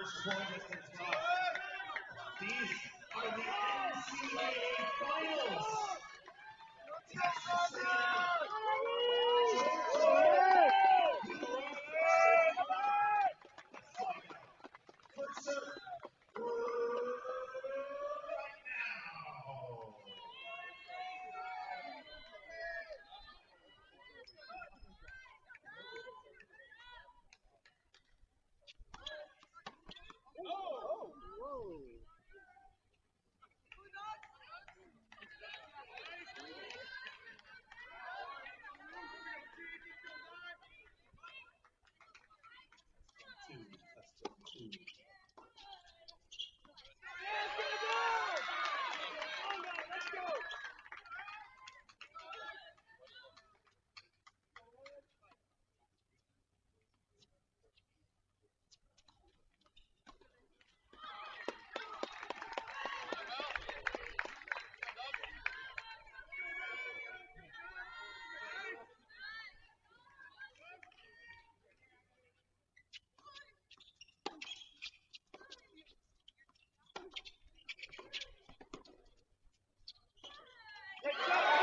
First point has been tossed. These are the NCAA finals. Texas First serve. Right now.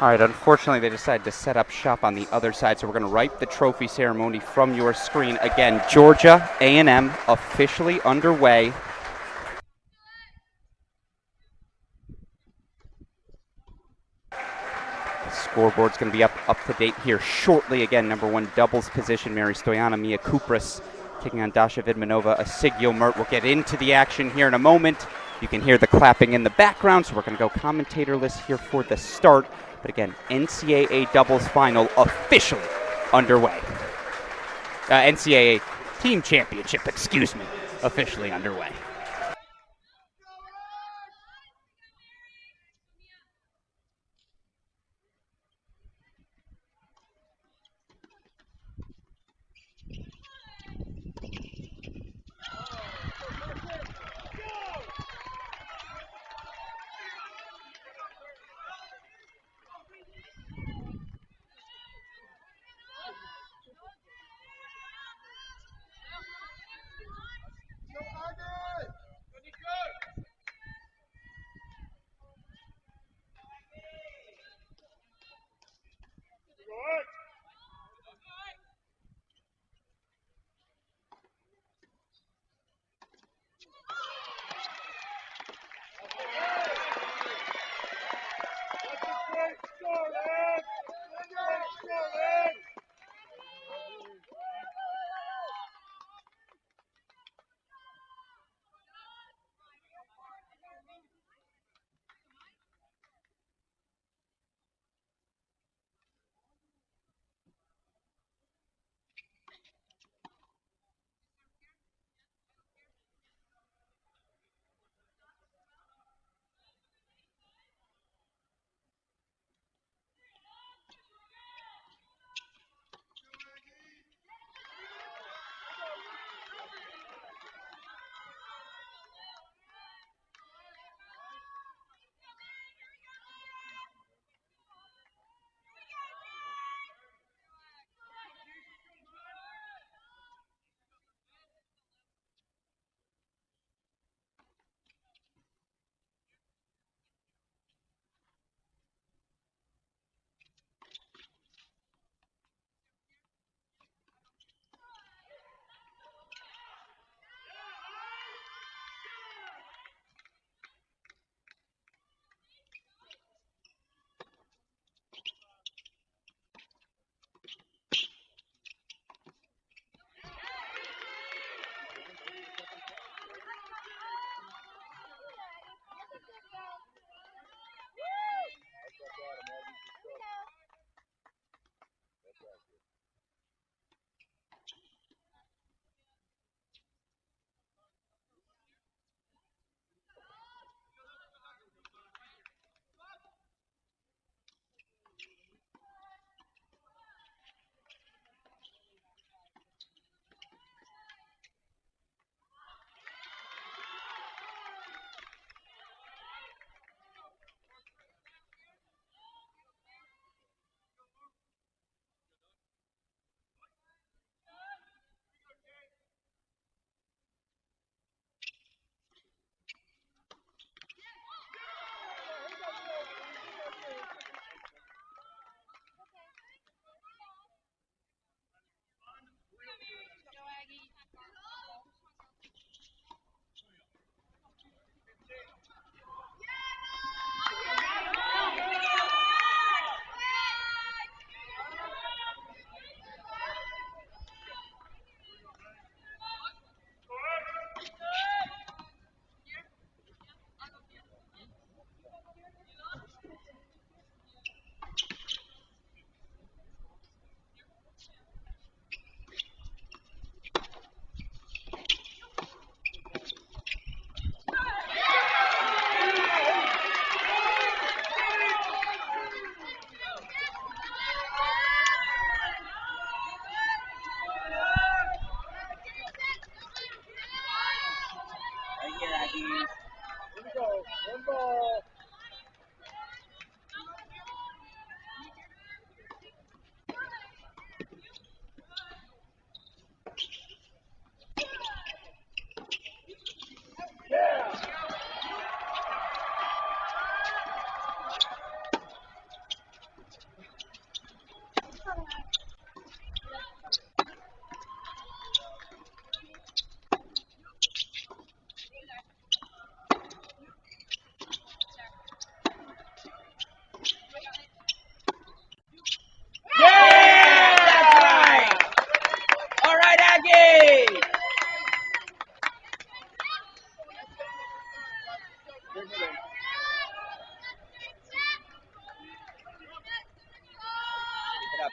All right, unfortunately, they decided to set up shop on the other side, so we're going to write the trophy ceremony from your screen. Again, Georgia A&M officially underway. The scoreboard's going to be up to date here shortly. Again, number one doubles position, Mary Stoyana, Mia Kupras taking on Dasha Vidmanova, Asigyo Mert. We'll get into the action here in a moment. You can hear the clapping in the background, so we're going to go commentatorless here for the start. But again, NCAA doubles final officially underway. NCAA team championship, excuse me, officially underway.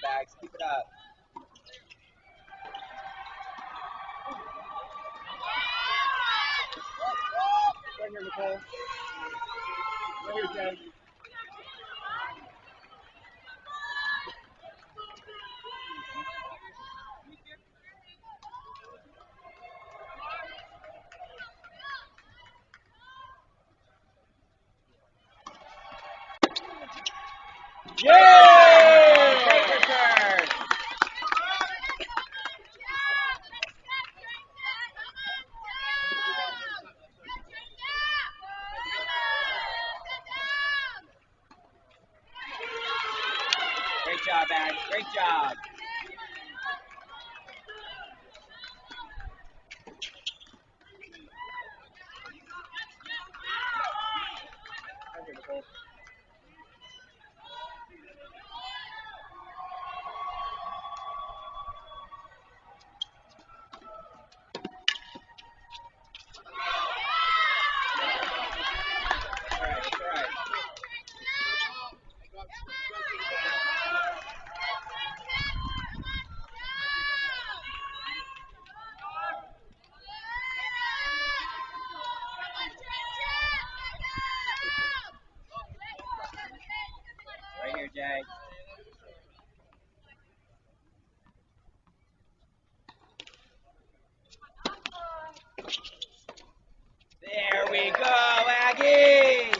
job, Bags. Keep it up. Right here, Nicole. Right here, Jay. Yay! Great return. Great job, Bags. Great job. Right here, Nicole. All right, that's all right. Right here, Jay. There we go, Aggie.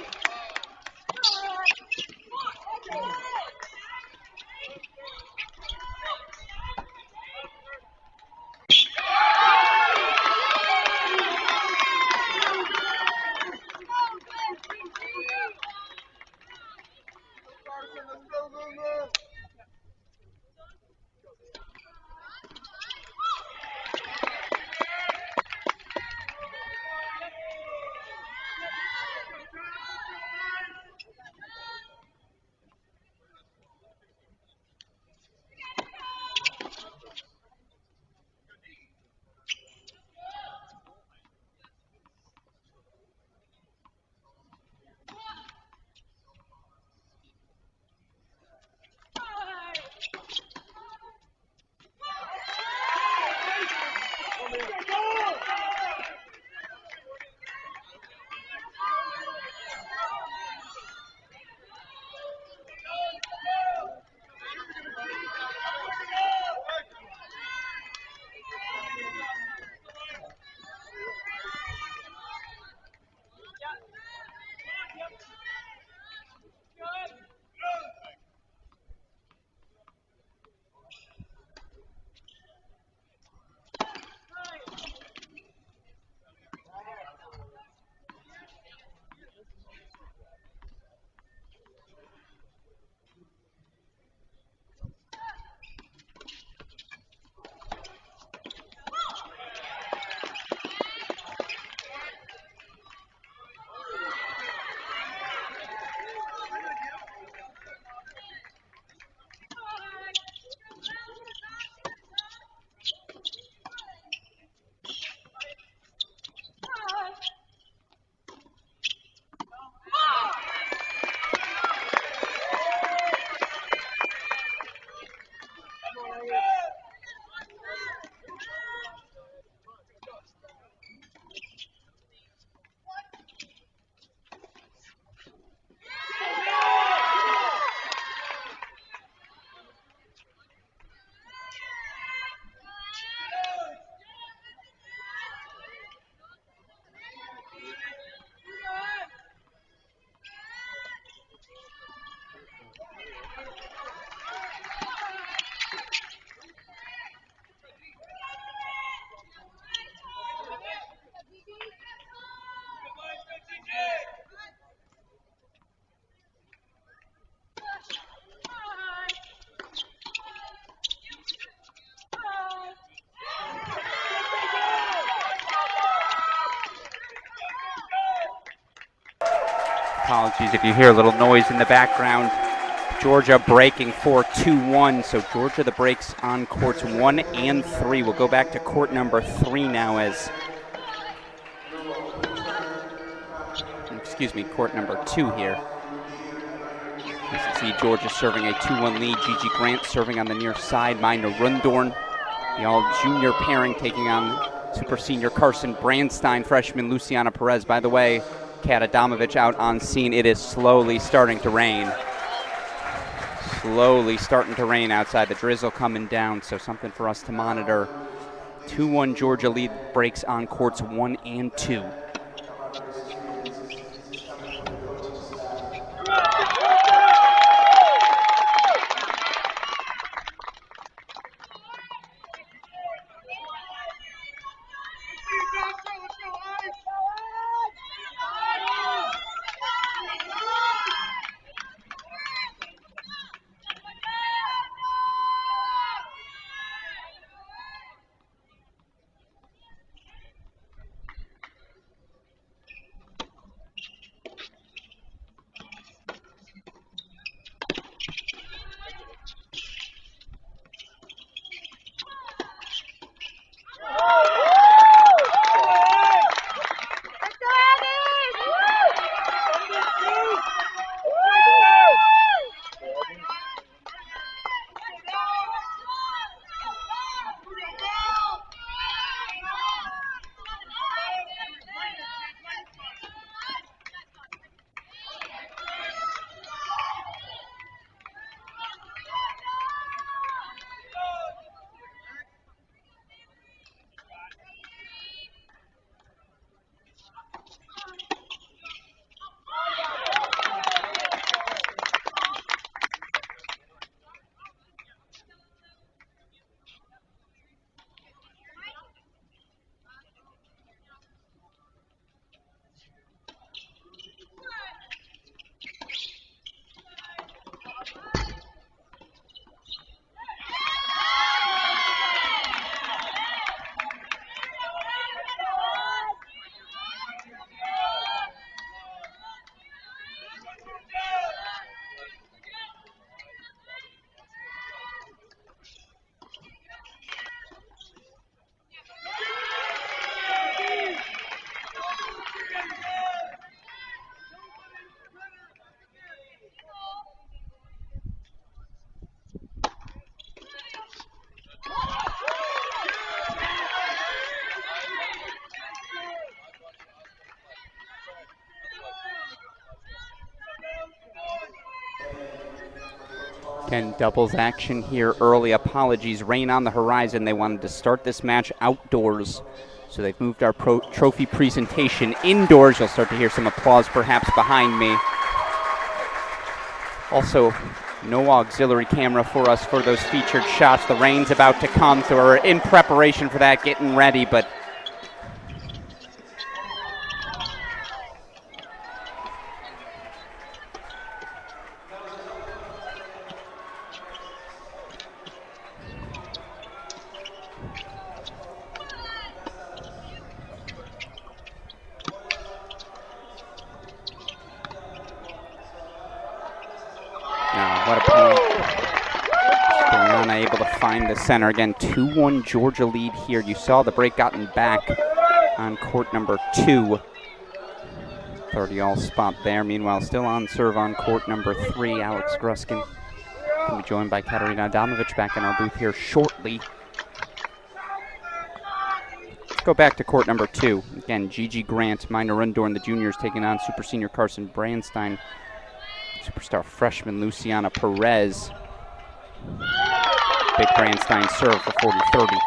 Apologies if you hear a little noise in the background. Georgia breaking for 2-1. So Georgia the breaks on courts 1 and 3. We'll go back to court number 3 now as, court number 2 here. As you see, Georgia serving a 2-1 lead. Gigi Grant serving on the near side. Mina Rundorn, the all-junior pairing, taking on super senior Carson Brandstein, freshman Luciana Perez. By the way, Kat Adamovich out on scene. It is slowly starting to rain. Slowly starting to rain outside. The drizzle coming down, so something for us to monitor. 2-1 Georgia lead breaks on courts 1 and 2. Again, doubles action here early. Apologies, rain on the horizon. They wanted to start this match outdoors, so they've moved our trophy presentation indoors. You'll start to hear some applause perhaps behind me. Also, no auxiliary camera for us for those featured shots. The rain's about to come, so we're in preparation for that, getting ready, but what a point. Stoyana able to find the center. Again, 2-1 Georgia lead here. You saw the break gotten back on court number 2. 30-all spot there. Meanwhile, still on serve on court number 3. Alex Gruskin will be joined by Katarina Adamovich back in our booth here shortly. Let's go back to court number 2. Again, Gigi Grant, Mina Rundorn, the juniors taking on super senior Carson Brandstein. Superstar freshman Luciana Perez. Big Brandstein serve for 40-30.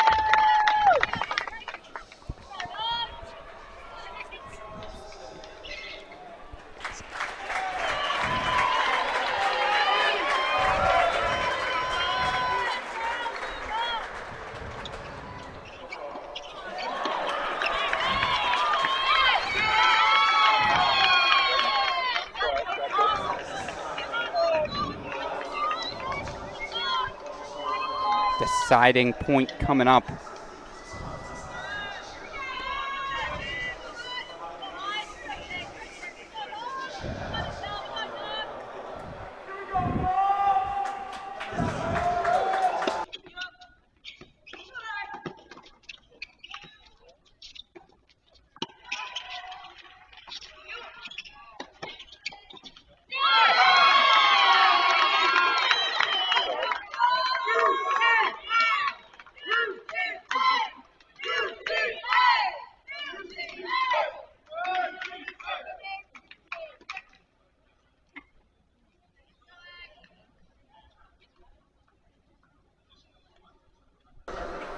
Deciding point coming up.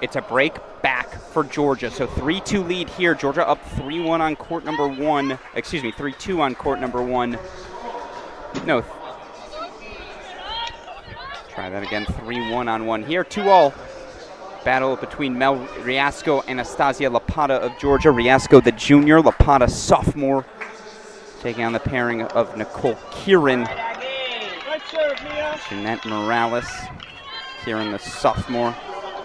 It's a break back for Georgia. So 3-2 lead here. Georgia up 3-1 on court number 1. 3-2 on court number 1. No. Try that again. 3-1 on 1 here. 2-all. Battle between Mel Riasco and Anastasia Lapata of Georgia. Riasco, the junior, Lapata, sophomore, taking on the pairing of Nicole Kieran. Jeanette Morales. Kieran, the sophomore,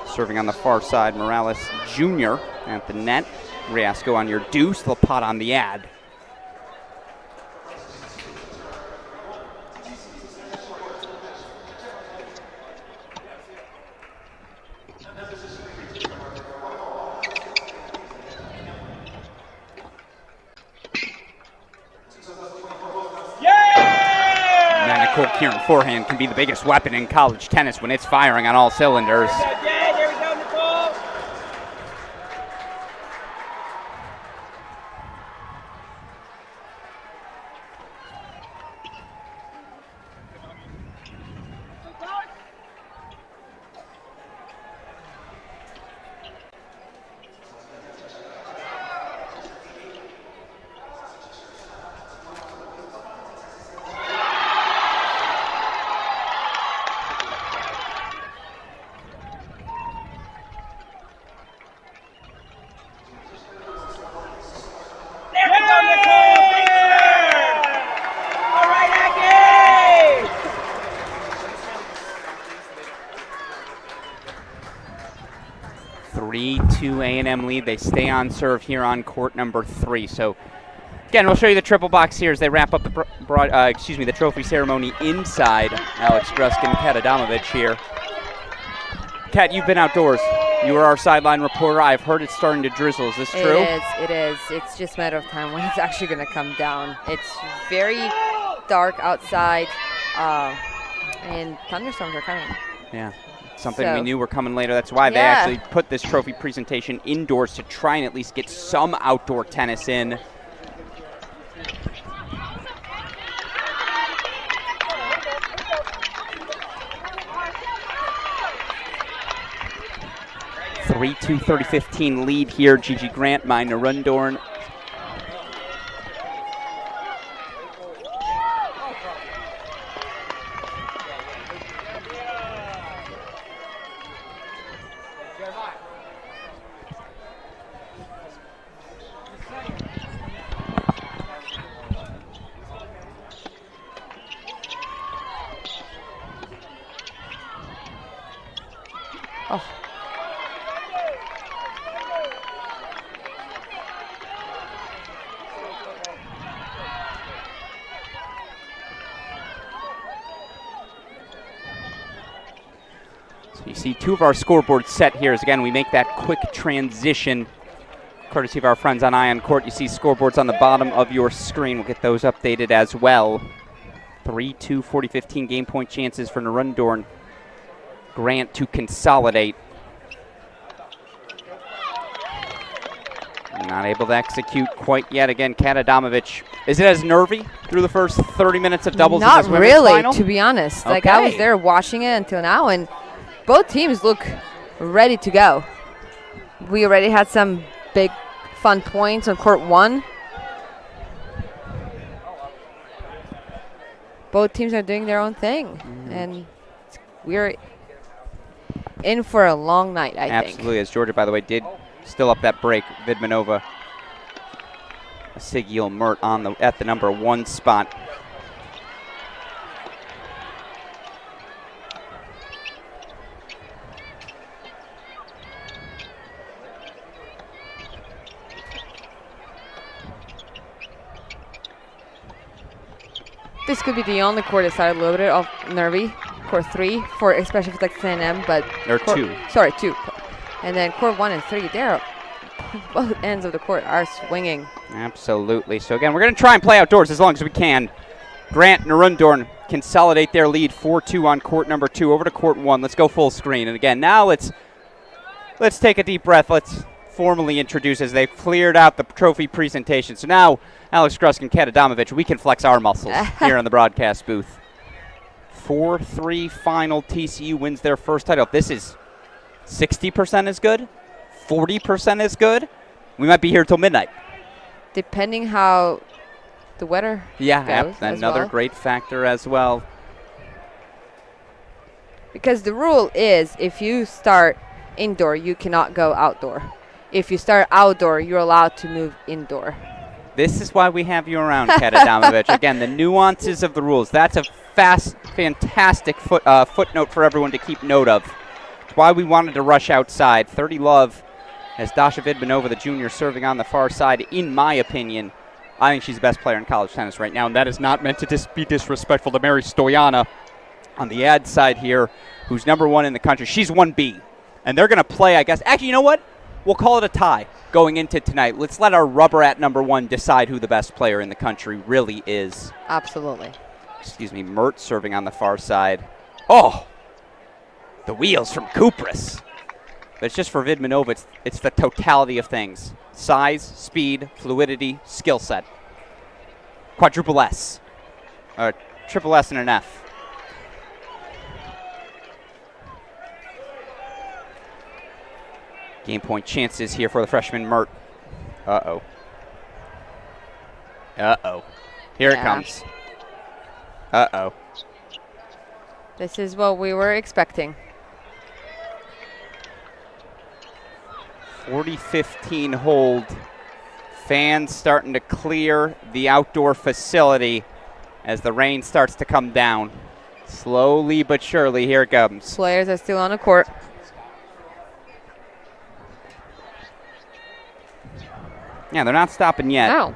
serving on the far side. Morales, junior, at the net. Riasco on your deuce. Lapata on the ad. Nicole Kieran forehand can be the biggest weapon in college tennis when it's firing on all cylinders. There we go, Nicole. All right, Aggie! 3-2 A&M lead. They stay on serve here on court number 3. So again, we'll show you the triple box here as they wrap up the trophy ceremony inside. Alex Gruskin, Kat Adamovich here. Kat, you've been outdoors. You are our sideline reporter. I've heard it's starting to drizzle. Is this true? It is. It's just a matter of time when it's actually going to come down. It's very dark outside, and thunderstorms are coming. Yeah, something we knew were coming later. That's why they actually put this trophy presentation indoors to try and at least get some outdoor tennis in. Three, 30-15 lead here. Gigi Grant, Mai Narundorn. Oh. So you see two of our scoreboards set here as, again, we make that quick transition. Courtesy of our friends on Ion Court, you see scoreboards on the bottom of your screen. We'll get those updated as well. 3-2, 40-15 game point chances for Narundorn. Grant to consolidate. Not able to execute quite yet. Again, Kat Adamovich. Is it as nervy through the first 30 minutes of doubles in this women's really, final? to be honest. Okay. Like, I was there watching it until now, and both teams look ready to go. We already had some big, fun points on court 1. Both teams are doing their own thing, and we're in for a long night, I think. Absolutely, as Georgia, by the way, did still up that break. Vidmanova, Sigil Mert at the number 1 spot. This could be the only court that started a little bit of nervy. Court 3, for especially for Texas A&M, but Or 2. Sorry, 2. And then court 1 and 3, they're both ends of the court are swinging. Absolutely. So again, we're going to try and play outdoors as long as we can. Grant and Narundorn consolidate their lead 4-2 on court number 2. Over to court 1. Let's go full screen. And again, now let's take a deep breath. Let's formally introduce as they've cleared out the trophy presentation. So now, Alex Gruskin, Kat Adamovich, we can flex our muscles here in the broadcast booth. 4-3 final. TCU wins their first title. This is 60% is good, 40% is good. We might be here till midnight. Depending how the weather goes as another well. great factor as well. Because the rule is if you start indoor, you cannot go outdoor. If you start outdoor, you're allowed to move indoor. This is why we have you around, Kat Adamovich. Again, the nuances of the rules. That's a fantastic footnote for everyone to keep note of. It's why we wanted to rush outside. 30 love as Dasha Vidmanova, the junior, serving on the far side. In my opinion, I think she's the best player in college tennis right now, and that is not meant to be disrespectful to Mary Stoyana on the ad side here, who's #1 in the country. She's 1B, and they're going to play, I guess. Actually, you know what? We'll call it a tie going into tonight. Let's let our rubber at #1 decide who the best player in the country really is. Absolutely. Excuse me, Mert serving on the far side. Oh, the wheels from Kupras. But it's just for Vidmanova, it's the totality of things. Size, speed, fluidity, skill set. Quadruple S. Or triple S and an F. Game point chances here for the freshman Mert. Uh-oh. Uh-oh. Here it comes. Uh-oh. This is what we were expecting. 40-15 hold. Fans starting to clear the outdoor facility as the rain starts to come down. Slowly but surely, here it comes. Players are still on the court. Yeah, they're not stopping yet. No.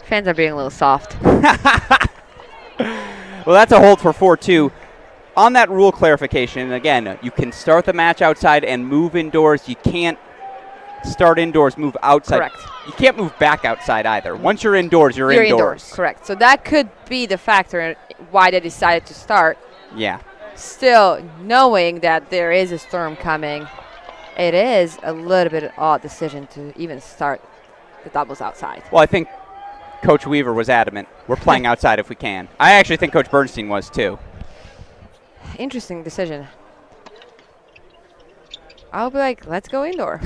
Fans are being a little soft. Well, that's a hold for 4-2. On that rule clarification, again, you can start the match outside and move indoors. You can't start indoors, move outside. Correct. You can't move back outside either. Once you're indoors, you're indoors. Correct. So that could be the factor why they decided to start. Yeah. Still, knowing that there is a storm coming, it is a little bit of an odd decision to even start the doubles outside. Well, I think Coach Weaver was adamant. We're playing outside if we can. I actually think Coach Bernstein was too. Interesting decision. I'll be like, let's go indoor.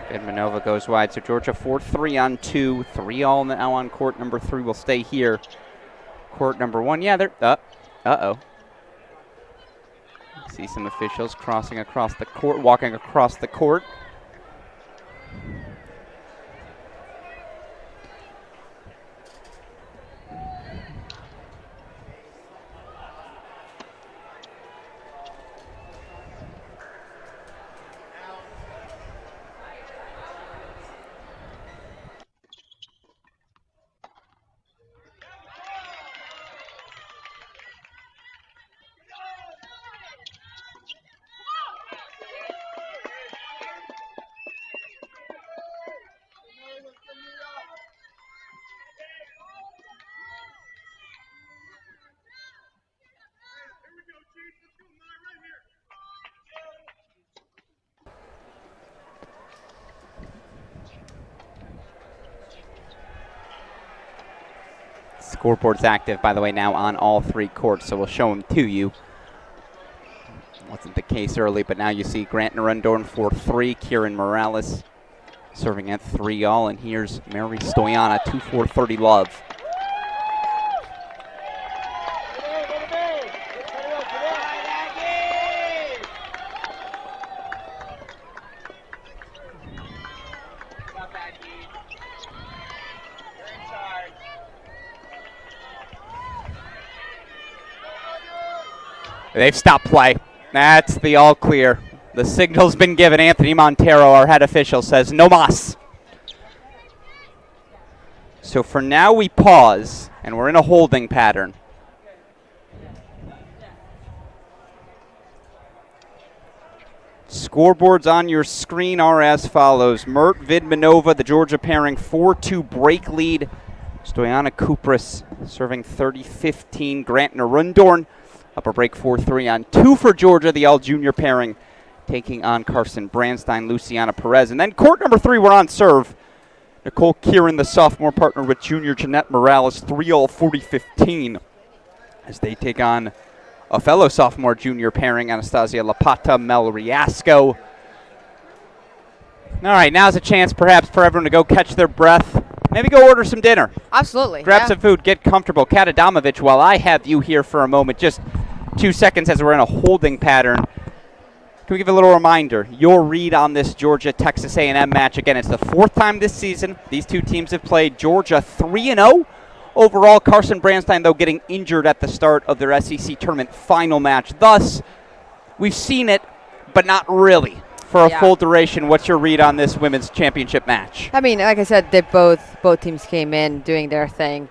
Vidmanova goes wide, so Georgia 4-3 on 2. 3-all now on court number 3 will stay here. Court number 1, yeah, they're uh-oh. See some officials crossing across the court, walking across the court. Scoreboard's active, by the way, now on all 3 courts, so we'll show them to you. Wasn't the case early, but now you see Grant Narundorn 4-3, Kieran Morales serving at 3-all, and here's Mary Stoyana 2-4, 30 love. They've stopped play. That's the all clear. The signal's been given. Anthony Montero, our head official, says no mas. So for now we pause, and we're in a holding pattern. Scoreboards on your screen are as follows. Mert Vidmanova, the Georgia pairing, 4-2 break lead. Stoyana Kupras serving 30-15. Grant Narundorn up a break 4-3 on 2 for Georgia, the all-junior pairing, taking on Carson Branstein, Luciana Perez. And then court number 3, we're on serve. Nicole Kieran, the sophomore, partner with junior Jeanette Morales, 3-all 40-15 as they take on a fellow sophomore junior pairing, Anastasia Lapata, Mel Riasco. All right, now's a chance perhaps for everyone to go catch their breath. Maybe go order some dinner. Absolutely. Grab some food, get comfortable. Kat Adamovich, while I have you here for a moment, just 2 seconds as we're in a holding pattern. Can we give a little reminder? Your read on this Georgia-Texas A&M match. Again, it's the 4th time this season these two teams have played. Georgia 3-0 overall. Carson Branstein, though, getting injured at the start of their SEC tournament final match. Thus, we've seen it, but not really for a full duration. What's your read on this women's championship match? I mean, like I said, they both teams came in doing their thing,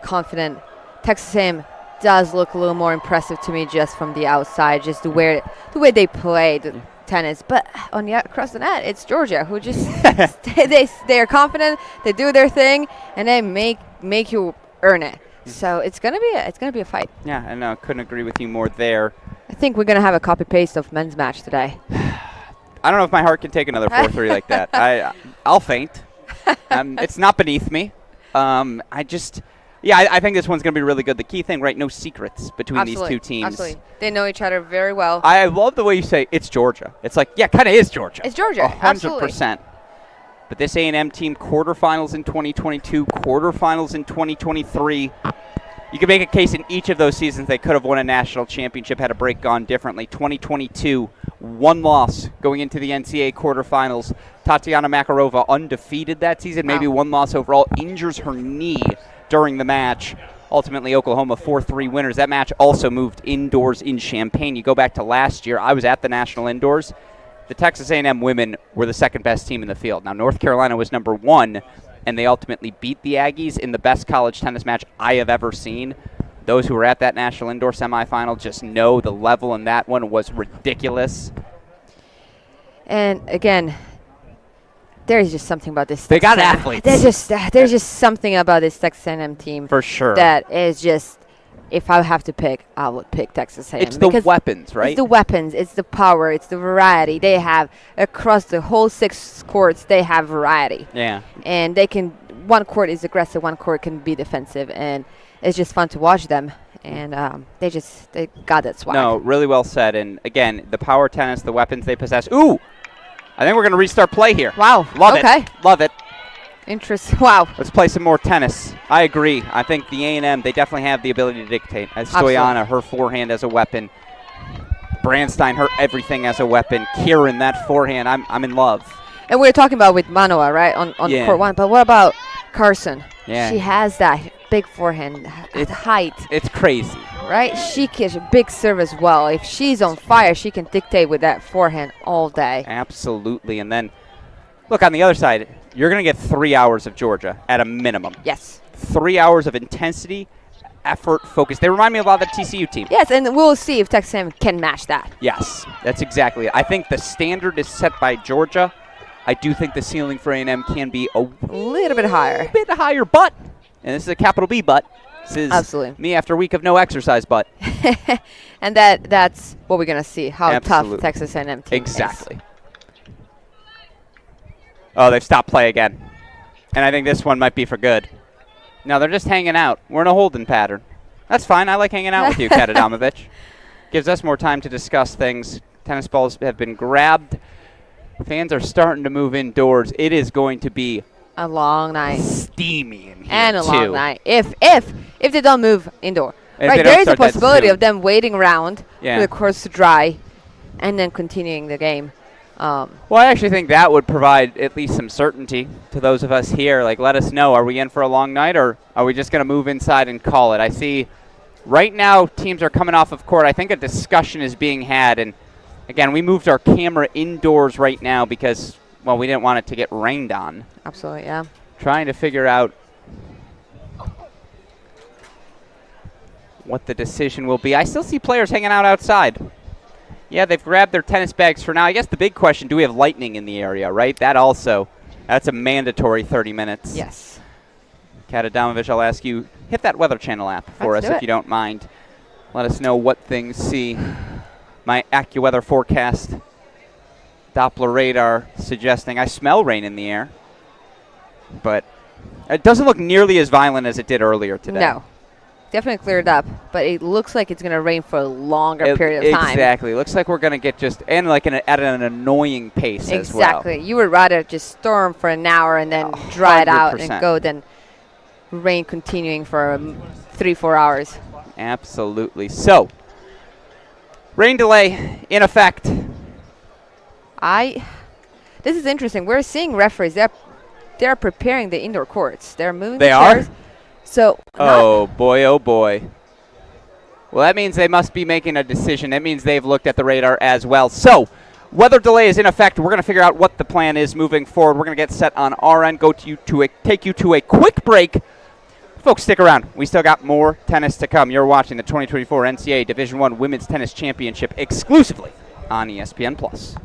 confident. Texas A&M does look a little more impressive to me just from the outside, just the way they play the tennis. But across the net, it's Georgia who just they're confident, they do their thing, and they make you earn it. So it's gonna be a fight. Yeah, I know. Couldn't agree with you more there. I think we're gonna have a copy paste of men's match today. I don't know if my heart can take another 4-3 like that. I'll faint. It's not beneath me. I think this one's going to be really good. The key thing, right, no secrets between these two teams. Absolutely. They know each other very well. I love the way you say it's Georgia. It's like, yeah, kind of is Georgia. It's Georgia, 100%. absolutely. But this A&M team, quarterfinals in 2022, quarterfinals in 2023. You can make a case in each of those seasons they could have won a national championship had a break gone differently. 2022, 1 loss going into the NCAA quarterfinals. Tatiana Makarova undefeated that season, maybe 1 loss overall, injures her knee during the match. Ultimately, Oklahoma 4-3 winners. That match also moved indoors in Champaign. You go back to last year, I was at the national indoors. The Texas A&M women were the 2nd best team in the field. Now, North Carolina was number 1, and they ultimately beat the Aggies in the best college tennis match I have ever seen. Those who were at that national indoor semifinal just know the level in that one was ridiculous. And again, there's just something about this. They got athletes. There's just something about this Texas A&M team for sure that is just. If I have to pick, I would pick Texas A&M. It's the weapons, right? It's the weapons. It's the power. It's the variety they have across the whole 6 courts. They have variety. Yeah. And they can. One court is aggressive. One court can be defensive, and it's just fun to watch them. And they got that swag. No, really well said. And again, the power tennis, the weapons they possess. Ooh. I think we're going to restart play here. Wow. Love it. Love it. Interesting. Wow. Let's play some more tennis. I agree. I think the A&M, they definitely have the ability to dictate. As Stoyana, her forehand as a weapon. Branstein, her everything as a weapon. Kieran, that forehand. I'm in love. And we were talking about with Manoa, right, on court 1. But what about Carson? Yeah. She has that big forehand, height. It's crazy. Right? She can a big serve as well. If she's on fire, she can dictate with that forehand all day. Absolutely. And then, look, on the other side, you're going to get 3 hours of Georgia at a minimum. Yes. 3 hours of intensity, effort, focus. They remind me a lot of the TCU team. Yes, and we'll see if Texas A&M can match that. Yes, that's exactly it. I think the standard is set by Georgia. I do think the ceiling for A&M can be a little bit higher. But, and this is a capital B but, this is absolutely me after a week of no exercise but. And that's what we're going to see, how absolutely. Tough Texas A&M team exactly. Is. Oh, they've stopped play again. And I think this one might be for good. No, they're just hanging out. We're in a holding pattern. That's fine. I like hanging out with you, Kat Adamovich. Gives us more time to discuss things. Tennis balls have been grabbed. Fans are starting to move indoors. It is going to be a long night. Steamy in here, and a long night. If they don't move indoor. Right, there is a possibility of them waiting around for the course to dry and then continuing the game. Well, I actually think that would provide at least some certainty to those of us here. Like, let us know, are we in for a long night, or are we just going to move inside and call it? I see right now teams are coming off of court. I think a discussion is being had. And, again, we moved our camera indoors right now because, well, we didn't want it to get rained on. Absolutely, yeah. Trying to figure out what the decision will be. I still see players hanging out outside. Yeah, they've grabbed their tennis bags for now. I guess the big question, do we have lightning in the area, right? That's a mandatory 30 minutes. Yes. Kat Adamovich, I'll ask you, hit that Weather Channel app for us if you don't mind. Let us know what things see. My AccuWeather forecast Doppler radar suggesting I smell rain in the air. But it doesn't look nearly as violent as it did earlier today. No. Definitely cleared up, but it looks like it's going to rain for a longer period of time. Exactly. Looks like we're going to get and like at an annoying pace as well. Exactly. You would rather just storm for an hour and then dry it out 100%. and go than rain continuing for 3-4 hours. Absolutely. So, rain delay in effect. This is interesting. We're seeing referees. They're preparing the indoor courts. They're moving They the are? chairs. So Oh, boy, oh, boy. Well, that means they must be making a decision. That means they've looked at the radar as well. So, weather delay is in effect. We're going to figure out what the plan is moving forward. We're going to get set on our end, take you to a quick break. Folks, stick around. We still got more tennis to come. You're watching the 2024 NCAA Division I Women's Tennis Championship exclusively on ESPN+.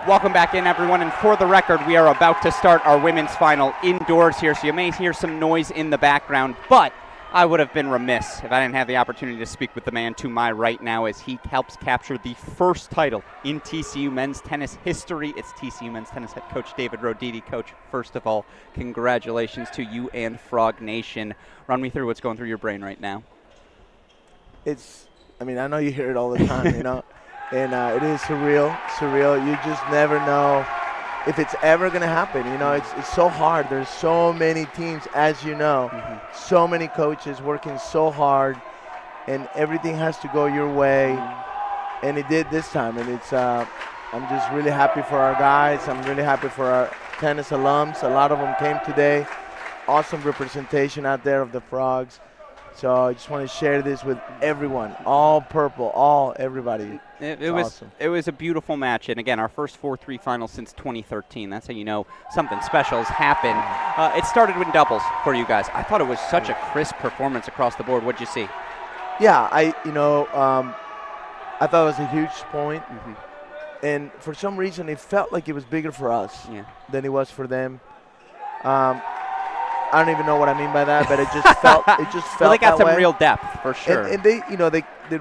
Welcome back in, everyone, and for the record, we are about to start our women's final indoors here, so you may hear some noise in the background, but I would have been remiss if I didn't have the opportunity to speak with the man to my right now as he helps capture the first title in TCU men's tennis history. It's TCU men's tennis head coach David Roditi. Coach, first of all, congratulations to you and Frog Nation. Run me through what's going through your brain right now. I know you hear it all the time, you know. And it is surreal. You just never know if it's ever going to happen. You know, it's so hard. There's so many teams, as you know, so many coaches working so hard, and everything has to go your way. And it did this time. And I'm just really happy for our guys. I'm really happy for our tennis alums. A lot of them came today. Awesome representation out there of the Frogs. So I just want to share this with everyone, all purple, everybody. It was a beautiful match, and again, our first 4-3 final since 2013. That's how you know something special has happened. It started with doubles for you guys. I thought it was such a crisp performance across the board. What'd you see? Yeah, I thought it was a huge point, and for some reason, it felt like it was bigger for us than it was for them. I don't even know what I mean by that, but it just felt. Well, they got that some way. real depth for sure. And they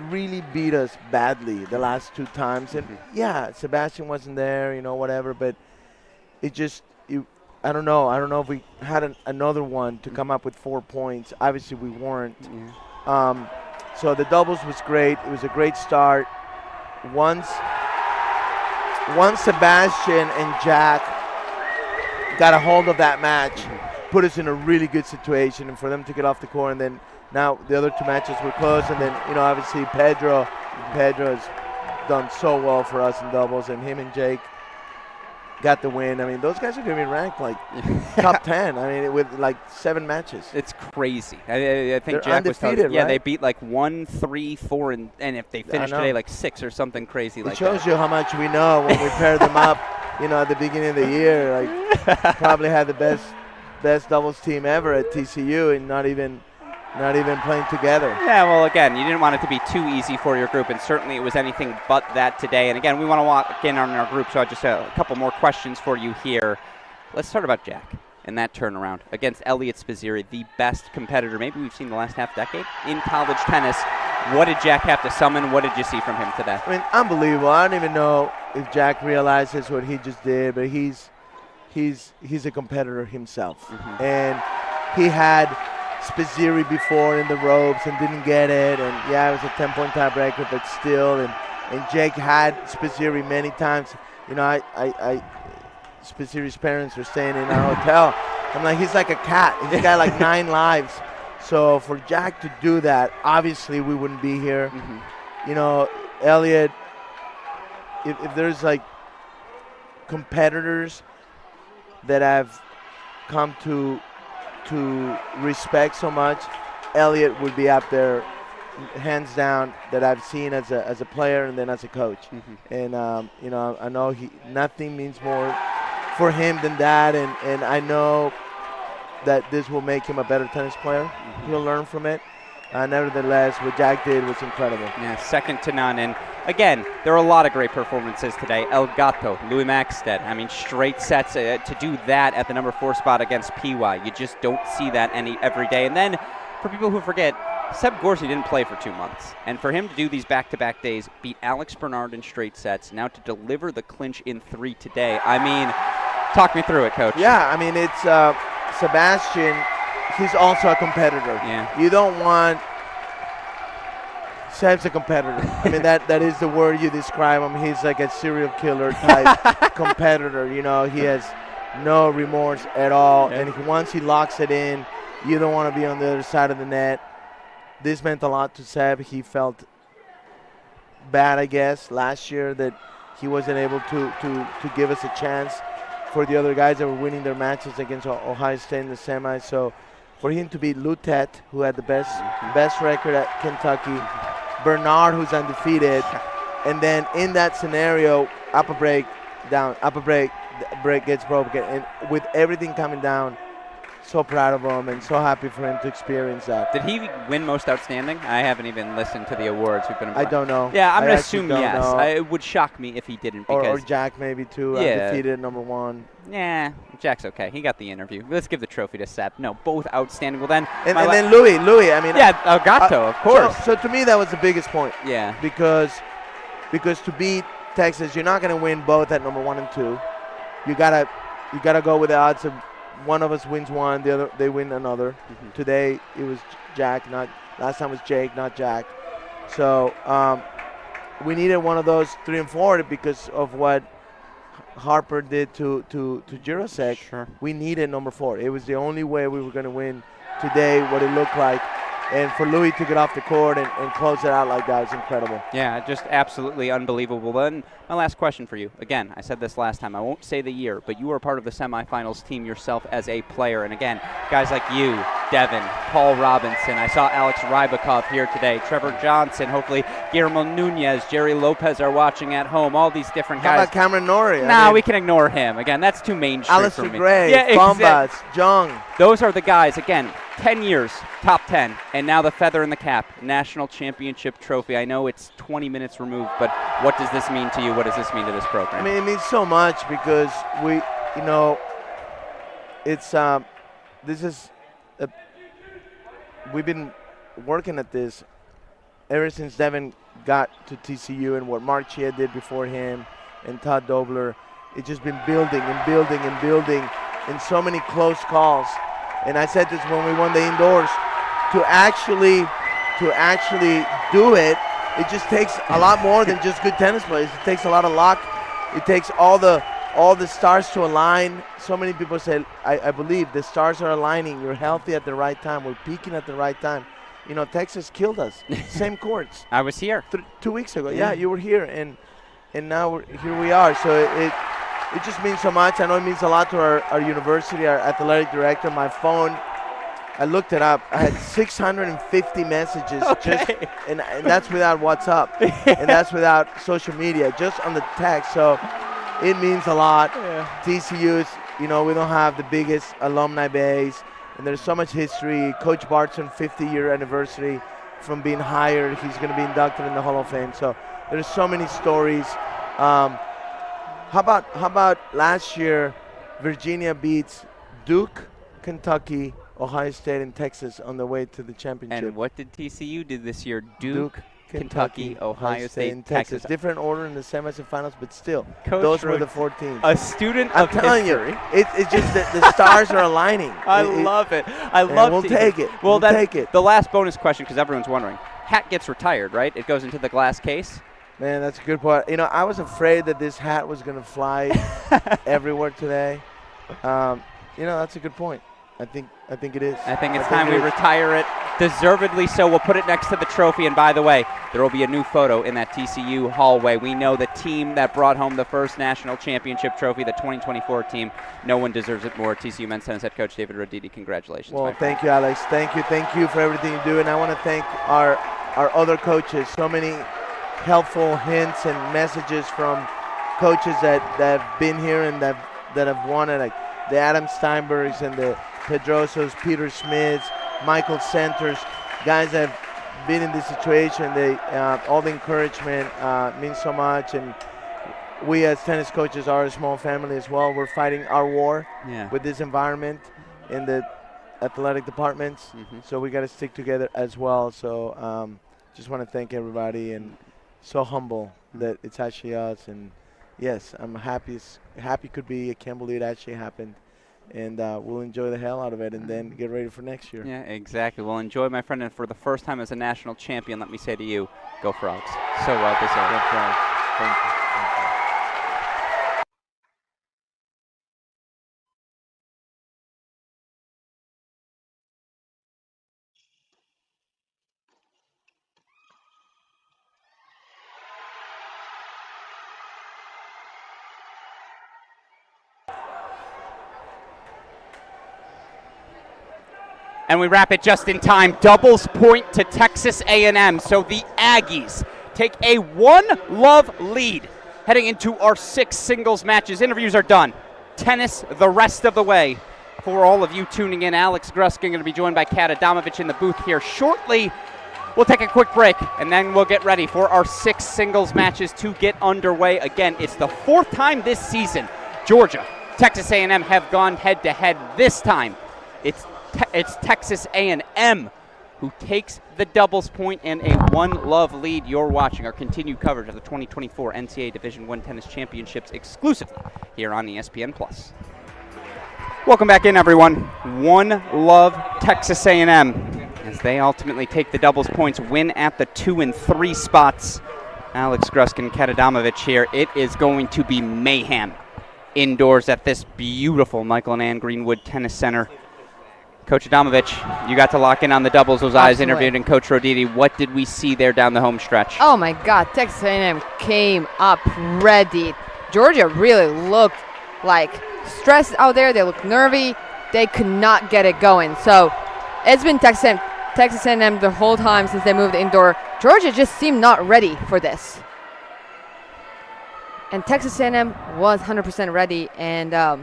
really beat us badly the last two times. And yeah, Sebastian wasn't there, whatever. But it just, I don't know. I don't know if we had another one to come up with 4 points. Obviously, we weren't. So the doubles was great. It was a great start. Once Sebastian and Jack got a hold of that match, put us in a really good situation, and for them to get off the court, and then now the other two matches were close, and then obviously Pedro has done so well for us in doubles, and him and Jake got the win. I mean, those guys are going to be ranked like top 10. I mean, with like 7 matches. It's crazy. I think They're Jack was talking. undefeated, Yeah, right? they beat like 1, 3, 4, and if they finished today like 6 or something crazy It like shows that. you how much we know when we pair them up. At the beginning of the year, like probably had the best doubles team ever at TCU, and not even playing together. Yeah, well, again, you didn't want it to be too easy for your group, and certainly it was anything but that today. And again, we want to walk in on our group, so I just have a couple more questions for you here. Let's start about Jack and that turnaround against Elliot Spizzirri, the best competitor maybe we've seen the last half decade in college tennis. What did Jack have to summon? What did you see from him today? I mean, unbelievable. I don't even know if Jack realizes what he just did, but he's a competitor himself. And he had Spizzirri before in the ropes and didn't get it, and yeah, it was a 10-point tiebreaker, but still, and Jake had Spizzirri many times. Spizzirri's parents are staying in our hotel. I'm like, he's like a cat. He's got like 9 lives. So for Jack to do that, obviously we wouldn't be here. Elliot, if there's like competitors that I've come to respect so much, Elliot would be up there, hands down, that I've seen as a player and then as a coach. And I know nothing means more for him than that, and I know that this will make him a better tennis player. He'll learn from it. Nevertheless, what Jack did was incredible. Yeah, second to none. And again, there are a lot of great performances today. El Gato, Louis Maxted. I mean, straight sets to do that at the number 4 spot against PY. You just don't see that every day. And then, for people who forget, Seb Gorsie didn't play for 2 months, and for him to do these back-to-back days, beat Alex Bernard in straight sets, now to deliver the clinch in 3 today, I mean, talk me through it, Coach. Yeah, I mean, it's Sebastian, he's also a competitor. Yeah. You don't want Seb's a competitor. I mean, that is the word you describe him. He's like a serial killer type competitor. You know, he has no remorse at all. Yeah. And once he locks it in, you don't want to be on the other side of the net. This meant a lot to Seb. He felt bad, I guess, last year that he wasn't able to give us a chance for the other guys that were winning their matches against Ohio State in the semis. So for him to beat Lutet, who had the best record at Kentucky, Bernard, who's undefeated, and then in that scenario, upper break gets broken, and with everything coming down, so proud of him and so happy for him to experience that. Did he win most outstanding? I haven't even listened to the awards. We've been. I don't know. Yeah, I'm I going to actually assume don't yes. know. It would shock me if he didn't. Or Because Jack maybe too, Yeah. undefeated #1. yeah, Jack's okay. He got the interview. Let's give the trophy to Seb. No, both outstanding. Well, then. And then Louis, I mean. Yeah, Elgato, of course. So to me, that was the biggest point. Yeah. Because to beat Texas, you're not going to win both at #1 and 2. You gotta go with the odds of one of us wins one, the other they win another. Mm-hmm. Today it was Jack, not last time was Jake, not Jack. So we needed one of those 3 and 4 because of what Harper did to Jurasek. Sure. We needed #4. It was the only way we were going to win today, what it looked like. And for Louis to get off the court and close it out like that was incredible. Yeah, just absolutely unbelievable. Then my last question for you. Again, I said this last time. I won't say the year, but you were part of the semifinals team yourself as a player. And again, guys like you, Devin, Paul Robinson. I saw Alex Rybakov here today. Trevor Johnson. Hopefully Guillermo Nunez, Jerry Lopez are watching at home. All these different guys. How about Cameron Norrie? We can ignore him. Again, that's too mainstream Alistair for me. Gray, Yeah, Bombas, Jung. Those are the guys, again, 10 years, top 10, and now the feather in the cap, national championship trophy. I know it's 20 minutes removed, but what does this mean to you? What does this mean to this program? I mean, it means so much because we've been working at this ever since Devin got to TCU and what Mark Chia did before him and Todd Dobler. It's just been building and building and building in so many close calls. And I said this when we won the indoors, to actually do it, it just takes a lot more than just good tennis players. It takes a lot of luck. It takes all the stars to align. So many people say, I believe the stars are aligning. You're healthy at the right time. We're peaking at the right time. You know, Texas killed us. Same courts. I was here. 2 weeks ago. Yeah, you were here. And now here we are. So it just means so much. I know it means a lot to our university, our athletic director. My phone, I looked it up. I had 650 messages, and that's without WhatsApp, and that's without social media, just on the text. So it means a lot. Yeah. TCU is, we don't have the biggest alumni base, and there's so much history. Coach Bart's 50-year anniversary from being hired. He's going to be inducted in the Hall of Fame. So there's so many stories. How about last year, Virginia beats Duke, Kentucky, Ohio State, and Texas on the way to the championship. And what did TCU do this year? Duke, Kentucky, Ohio State, and Texas. Different order in the semis and finals, but still, Coach those were the 4 teams. A student I'm of telling history. you, it's just that the stars are aligning. I love it. I love we'll to take it. Well, we'll take it. The last bonus question, because everyone's wondering. Hat gets retired, right? It goes into the glass case. Man, that's a good point. I was afraid that this hat was going to fly everywhere today. That's a good point. I think it is. I think it's time we retire it. Deservedly so. We'll put it next to the trophy. And by the way, there will be a new photo in that TCU hallway. We know the team that brought home the first national championship trophy, the 2024 team. No one deserves it more. TCU men's tennis head coach David Roditi, congratulations. Well, thank you, Alex. Thank you for everything you do. And I want to thank our other coaches. So many helpful hints and messages from coaches that have been here and that have won it, like the Adam Steinbergs and the Pedrosos, Peter Smiths, Michael Centers, guys that have been in this situation. They all the encouragement means so much, and we as tennis coaches are a small family as well. We're fighting our war with this environment, and the athletic departments, so we got to stick together as well. So just want to thank everybody, and so humble that it's actually us. And yes, I'm happy could be. I can't believe it actually happened. And we'll enjoy the hell out of it and then get ready for next year. Yeah, exactly. Well, enjoy, my friend. And for the first time as a national champion, let me say to you, go Frogs. So well deserved. Go Frogs. Thank you. And we wrap it just in time. Doubles point to Texas A&M. So the Aggies take a 1-love lead heading into our 6 singles matches. Interviews are done. Tennis the rest of the way. For all of you tuning in, Alex Gruskin going to be joined by Kat Adamovich in the booth here shortly. We'll take a quick break, and then we'll get ready for our 6 singles matches to get underway. Again, it's the 4th time this season Georgia, Texas A&M have gone head-to-head. This time, it's Texas A&M who takes the doubles point and a 1-love lead. You're watching our continued coverage of the 2024 NCAA Division I Tennis Championships exclusively here on ESPN+. Welcome back in, everyone. 1-love Texas A&M as they ultimately take the doubles points, win at the 2 and 3 spots. Alex Gruskin, Kat Adamovich here. It is going to be mayhem indoors at this beautiful Michael and Ann Greenwood Tennis Center. Coach Adamovich, you got to lock in on the doubles. Those eyes interviewed in Coach Roditi. What did we see there down the home stretch? Oh my God, Texas A&M came up ready. Georgia really looked like stressed out there. They looked nervy. They could not get it going. So it's been Texas A&M the whole time since they moved indoor. Georgia just seemed not ready for this. And Texas A&M was 100% ready, and that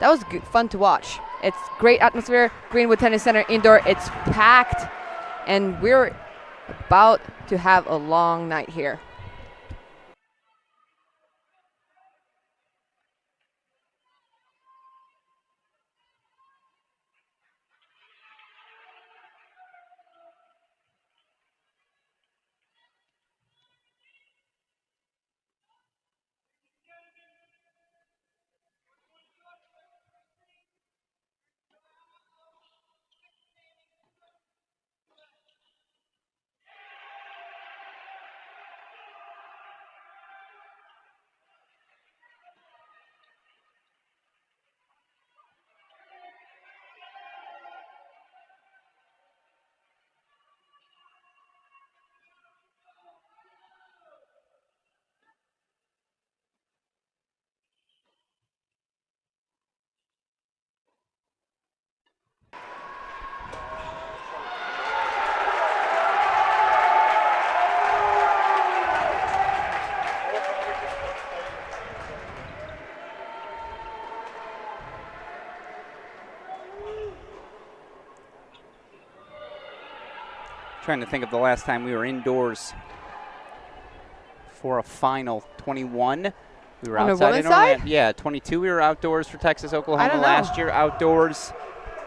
was fun to watch. It's great atmosphere, Greenwood Tennis Center indoor. It's packed, and we're about to have a long night here. Trying to think of the last time we were indoors for a final. 21. We were on outside. the women's side? Yeah, 22. We were outdoors for Texas, I Oklahoma don't know. last year. Outdoors.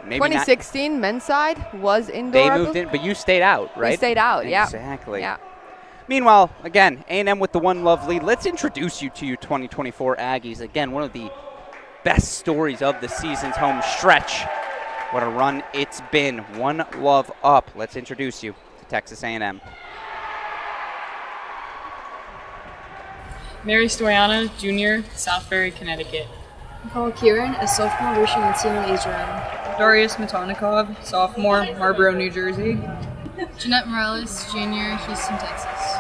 Maybe 2016 men's side was indoor. They moved in, but you stayed out, right? We stayed out, yeah. Exactly. Yeah. Meanwhile, again, A&M with the 1-love lead. Let's introduce you to your 2024 Aggies. Again, one of the best stories of the season's home stretch. What a run it's been. 1-love up. Let's introduce you to Texas A&M. Mary Stoyana, junior, Southbury, Connecticut. Nicole Kieran, a sophomore, wishing the team Israel. Darius Matonikov, sophomore, Marlboro, New Jersey. Jeanette Morales, junior, Houston, Texas.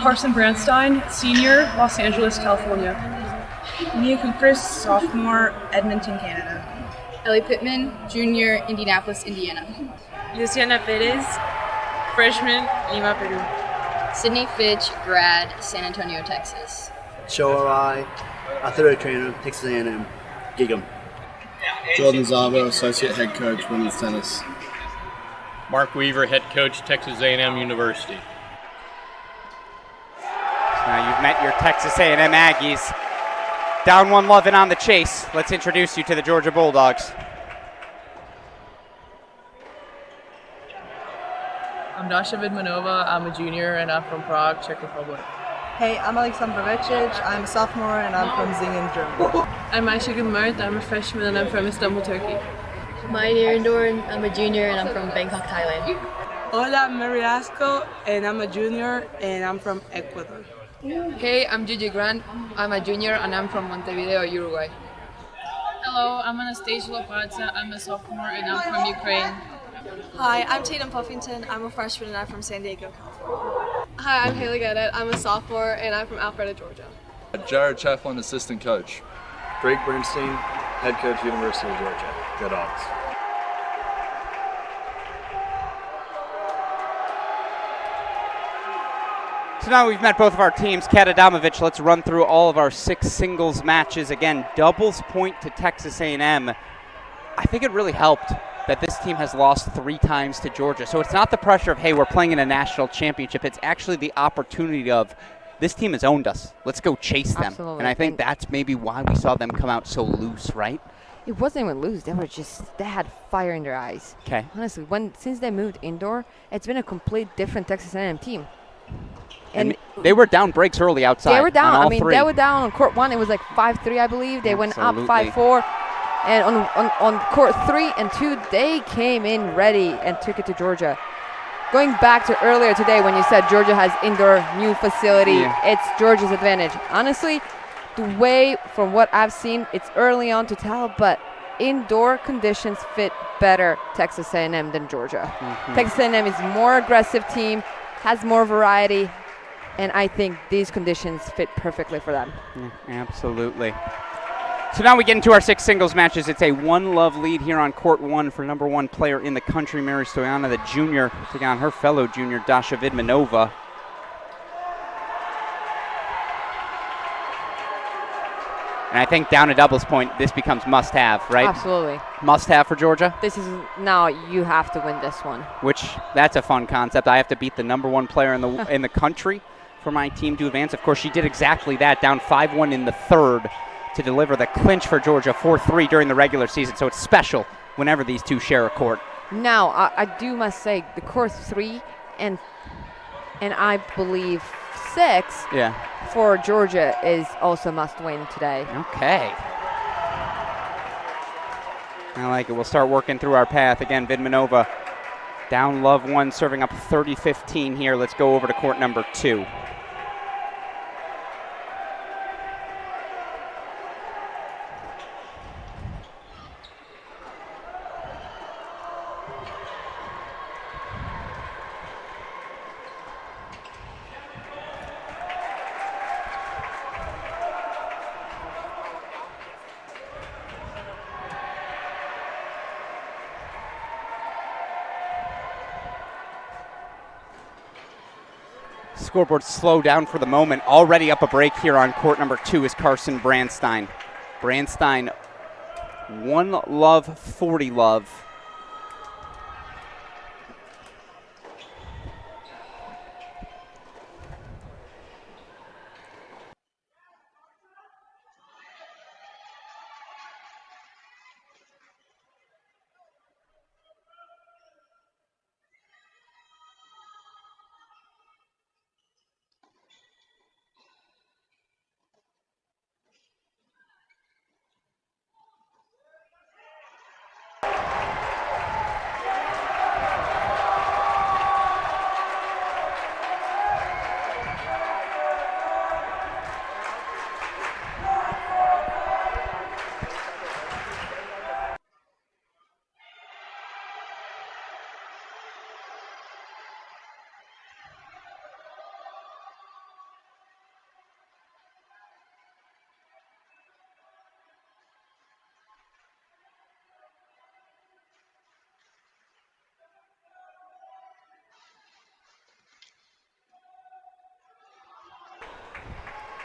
Carson Brandstein, senior, Los Angeles, California. Mia Kupris, sophomore, Edmonton, Canada. Ellie Pittman, junior, Indianapolis, Indiana. Luciana Perez, freshman, Lima, Peru. Sydney Fitch, grad, San Antonio, Texas. Joe Arai, athletic trainer, Texas A&M, Gig'em. Jordan Zavo, associate head coach, women's tennis. Mark Weaver, head coach, Texas A&M University. So now you've met your Texas A&M Aggies. Down 1-love and on the chase. Let's introduce you to the Georgia Bulldogs. I'm Dasha Vidmanova. I'm a junior and I'm from Prague, Czech Republic. Hey, I'm Alexandra Vecic. I'm a sophomore and I'm from Zingen, Germany. I'm Aisha Mert. I'm a freshman and I'm from Istanbul, Turkey. My name is Dorn. I'm a junior and I'm from Bangkok, Thailand. Hola, I'm Mariasco and I'm a junior and I'm from Ecuador. Hey, I'm Gigi Grant. I'm a junior and I'm from Montevideo, Uruguay. Hello, I'm Anastasia Lopatza. I'm a sophomore and I'm from Ukraine. Hi, I'm Tatum Puffington. I'm a freshman and I'm from San Diego, California. Hi, I'm Haley Gaddett. I'm a sophomore and I'm from Alpharetta, Georgia. Jared Chafflin, assistant coach. Drake Bernstein, head coach, University of Georgia. Good odds. So now we've met both of our teams. Kat Adamovich, let's run through all of our 6 singles matches. Again, doubles point to Texas A&M. I think it really helped that this team has lost 3 times to Georgia. So it's not the pressure of, hey, we're playing in a national championship. It's actually the opportunity of, this team has owned us. Let's go chase them. Absolutely. And I think that's maybe why we saw them come out so loose, right? It wasn't even loose. They had fire in their eyes. Okay. Honestly, since they moved indoor, it's been a complete different Texas A&M team. And they were down breaks early outside. They were down. On all I mean, 3. they were down on court 1. It was like 5-3, I believe. They Absolutely. went up 5-4. And on court 3 and 2, they came in ready and took it to Georgia. Going back to earlier today when you said Georgia has indoor new facility, it's Georgia's advantage. Honestly, the way from what I've seen, it's early on to tell, but indoor conditions fit better Texas A&M than Georgia. Texas A&M is a more aggressive team, has more variety, and I think these conditions fit perfectly for them. Absolutely. So now we get into our 6 singles matches. It's a 1-love lead here on court 1 for number 1 player in the country, Mary Stoyanova, the junior, taking on her fellow junior, Dasha Vidmanova. And I think down to doubles point, this becomes must-have, right? Absolutely. Must-have for Georgia? This is now you have to win this one. Which, that's a fun concept. I have to beat the number 1 player in the in the country for my team to advance. Of course, she did exactly that, down 5-1 in the 3rd to deliver the clinch for Georgia, 4-3 during the regular season. So it's special whenever these two share a court. Now, I do must say, the court 3 and I believe 6 for Georgia is also must win today. Okay. I like it. We'll start working through our path. Again, Vidmanova down love 1, serving up 30-15 here. Let's go over to court number 2. Scoreboard slow down for the moment. Already up a break here on court number 2 is Carson Brandstein. Brandstein, 1-love, 40-love.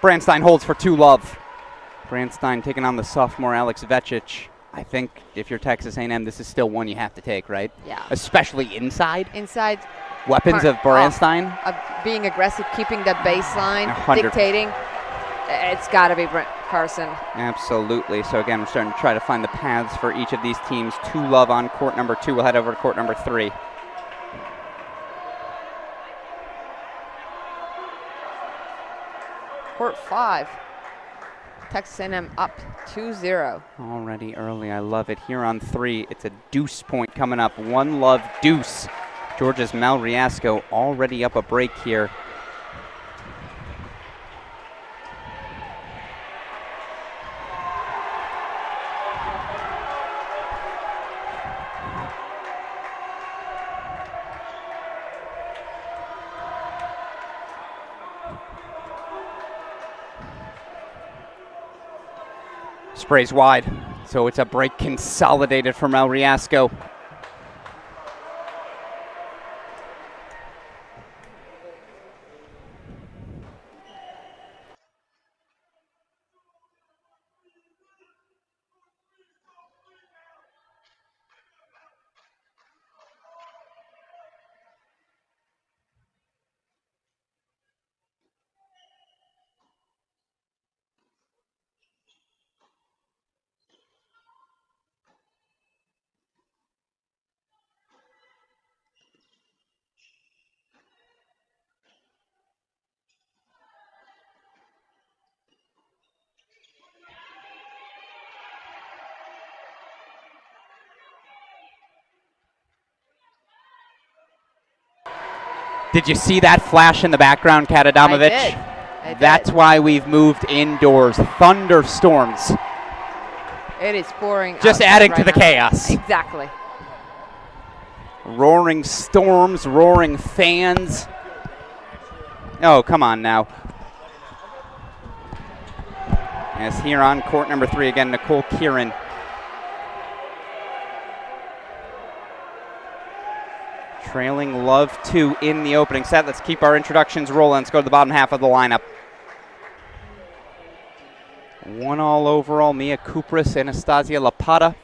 Brandstein holds for 2-love. Brandstein taking on the sophomore Alex Vecic. I think if you're Texas A&M, this is still one you have to take, right? Yeah. Especially inside. Inside. Weapons of Brandstein. Being aggressive, keeping that baseline, 100%. dictating. It's got to be Carson. Absolutely. So again, we're starting to try to find the paths for each of these teams. 2-love on court number 2. We'll head over to court number 3. 5. Texas A&M up 2-0. Already early, I love it. Here on 3, it's a deuce point coming up. One love deuce. Georgia's Mel Riasco already up a break here. Sprays wide, so it's a break consolidated for Mel Riasco. Did you see that flash in the background, Kat Adamovich? I did. That's why we've moved indoors. Thunderstorms. It is pouring. Just adding to the chaos. Exactly. Roaring storms, roaring fans. Oh, come on now. Yes, here on court number 3 again, Nicole Kieran. Trailing Love 2 in the opening set. Let's keep our introductions rolling. Let's go to the bottom half of the lineup. 1-all overall, Mia Kupris, Anastasia Lapata.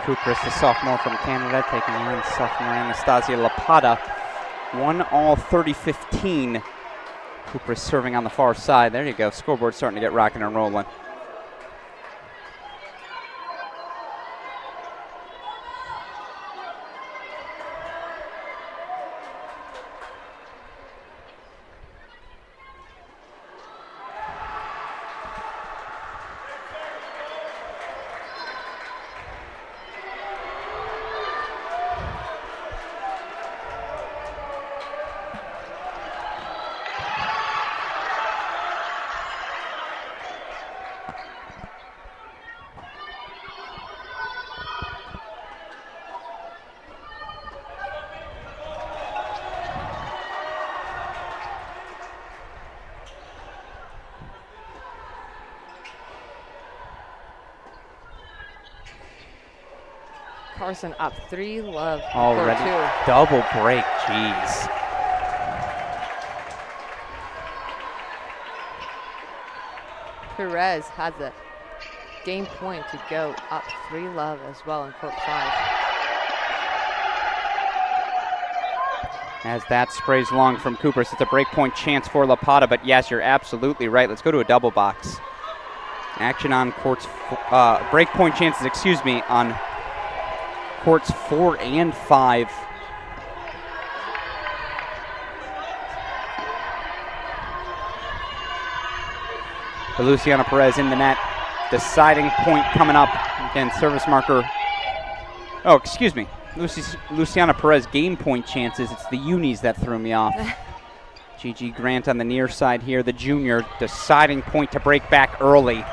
Kupris, the sophomore from Canada, taking on sophomore Anastasia Lapata. 1-all 30-15. Kupris serving on the far side. There you go. Scoreboard starting to get rocking and rolling. Carson up 3-love. Already. Double break. Jeez. Perez has a game point to go up 3-love as well in court 5. As that sprays long from Kupris, it's a break point chance for Lapata, but yes, you're absolutely right. Let's go to a double box. Action on courts, break point chances, on courts 4 and 5. The Luciana Perez in the net. Deciding point coming up. Again, service marker. Oh, excuse me. Luciana Perez game point chances. It's the unis that threw me off. Gigi Grant on the near side here, the junior. Deciding point to break back early.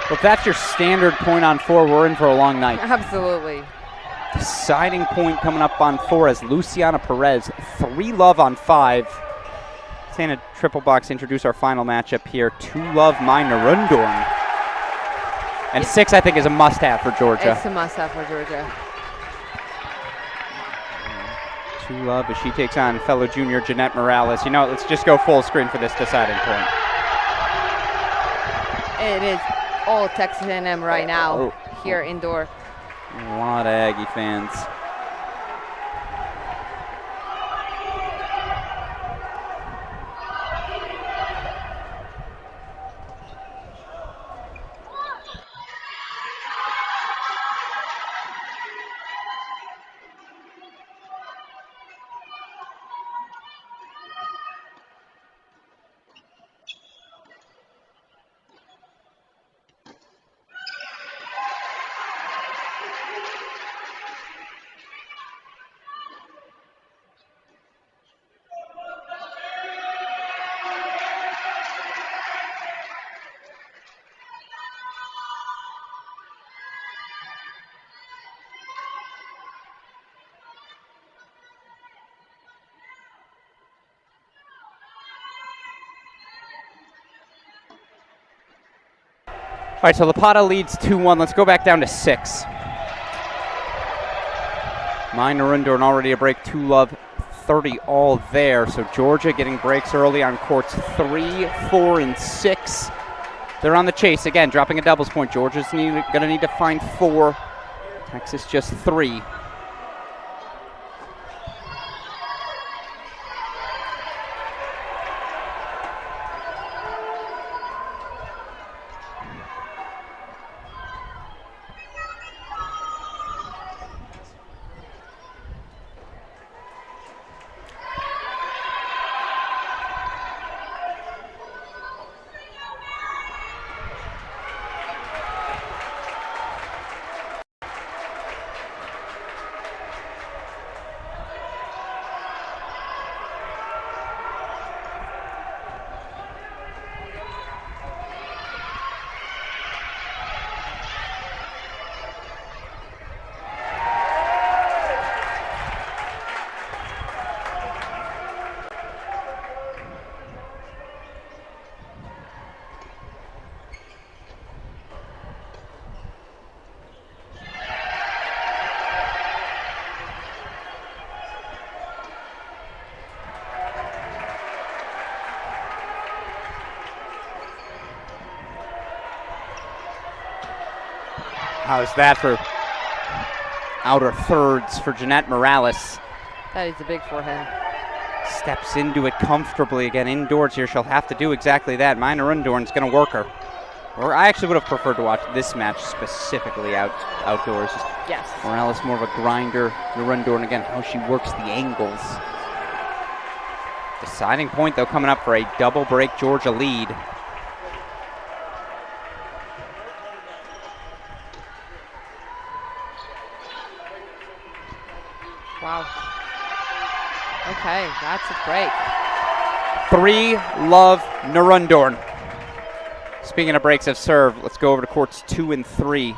Well, if that's your standard point on 4, we're in for a long night. Absolutely. Deciding point coming up on 4 as Luciana Perez, 3-love on 5. Saying a triple box introduce our final matchup here. 2-love Mai Narundorn. And 6, I think, is a must-have for Georgia. It's a must-have for Georgia. 2-love as she takes on fellow junior Jeanette Morales. You know what, let's just go full screen for this deciding point. It is all Texas A&M right now here indoor. A lot of Aggie fans. All right, so Lapata leads 2-1. Let's go back down to 6. Mai Narundorn already a break, 2-love, 30 all there. So Georgia getting breaks early on courts 3, 4, and 6. They're on the chase again, dropping a doubles point. Georgia's going to need to find 4. Texas just 3. How's that for outer thirds for Jeanette Morales? That is a big forehand. Steps into it comfortably again indoors here. She'll have to do exactly that. Mai Narundorn's going to work her. Or I actually would have preferred to watch this match specifically outdoors. Yes. Morales more of a grinder. Narundorn again, how she works the angles. Deciding point though coming up for a double break Georgia lead. Wow. Okay, that's a break. 3-love Narundorn. Speaking of breaks of serve, let's go over to courts 2 and 3.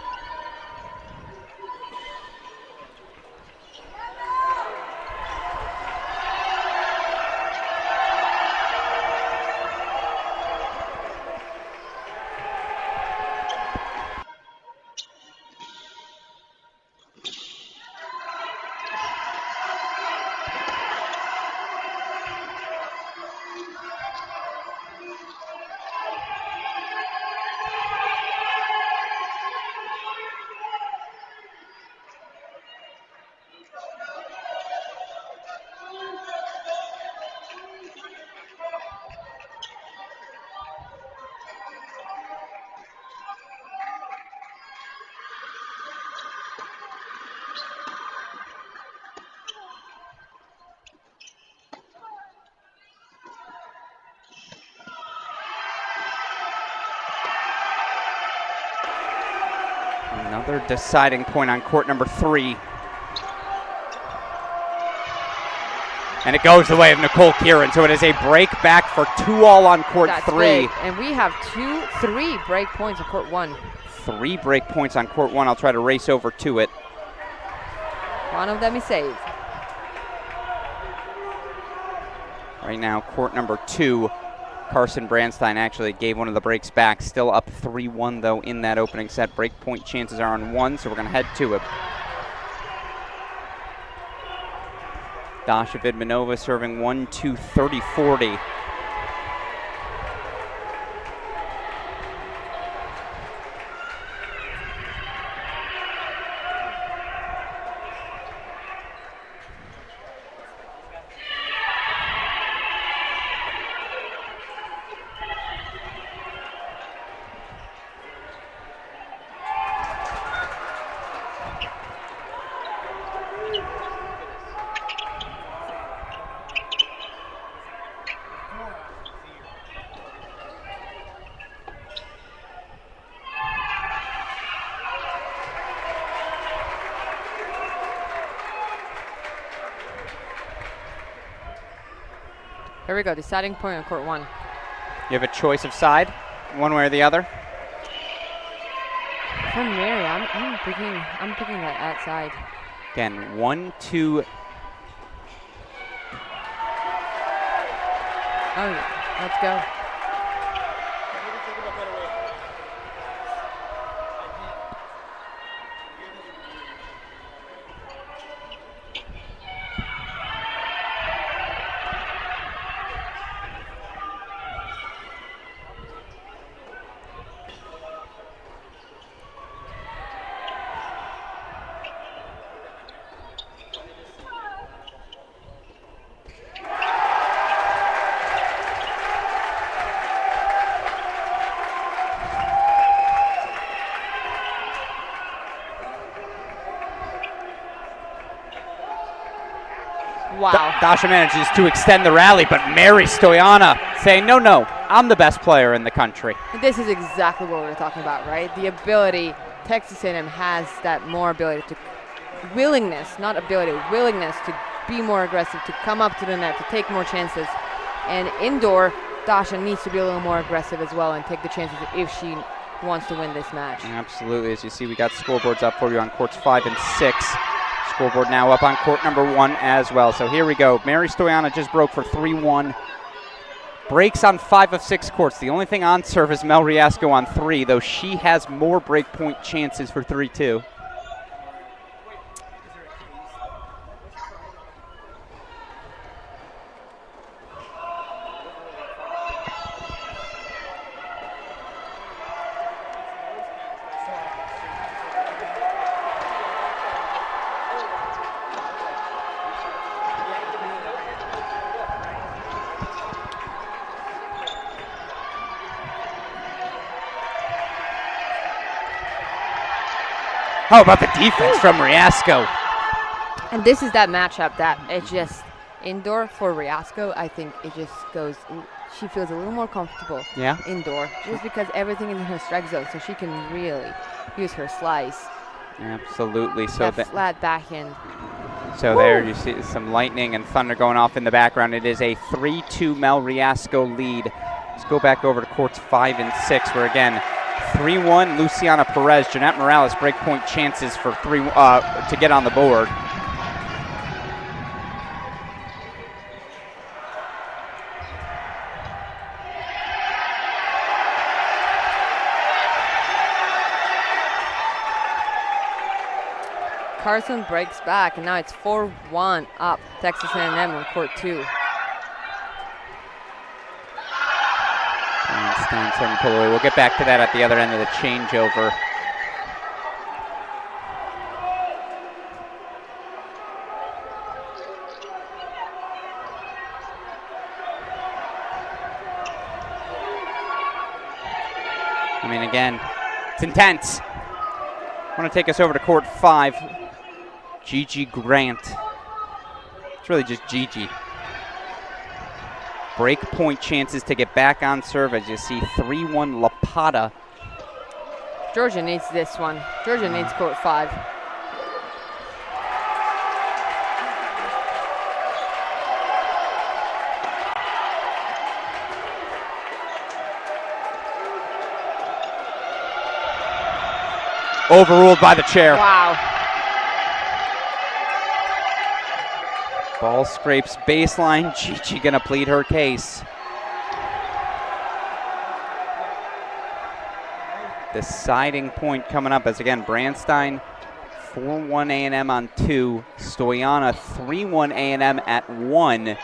Another deciding point on court number 3. And it goes the way of Nicole Kieran, so it is a break back for 2-all on court That's 3. big. And we have 3 break points on court 1. 3 break points on court 1. I'll try to race over to it. One of them is saved. Right now, court number 2, Carson Brandstein actually gave one of the breaks back. Still up 3-1, though, in that opening set. Break point chances are on 1, so we're going to head to it. Dasha Vidmanova serving 1-2, 30-40. Here we go, deciding point on court 1. You have a choice of side, one way or the other? For Mary, I'm picking that outside. Again, 1-2. Oh, yeah. Let's go. Wow. Dasha manages to extend the rally, but Mary Stoyana saying, no, I'm the best player in the country. This is exactly what we were talking about, right? The ability, Texas A&M has that more ability to, willingness, not ability, willingness to be more aggressive, to come up to the net, to take more chances. And indoor, Dasha needs to be a little more aggressive as well and take the chances if she wants to win this match. Absolutely. As you see, we got scoreboards up for you on courts 5 and 6. Scoreboard now up on court number 1 as well. So here we go. Mary Stoyana just broke for 3-1. Breaks on 5 of 6 courts. The only thing on serve is Mel Riasco on 3, though she has more break point chances for 3-2. How about the defense from Riasco? And this is that matchup that it's just indoor for Riasco. I think it just goes, she feels a little more comfortable indoor just because everything is in her strike zone, so she can really use her slice. Absolutely. So that flat backhand. So there you see some lightning and thunder going off in the background. It is a 3-2 Mel Riasco lead. Let's go back over to courts 5 and 6 where again 3-1 Luciana Perez. Jeanette Morales breakpoint chances for to get on the board. Carson breaks back, and now it's 4-1 up Texas A&M on court 2. And Stein starting to pull away. We'll get back to that at the other end of the changeover. I mean, again, it's intense. I want to take us over to court 5. Gigi Grant. It's really just Gigi. Break point chances to get back on serve as you see 3-1 La Pata. Georgia needs this one. Georgia needs court 5. Overruled by the chair. Wow. Ball scrapes baseline. Gigi gonna plead her case. Deciding point coming up as again Brandstein 4-1 A&M on 2. Stoyana 3-1 A&M at 1.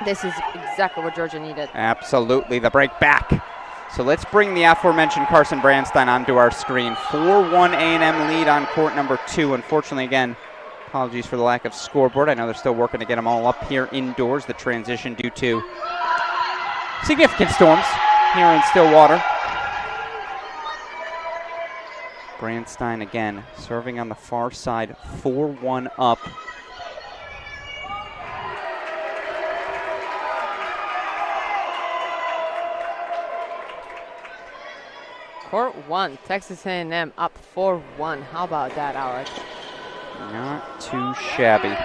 This is exactly what Georgia needed. Absolutely, the break back. So let's bring the aforementioned Carson Brandstein onto our screen. 4-1 A&M lead on court number 2. Unfortunately, again, apologies for the lack of scoreboard. I know they're still working to get them all up here indoors. The transition due to significant storms here in Stillwater. Brandstein again serving on the far side, 4-1 up. Court 1, Texas A&M up 4-1. How about that, Alex? Not too shabby.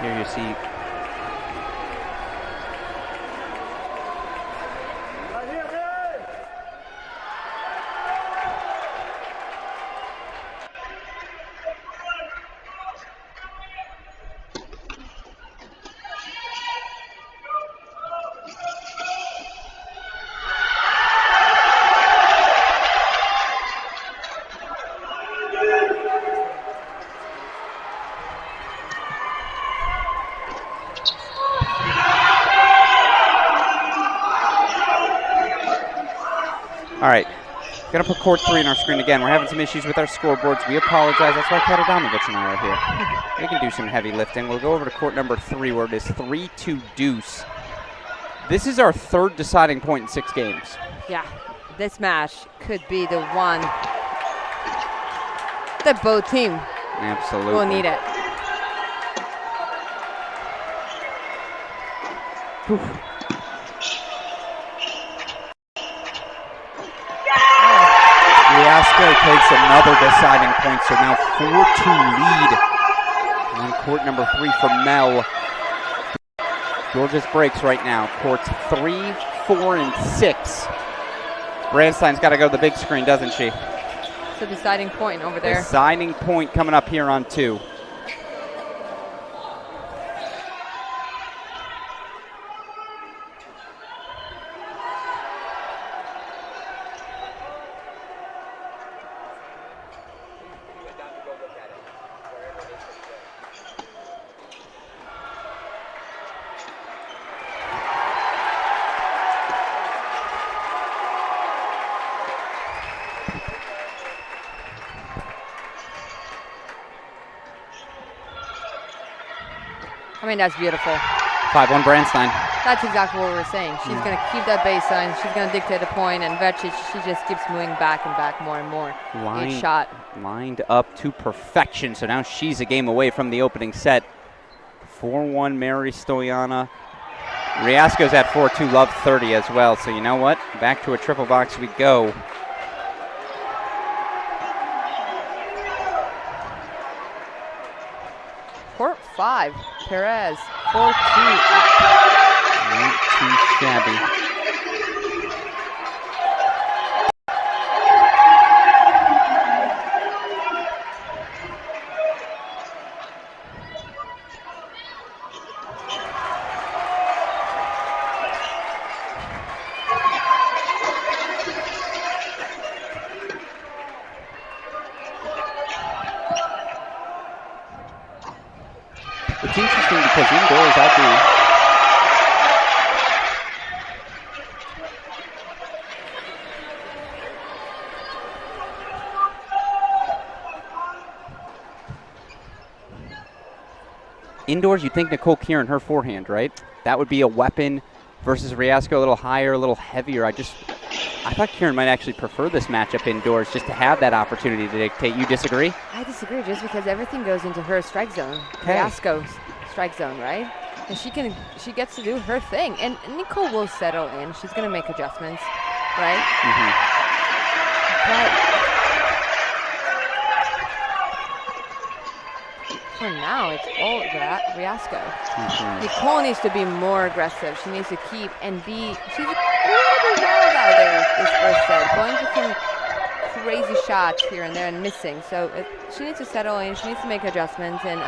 Here you see All right, gonna put court 3 on our screen again. We're having some issues with our scoreboards. We apologize. That's why Katadamovich and I are here. We can do some heavy lifting. We'll go over to court number 3 where it is 3-2 deuce. This is our third deciding point in 6 games. Yeah, this match could be the one that both teams Absolutely will need it. Whew. Riasco takes another deciding point, so now 4-2 lead on court number 3 for Mel. Georgia's breaks right now. Courts 3, 4, and 6. Brandstein's got to go to the big screen, doesn't she? It's a deciding point over there. Deciding point coming up here on 2. I mean, that's beautiful. 5-1 Brandstein. That's exactly what we're saying. She's going to keep that baseline. She's going to dictate the point, and Vecic, she just keeps moving back and back more and more. Each shot. Lined up to perfection, so now she's a game away from the opening set. 4-1 Mary Stoyana. Riasco's at 4-2, Love 30 as well, so you know what? Back to a triple box we go. Court 5, Perez, 4-2 up. Not too shabby. It's interesting because indoors I'd be indoors, you'd think Nicole Kieran, her forehand, right? That would be a weapon versus Riasco, a little higher, a little heavier. I thought Kieran might actually prefer this matchup indoors just to have that opportunity to dictate. You disagree? I disagree, just because everything goes into her strike zone, Riasco's strike zone, right? And she gets to do her thing. And Nicole will settle in. She's going to make adjustments, right? But for now, it's all Riasco. Nicole needs to be more aggressive. She needs to keep and be. She's a little bit wild out there this first set, going for some crazy shots here and there and missing. So she needs to settle in. She needs to make adjustments, and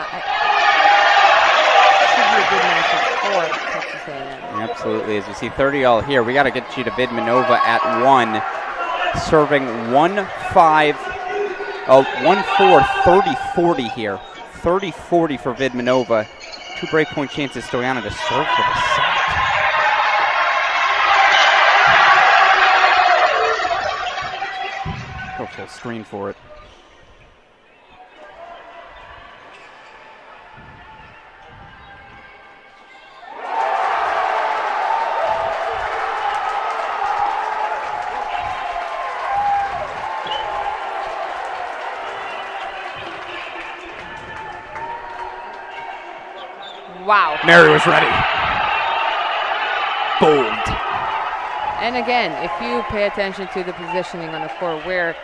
should be a good matchup for Texas A&M. Absolutely. As we see 30 all here, we got to get you to Vidmanova at 1, serving 1-5, 1-4, 30-40 here. 30-40 for Vidmanova. 2 breakpoint chances, Stoyana to serve for the set. Go full screen for it. Wow. Mary was ready. Bold. And again, if you pay attention to the positioning on the court, where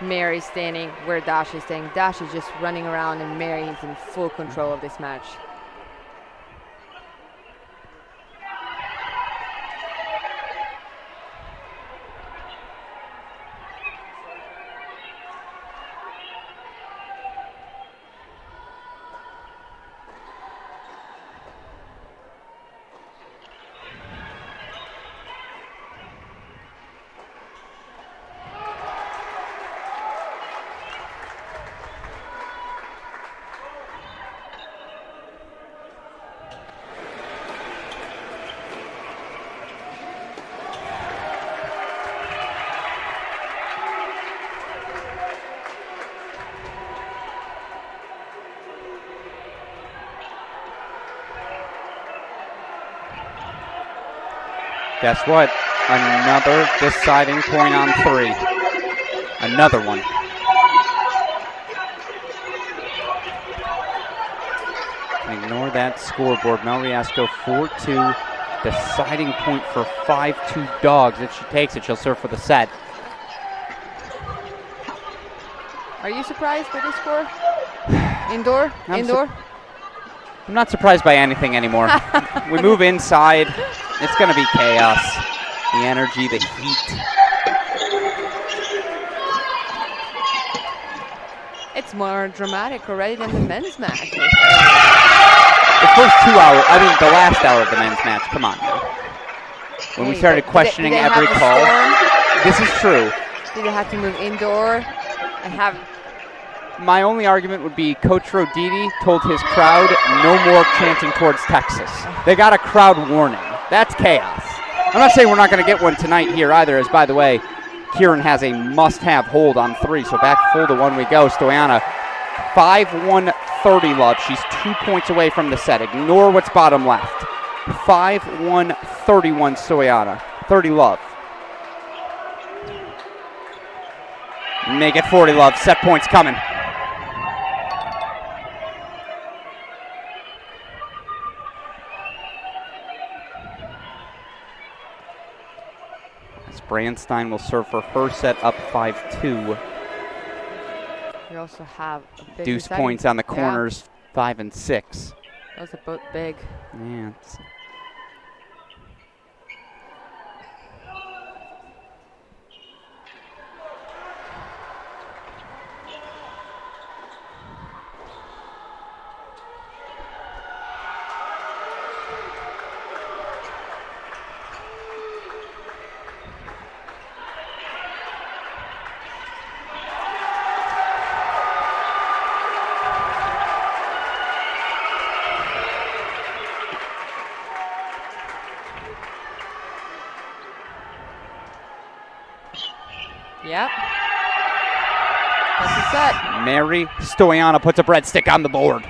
Mary's standing, where Dash is standing, Dash is just running around and Mary is in full control of this match. Guess what? Another deciding point on 3. Another one. Ignore that scoreboard. Mel Riasco 4-2. Deciding point for 5-2 dogs. If she takes it, she'll serve for the set. Are you surprised by this score? Indoor? I'm not surprised by anything anymore. We move inside. It's going to be chaos. The energy, the heat. It's more dramatic already than the men's match. The first 2 hours, the last hour of the men's match, come on now. When we started questioning every call. This is true. Did they have to move indoor and have... My only argument would be Coach Roditi told his crowd no more chanting towards Texas. They got a crowd warning. That's chaos. I'm not saying we're not going to get one tonight here either, as by the way, Kieran has a must-have hold on 3, so back full to 1 we go. Stoyana, 5-1, 30 love. She's 2 points away from the set. Ignore what's bottom left. 5-1, 31 Stoyana. 30 love. Make it 40 love. Set points coming. As Brandstein will serve for her set up 5-2. We also have a big Deuce points on the corners, 5 and 6. Those are both big. Yeah. Yep. That's the set. Mary Stoyana puts a breadstick on the board.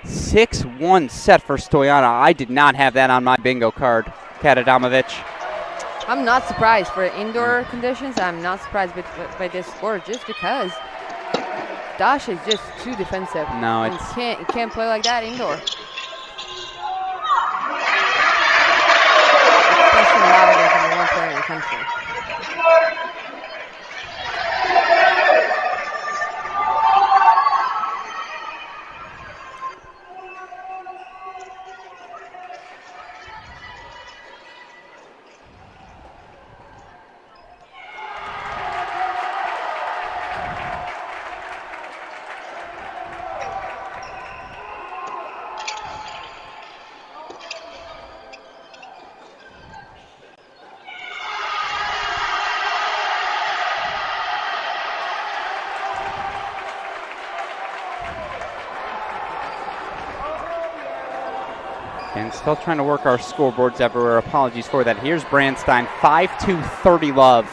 6-1 set for Stoyana. I did not have that on my bingo card. Kat Adamovich. I'm not surprised for indoor conditions. I'm not surprised by this score just because Dash is just too defensive. No, and you can't play like that indoor. Especially not against the one player in the country. And still trying to work our scoreboards everywhere. Apologies for that. Here's Brandstein, 5-2, 30 love.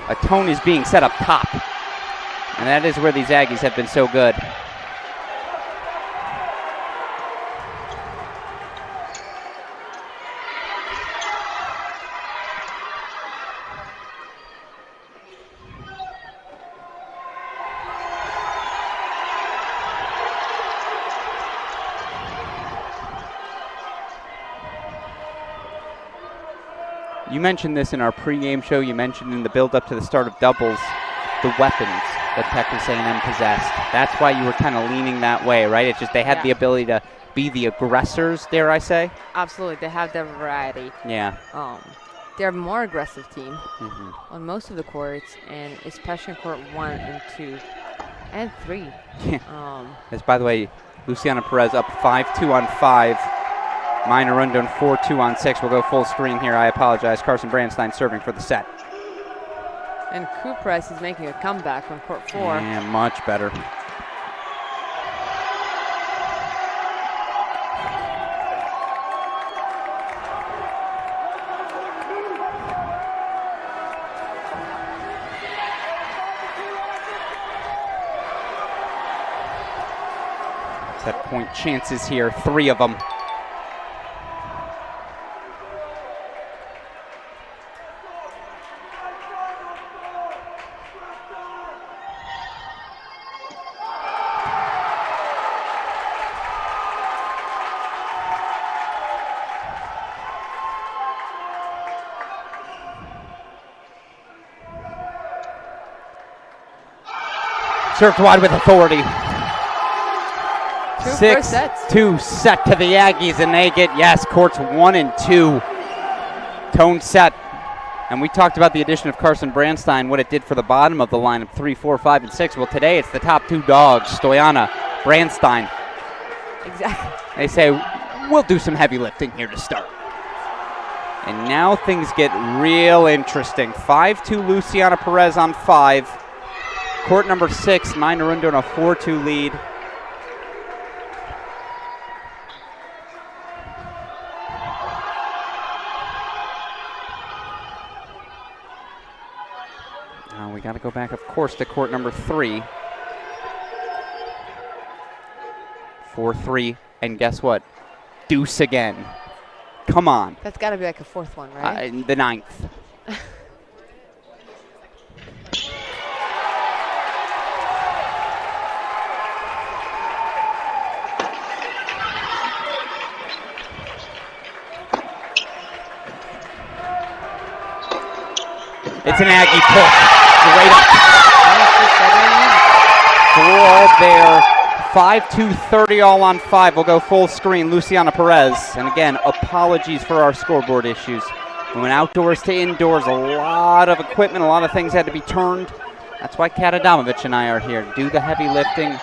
A tone is being set up top. And that is where these Aggies have been so good. You mentioned this in our pregame show. You mentioned in the build-up to the start of doubles, the weapons that Texas A&M possessed. That's why you were kind of leaning that way, right? It's just they had the ability to be the aggressors, dare I say? Absolutely. They have the variety. Yeah. They're a more aggressive team on most of the courts, and especially in court 1 and 2 and 3. As, by the way, Luciana Perez up 5-2 on 5. Minor Rundon 4-2 on 6. We'll go full screen here. I apologize. Carson Brandstein serving for the set. And Kupres is making a comeback on court 4. Yeah, much better. Set point chances here, 3 of them. Served wide with authority. 6-2 set to the Aggies, and they get, courts 1 and 2. Tone set. And we talked about the addition of Carson Brandstein, what it did for the bottom of the lineup, 3, 4, 5, and 6. Well, today it's the top 2 dogs, Stoyana, Brandstein. Exactly. They say, we'll do some heavy lifting here to start. And now things get real interesting. 5-2 Luciana Perez on 5. Court number 6, Minor Rundon a 4-2 lead. Now we got to go back, of course, to court number 3. 4-3, and guess what? Deuce again. Come on. That's got to be like a fourth one, right? The ninth. It's an Aggie push. Right up. 4 all there. 5-2-30 all on 5. We'll go full screen. Luciana Perez. And again, apologies for our scoreboard issues. We went outdoors to indoors. A lot of equipment, a lot of things had to be turned. That's why Kat Adamovich and I are here to do the heavy lifting.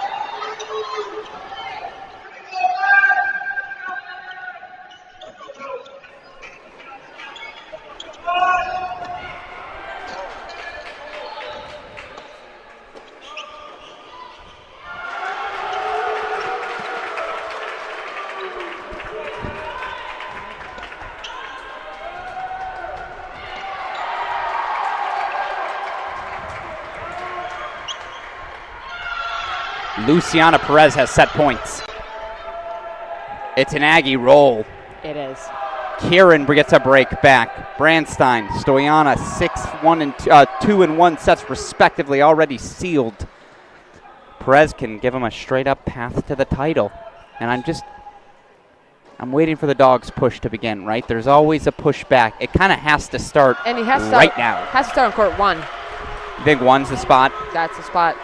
Luciana Perez has set points. It's an Aggie roll. It is. Kieran gets a break back. Brandstein, Stoyana, 2-1 sets respectively, already sealed. Perez can give him a straight-up path to the title. And I'm waiting for the dog's push to begin, right? There's always a push back. It kind of has to start and he has to right now. Has to start on court 1. You think 1's the spot? That's the spot.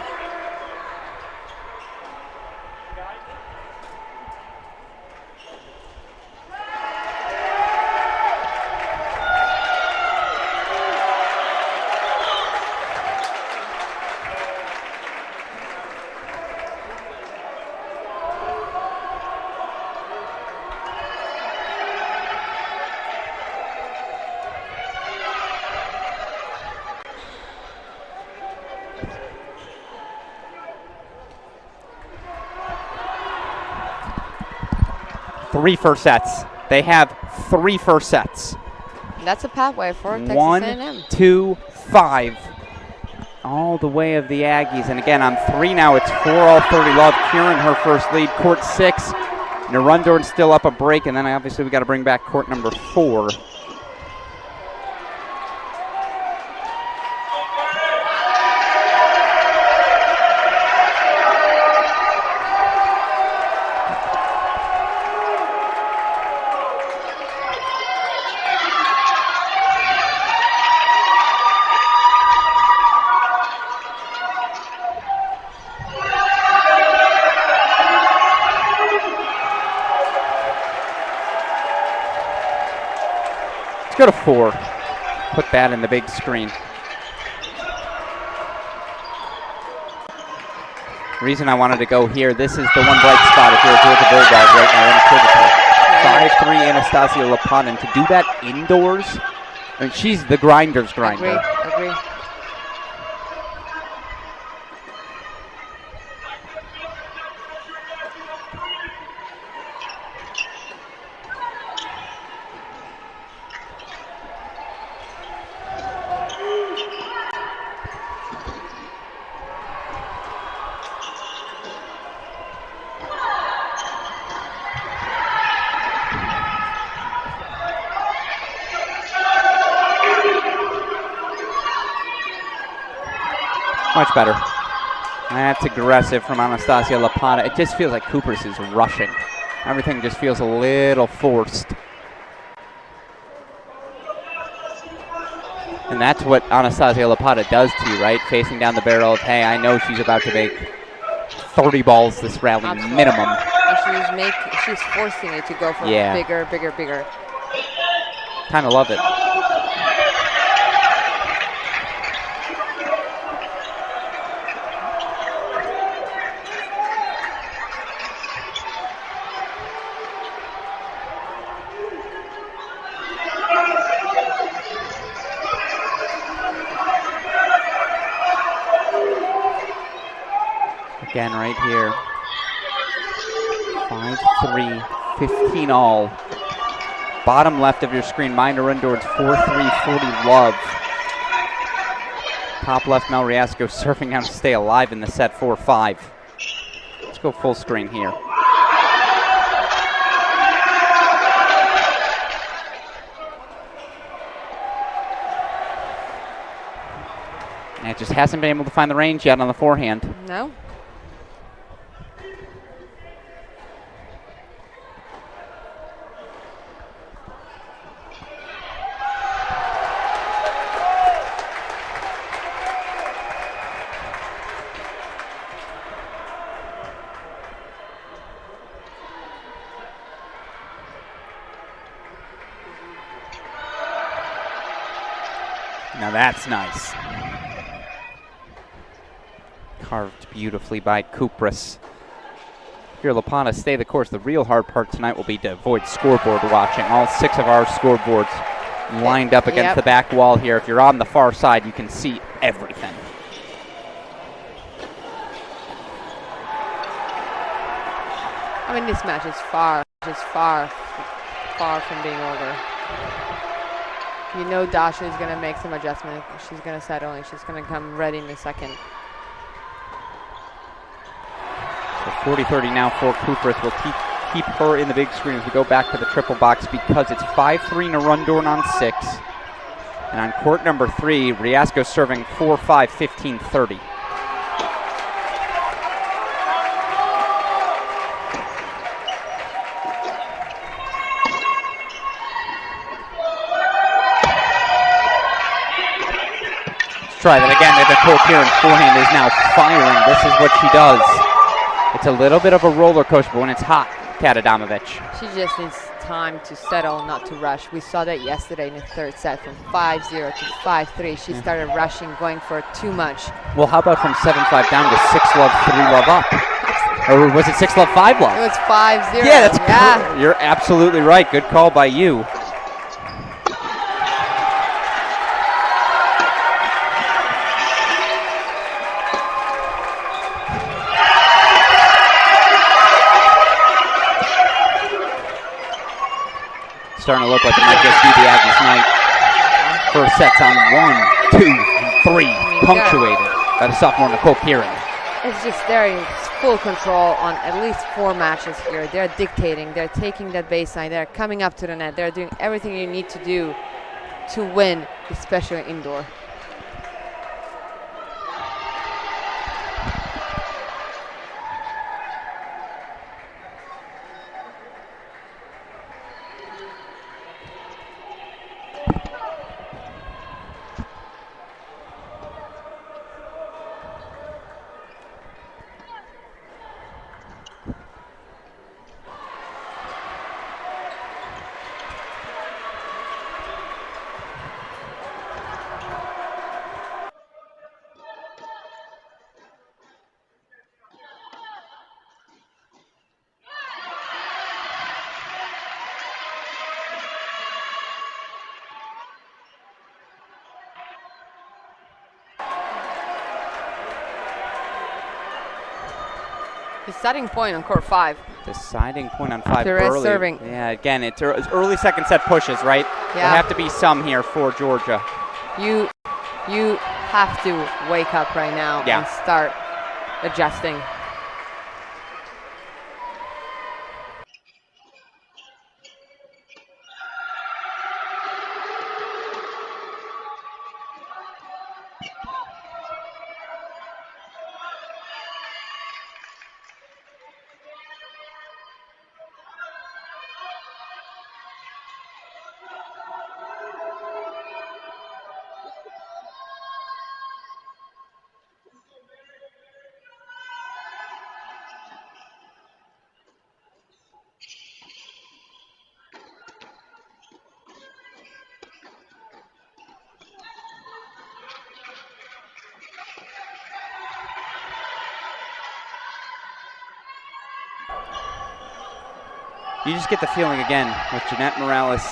Three first sets. They have 3 first sets. That's a pathway for Texas 1, A&M. 2, 5. All the way of the Aggies. And again, on 3 now, it's 4 all 30 love. Kieran, her first lead. Court 6. Narundorn still up a break. And then obviously we got to bring back court number 4. Let's go to 4. Put that in the big screen. Reason I wanted to go here, this is the one bright spot if you're a Georgia Bulldog right now, unequivocal. 5'3" Anastasia Lapon, and to do that indoors, I mean, she's the grinder's grinder. Agree. Much better. That's aggressive from Anastasia Lapata. It just feels like Cooper's is rushing. Everything just feels a little forced. And that's what Anastasia Lapata does to you, right? Facing down the barrel of, hey, I know she's about to make 30 balls this rally minimum. And she's forcing it to go for bigger. Kind of love it. Again, right here. 5-3, 15 all. Bottom left of your screen, Minor Undor's 4-3, 40 love. Top left, Mel Riasco surfing out to stay alive in the set, 4-5. Let's go full screen here. And it just hasn't been able to find the range yet on the forehand. No. Now that's nice. Carved beautifully by Kupras. Here, Lapana, stay the course. The real hard part tonight will be to avoid scoreboard watching. All 6 of our scoreboards lined up against the back wall here. If you're on the far side, you can see everything. I mean, this match is far from being over. You know Dasha is going to make some adjustments. She's going to settle, and she's going to come ready in a second. So 40-30 now for Kupras. We'll keep her in the big screen as we go back to the triple box because it's 5-3 Narundorn on 6. And on court number 3, Riasco serving 4-5, 15-30. Try that again. Nicole Kieran's forehand is now firing. This is what she does. It's a little bit of a roller coaster, but when it's hot, Kat Adamovich. She just needs time to settle, not to rush. We saw that yesterday in the third set from 5-0 to 5-3. She started rushing, going for too much. Well, how about from 7-5 down to 6-love, 3-love up? Or was it 6-love, 5-love? It was 5-0. Yeah, that's you're absolutely right. Good call by you. Starting to look like it might just be the Aggies' night. First set's on 1, 2, and 3, punctuated by the sophomore Nicole Kieran. It's just they're in full control on at least 4 matches here. They're dictating. They're taking that baseline. They're coming up to the net. They're doing everything you need to do to win, especially indoor. Deciding point on court 5. Deciding point on 5 There early. is serving. Yeah, again, it's early second set pushes, right? Yeah. There have to be some here for Georgia. You have to wake up right now and start adjusting. You just get the feeling again with Jeanette Morales,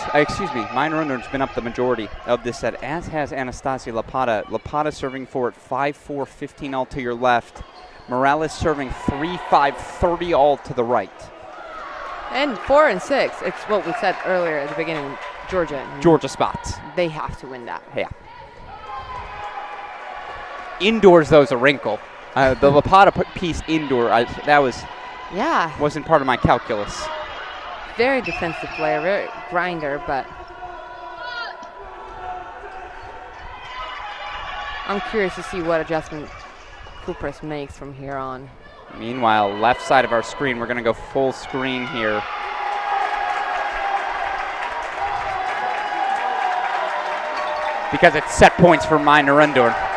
Mine Runder's been up the majority of this set, as has Anastasia Lapata. Lapata serving for it 5-4, 15 all to your left. Morales serving 3-5, 30 all to the right. And 4 and 6, it's what we said earlier at the beginning, Georgia. Georgia spots. They have to win that. Yeah. Indoors, though, is a wrinkle. The Lapata piece indoor, wasn't part of my calculus. Very defensive player, very grinder, but I'm curious to see what adjustment Kupras makes from here on. Meanwhile, left side of our screen, we're going to go full screen here. Because it's set points for Narendran.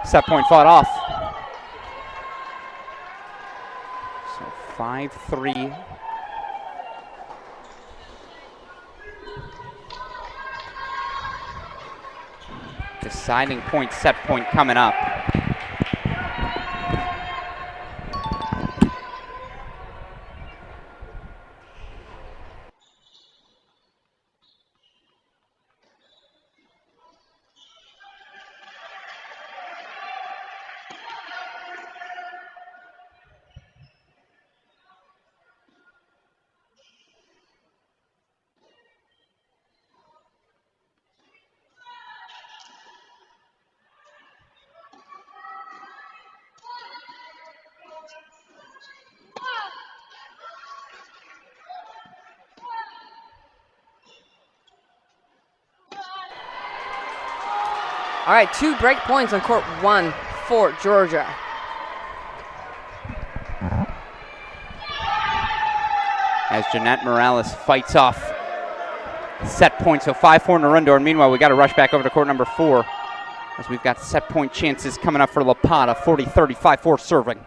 Set point fought off. So 5-3. Deciding point, set point coming up. All right, 2 break points on court 1 for Georgia. As Jeanette Morales fights off set point, so 5-4 Narendran. Meanwhile, we got to rush back over to court number 4 as we've got set point chances coming up for Lapata. 40-30, 5-4 serving.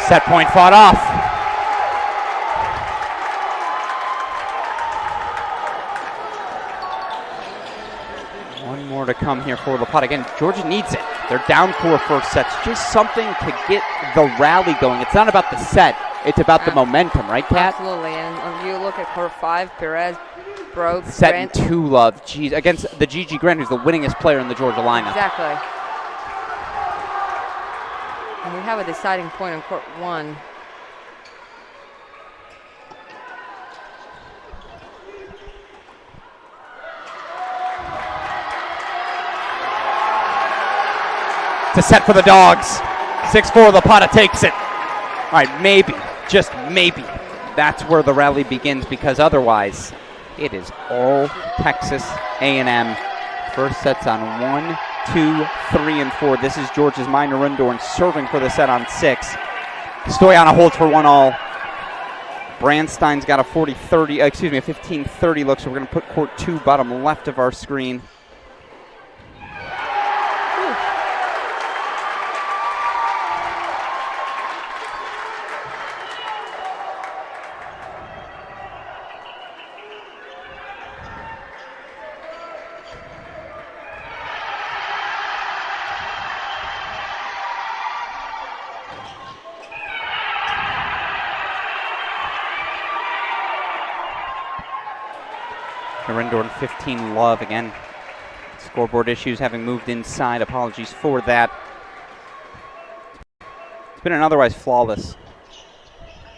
Set point fought off. One more to come here for Lapata. Again, Georgia needs it. They're down 4 first sets. Just something to get the rally going. It's not about the set. It's about the momentum, right, Kat? Absolutely. And you look at court 5, Perez broke. Set in 2 love. Geez, against the Gigi Grant, who's the winningest player in the Georgia lineup. Exactly. And we have a deciding point on court 1. It's a set for the Dogs. 6-4, Lapata takes it. All right, maybe, just maybe, that's where the rally begins, because otherwise it is all Texas A&M. First set's on 1, 2, 3, and 4. This is Georgia's Narendran serving for the set on 6. Stoyana holds for 1-all. Brandstein's got a 15-30 look, so we're going to put court 2 bottom left of our screen. Narendran 15 love again. Scoreboard issues having moved inside. Apologies for that. It's been an otherwise flawless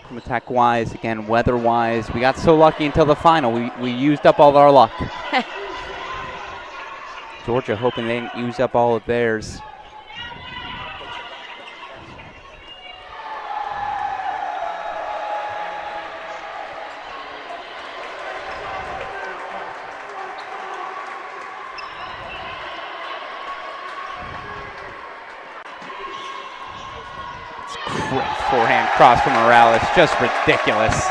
from attack-wise, again, weather-wise. We got so lucky until the final. We used up all our luck. Georgia hoping they didn't use up all of theirs. Forehand cross from Morales, just ridiculous.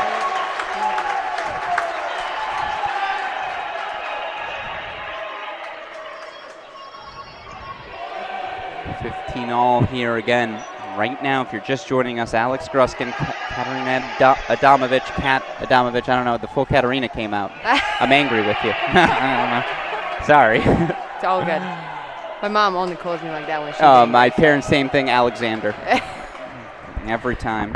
$15 all here again. Right now, if you're just joining us, Alex Gruskin, Katerina Adamovich, Kat Adamovich, I don't know, the full Katerina came out. I'm angry with you. I don't know. Sorry. It's all good. My mom only calls me like that when she's Oh, angry, my so. parents, same thing, Alexander. Every time.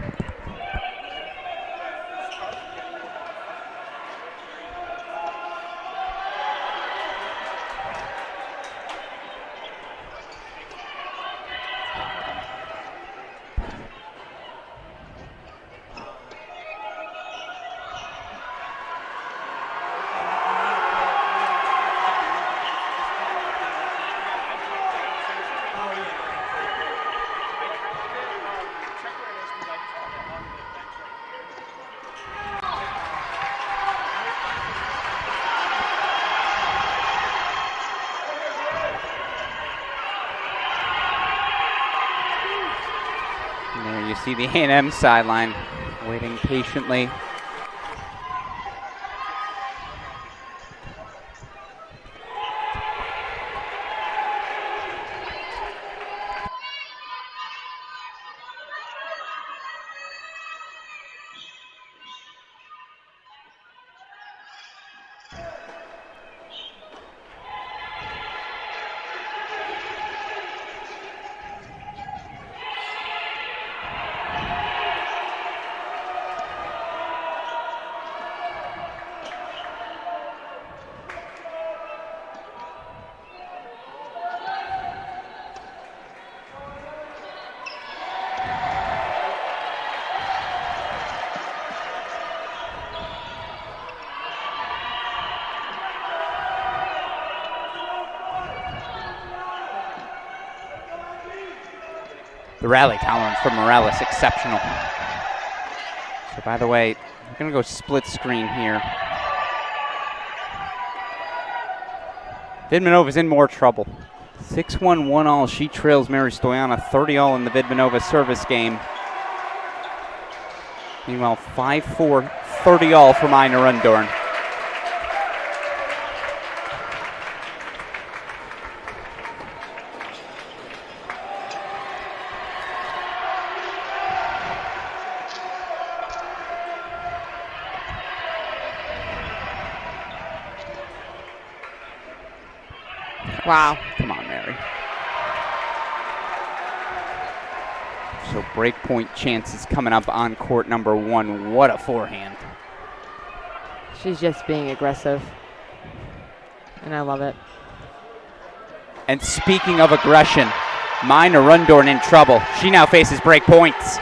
And there you see the A&M sideline waiting patiently. The rally tolerance from Morales, exceptional. So by the way, I'm gonna go split screen here. Vidmanova's in more trouble. 6-1, 1-all. She trails Mary Stoyana 30-all in the Vidmanova service game. Meanwhile, 5-4, 30-all for Ina Rundorn. Wow. Come on, Mary. So break point chances coming up on court number 1. What a forehand. She's just being aggressive. And I love it. And speaking of aggression, Ina Rundorn in trouble. She now faces break points.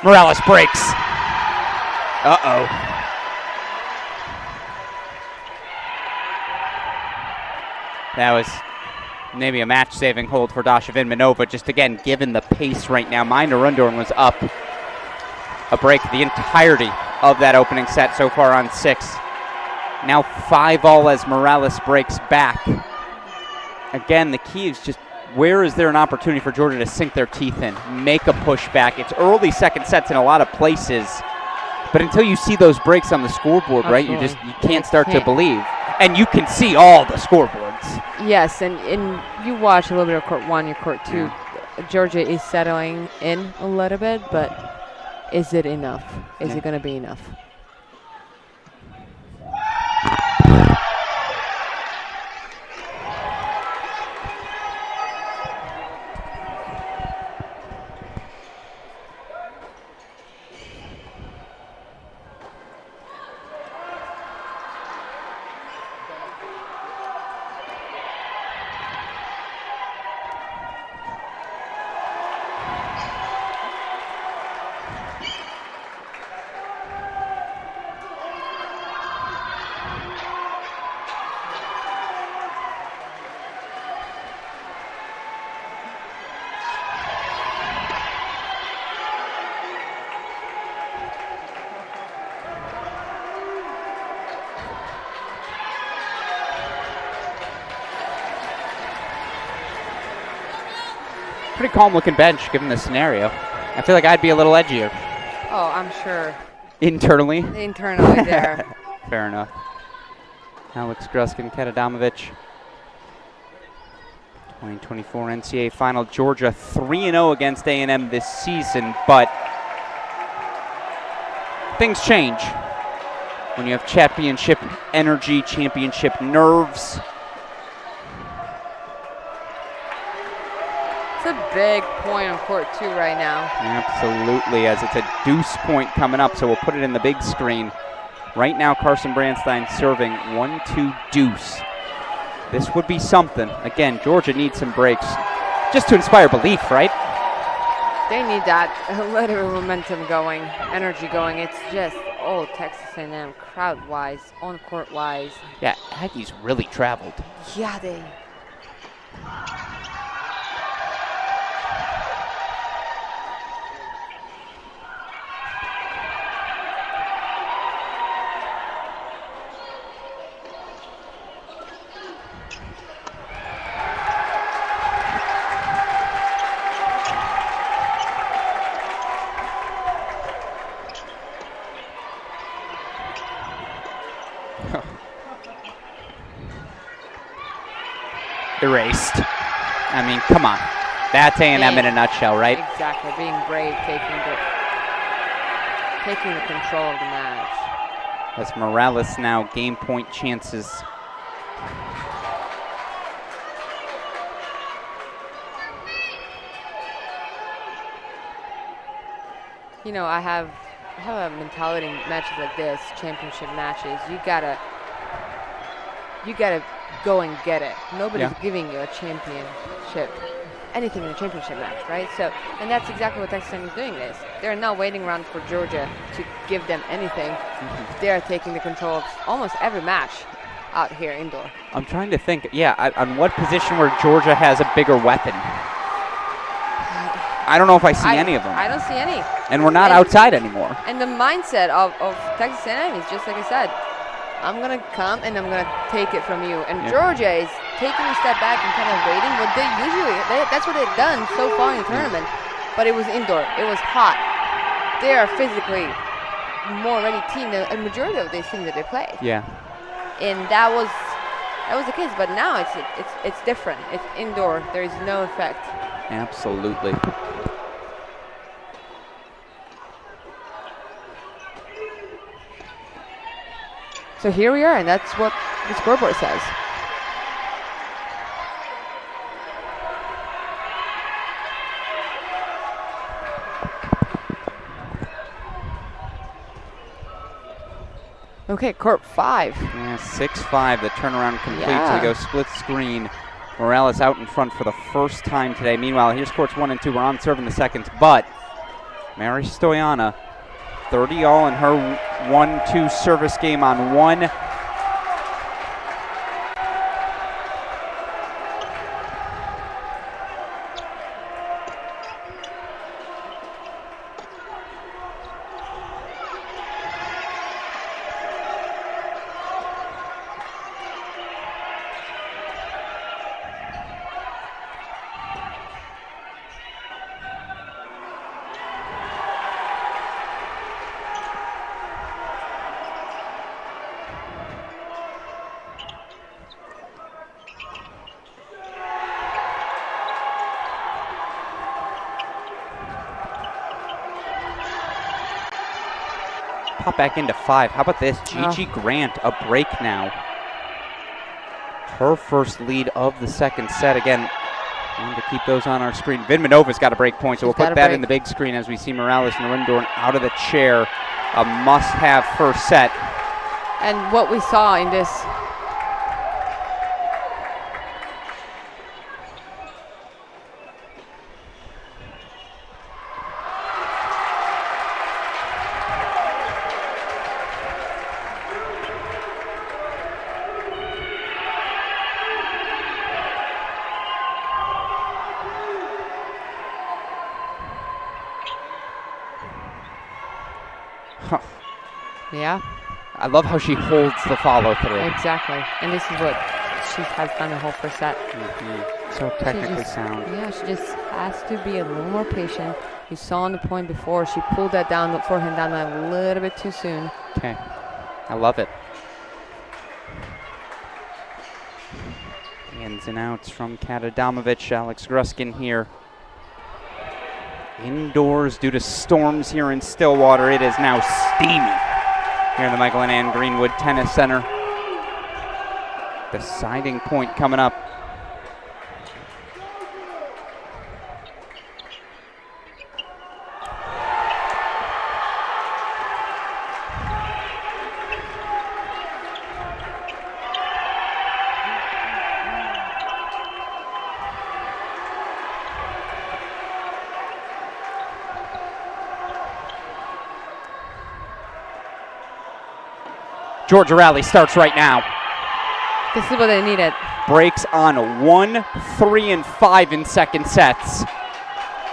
Morales breaks. Uh-oh. That was maybe a match-saving hold for Dasha Vidmanova. Just again, given the pace right now, Ina Rundorn was up a break the entirety of that opening set so far on 6. Now 5-all as Morales breaks back. Again, the key is just where is there an opportunity for Georgia to sink their teeth in, make a pushback? It's early second sets in a lot of places, but until you see those breaks on the scoreboard, right, you can't start to believe. And you can see all the scoreboards. Yes, and you watch a little bit of court 1, your court 2. Yeah. Georgia is settling in a little bit, but is it enough? Is it going to be enough? Pretty calm looking bench given the scenario. I feel like I'd be a little edgier. Oh, I'm sure. Internally there. Fair enough. Alex Gruskin, Kedadamovich. 2024 NCAA final. Georgia 3-0 against A&M this season, but things change when you have championship energy, championship nerves. It's a big point on court 2 right now. Absolutely, as it's a deuce point coming up, so we'll put it in the big screen. Right now, Carson Brandstein serving 1-2 deuce. This would be something. Again, Georgia needs some breaks just to inspire belief, right? They need that, a little momentum going, energy going. It's just, Texas A&M, crowd-wise, on-court-wise. Yeah, Aggies really traveled. Yeah, they... Erased. I mean, come on. That's A&M in a nutshell, right? Exactly. Being brave, taking the control of the match. As Morales now game point chances. You know, I have a mentality in matches like this, championship matches. You gotta go and get it. Nobody's giving you a championship, anything in a championship match, right? So, and that's exactly what Texas A&M is doing this. They're not waiting around for Georgia to give them anything. They're taking the control of almost every match out here indoor. I'm trying to think, on what position where Georgia has a bigger weapon? I don't know if I see any of them. I don't see any. And we're not outside anymore. And the mindset of Texas A&M is just like I said, I'm going to come and I'm going to take it from you. And Georgia is taking a step back and kind of waiting. What they usually, that's what they've done so far in the tournament. But it was indoor. It was hot. They are physically more ready team than a majority of these teams that they played. Yeah. And that was the case. But now it's different. It's indoor. There is no effect. Absolutely. So here we are, and that's what the scoreboard says. Okay, court 5. Yeah, 6-5, the turnaround complete, so we go split screen. Morales out in front for the first time today. Meanwhile, here's courts 1 and 2. We're on serve in the seconds, but Mary Stoyana, 30 all in her 1-2 service game on 1. pop back into 5. How about this? Gigi Grant, a break now. Her first lead of the second set. Again, wanted to keep those on our screen. Vidmanova's got a break point, so we'll put that in the big screen as we see Morales and Narendorn out of the chair. A must-have first set. And what we saw in this Yeah. I love how she holds the follow through. Exactly. And this is what she has done the whole first set. So technically sound. Yeah, she just has to be a little more patient. You saw on the point before, she pulled that down, the forehand down a little bit too soon. Okay. I love it. Ins and outs from Kata Adamovic. Alex Gruskin here. Indoors due to storms here in Stillwater. It is now steamy here in the Michael and Ann Greenwood Tennis Center. Deciding point coming up. Georgia rally starts right now. This is what they needed. Breaks on 1, 3, and 5 in second sets.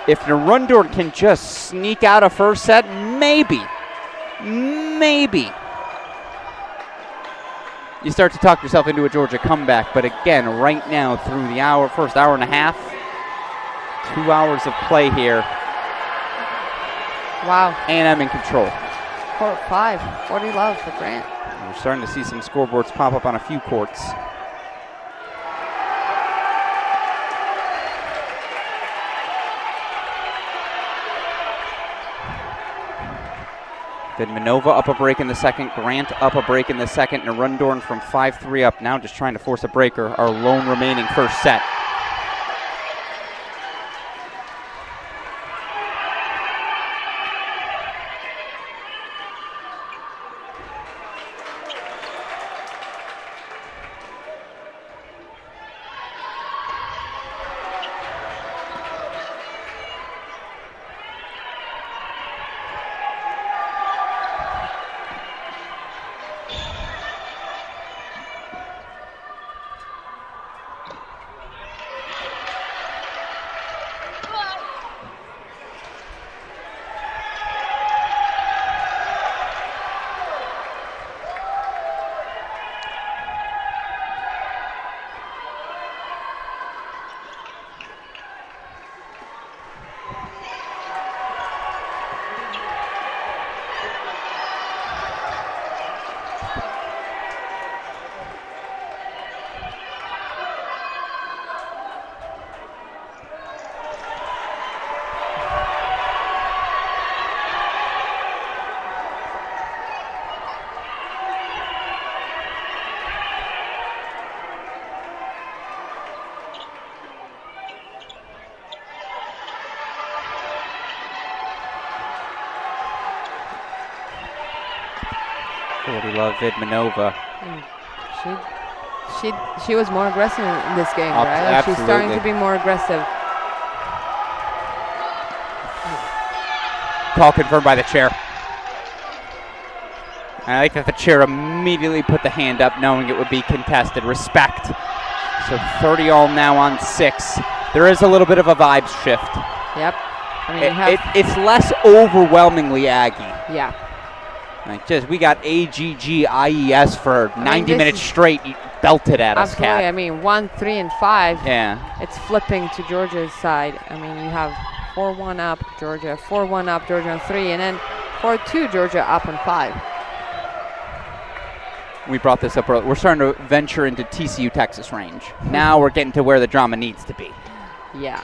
If Narendorn can just sneak out a first set, maybe. You start to talk yourself into a Georgia comeback, but again, right now through the first hour and a half, 2 hours of play here. Wow. A&M in control. Court 5, 40 love for Grant. We're starting to see some scoreboards pop up on a few courts. Vidmanova up a break in the second. Grant up a break in the second. Narendorn from 5-3 up now, just trying to force a breaker. Our lone remaining first set. Love Vidmanova. She was more aggressive in this game, right? Like she's starting to be more aggressive. Call confirmed by the chair. I like that the chair immediately put the hand up knowing it would be contested. Respect. So 30 all now on 6. There is a little bit of a vibes shift. Yep. I mean, it's less overwhelmingly Aggie. Yeah. Like we got AGGIES for 90 minutes straight belted at us, Kat. I mean, 1, 3, and 5. Yeah. It's flipping to Georgia's side. I mean, you have 4-1 up Georgia, 4-1 up Georgia on 3, and then 4-2 Georgia up on 5. We brought this up earlier. We're starting to venture into TCU Texas range. Now we're getting to where the drama needs to be. Yeah.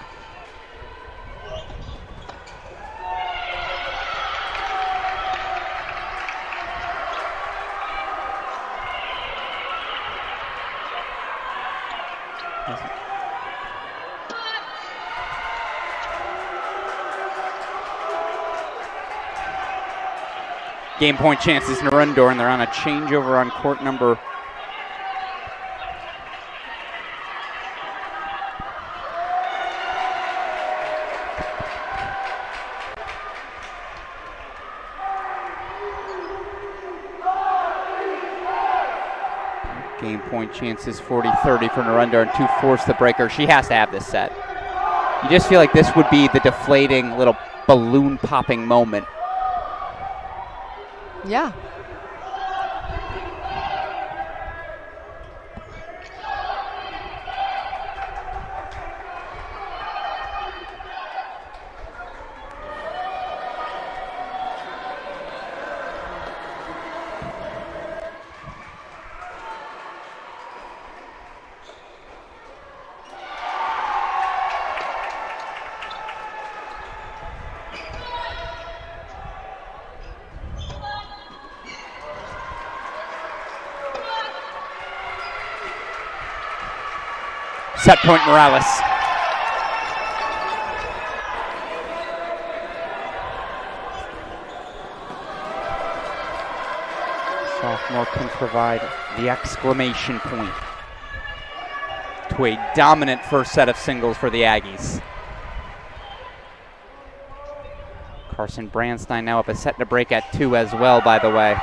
Game point chances Narundor, and they're on a changeover on court number. Game point chances 40-30 for Narundor, and to force the breaker. She has to have this set. You just feel like this would be the deflating little balloon popping moment. Yeah. Set point Morales. Sophomore can provide the exclamation point to a dominant first set of singles for the Aggies. Carson Brandstein now up a set and a break at 2 as well, by the way.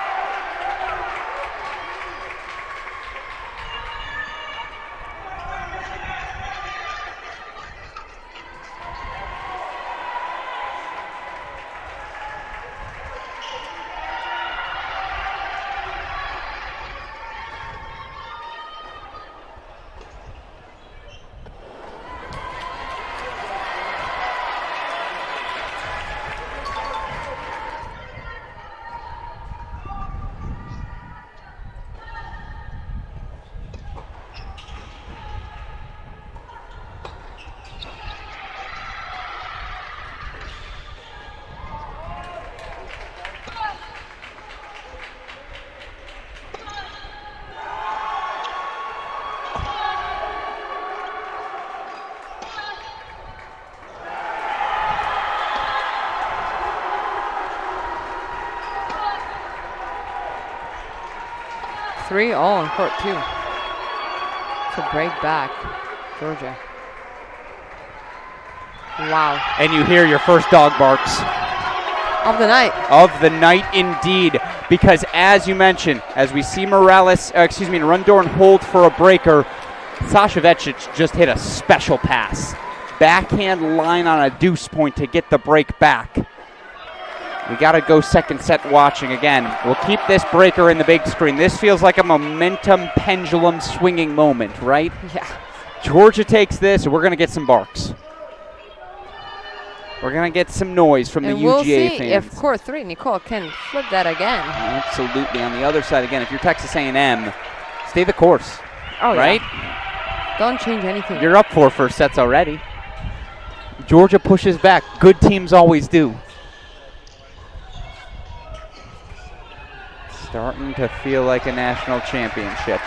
Three all on court 2. To break back, Georgia. Wow. And you hear your first dog barks. Of the night. Of the night indeed. Because as you mentioned, as we see Narundor hold for a breaker, Sasha Vecic just hit a special pass. Backhand line on a deuce point to get the break back. We got to go second set watching again. We'll keep this breaker in the big screen. This feels like a momentum pendulum swinging moment, right? Yeah. Georgia takes this, and we're going to get some barks. We're going to get some noise from the UGA we'll see fans. If court 3, Nicole can flip that again. Absolutely. On the other side, again, if you're Texas A&M, stay the course. Oh, right? Yeah. Don't change anything. You're up 4 first sets already. Georgia pushes back. Good teams always do. Starting to feel like a national championship.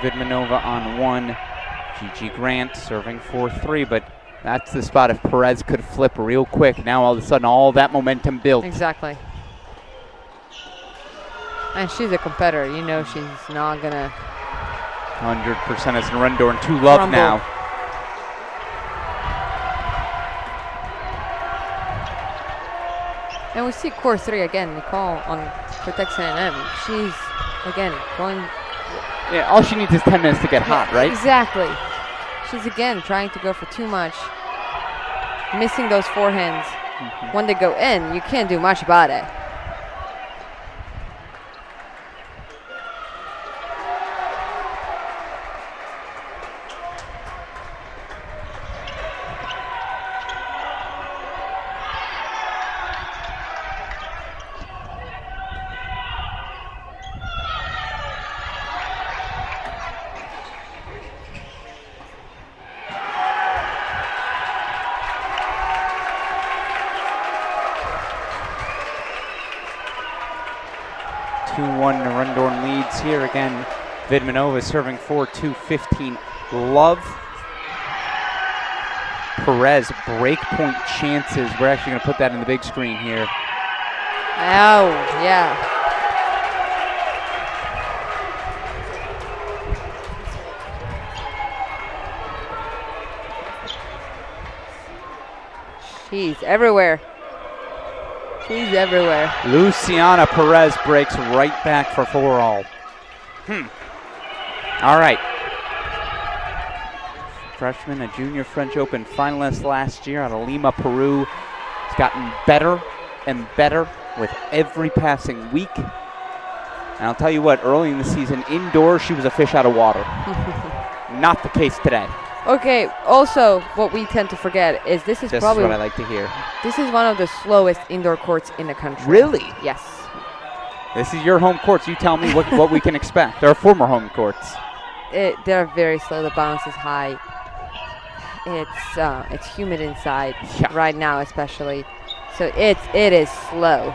Vidmanova on 1. Gigi Grant serving 4-3, but that's the spot if Perez could flip real quick. Now all of a sudden all that momentum built. Exactly. And she's a competitor. You know she's not going to 100% as Narundor and 2 love crumble. now. And we see court 3 again, Nicole for Texas A&M. She's, again, going... Yeah, all she needs is 10 minutes to get hot, right? Exactly. She's again trying to go for too much. missing those forehands. When they go in, you can't do much about it. Narendorn leads here again. Vidmanova serving 4-2, 15. Love. Perez break point chances. We're actually going to put that in the big screen here. Oh, yeah. She's everywhere. She's everywhere. Luciana Perez breaks right back for 4-all. All right. Freshman, a junior French Open finalist last year out of Lima, Peru. Has gotten better and better with every passing week. And I'll tell you what, early in the season, indoors, she was a fish out of water. Not the case today. Okay, also, what we tend to forget is this is probably what I like to hear. This is one of the slowest indoor courts in the country. Really? Yes. This is your home courts. You tell me what we can expect. They're former home courts. They're very slow. The bounce is high. It's humid inside right now, especially. So it is slow.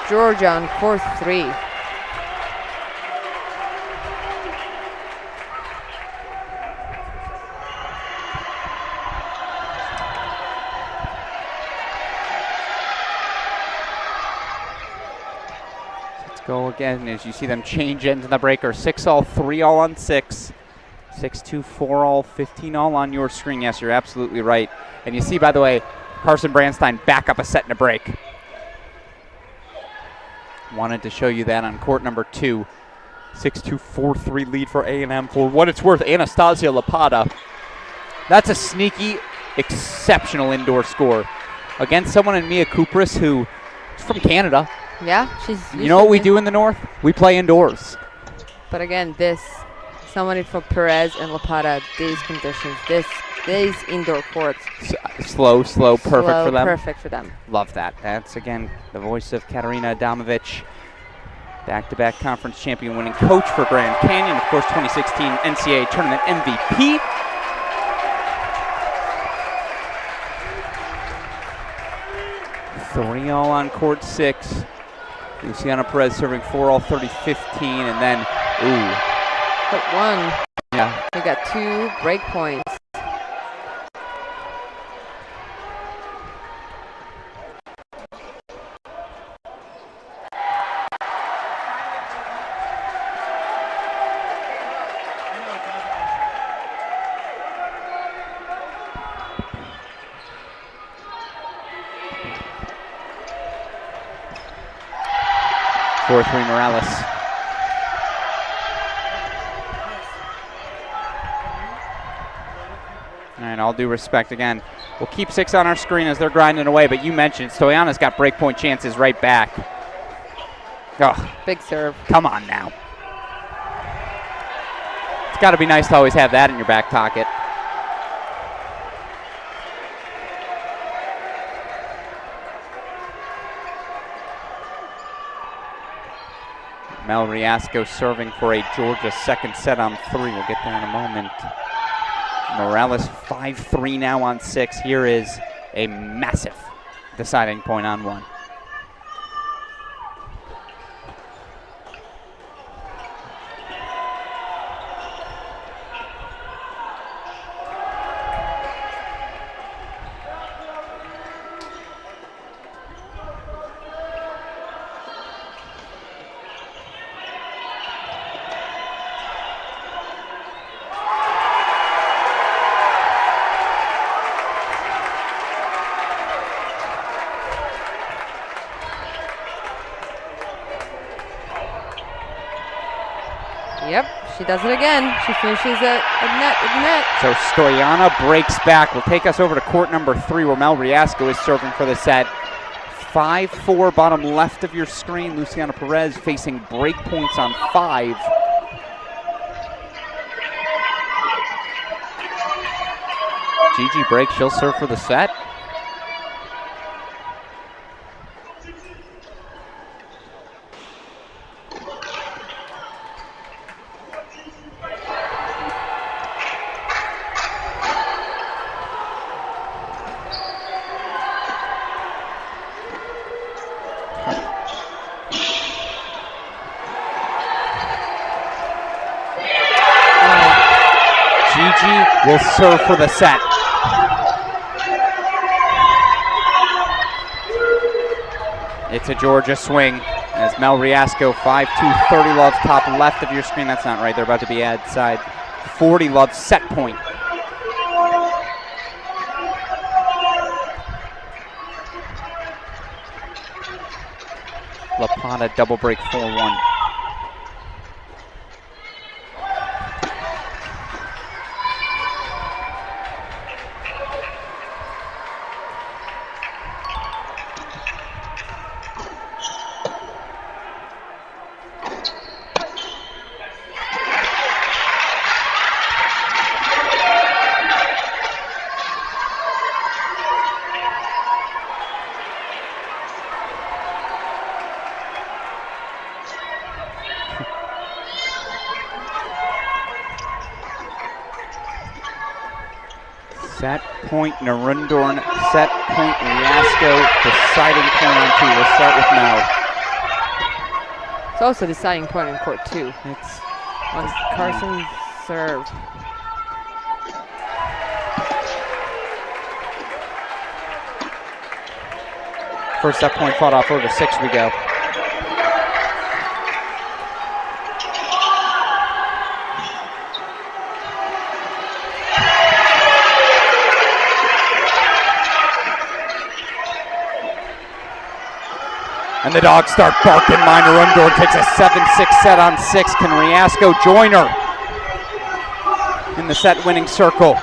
Georgia on court 3. Let's go again as you see them change into the breaker. 6-all, 3-all on 6. 6-2, 4-all, 15-all on your screen. Yes, you're absolutely right. And you see, by the way, Carson Brandstein back up a set and a break. Wanted to show you that on court number 2. 6-2, 4-3 lead for A&M. For what it's worth, Anastasia Lapata. That's a sneaky, exceptional indoor score against someone in Mia Kupris who is from Canada. Yeah, she's. You know what we do in the North? We play indoors. But again, somebody from Perez and Lapata, these conditions, these indoor courts. Slow, perfect for them. Perfect for them. Love that. That's, again, the voice of Katarina Adamovich, back-to-back conference champion, winning coach for Grand Canyon, of course, 2016 NCAA tournament MVP. Three all on court 6. Luciana Perez serving 4-all, 30-15, and then, But one. Yeah. We got 2 break points. Morales. All right, all due respect again. We'll keep 6 on our screen as they're grinding away, but you mentioned Stoyana's got breakpoint chances right back. Oh, big serve. Come on now. It's got to be nice to always have that in your back pocket. Mel Riasco serving for a Georgia second set on 3. We'll get there in a moment. Morales 5-3 now on 6. Here is a massive deciding point on 1. Yep, she does it again. She finishes at net. So Stoyana breaks back. Will take us over to court number 3 where Mel Riasco is serving for the set. 5-4 bottom left of your screen. Luciana Perez facing break points on 5. Gigi breaks, she'll serve for the set. Gigi will serve for the set. It's a Georgia swing as Mel Riasco 5-2, 30 love top left of your screen. That's not right. They're about to be outside. 40 love set point. Lapata double break 4-1. Set point Narundorn, set point Riasco, deciding point on 2. We'll start with Mel. It's also deciding point in court 2. It's on Carson's serve. First set point fought off over to 6 we go. And the dogs start barking. Minor Undor takes a 7-6 set on 6. Can Riasco join her in the set winning circle?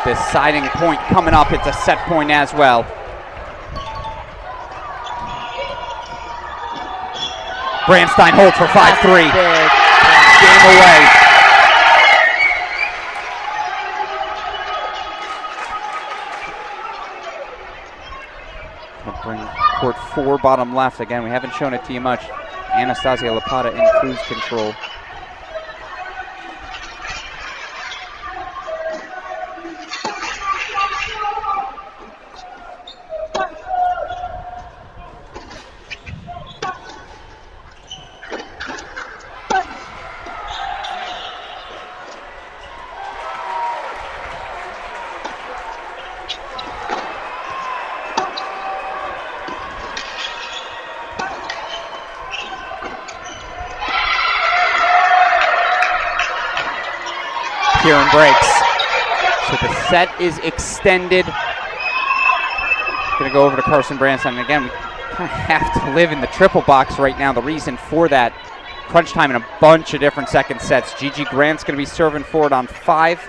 Deciding point coming up. It's a set point as well. Bramstein holds for 5-3. Game away. We'll bring court 4 bottom left. Again, we haven't shown it to you much. Anastasia Lapata in cruise control. Kieran breaks. So the set is extended. Going to go over to Carson Branson. And again, we kind of have to live in the triple box right now. The reason for that, crunch time in a bunch of different second sets. Gigi Grant's going to be serving for it on 5.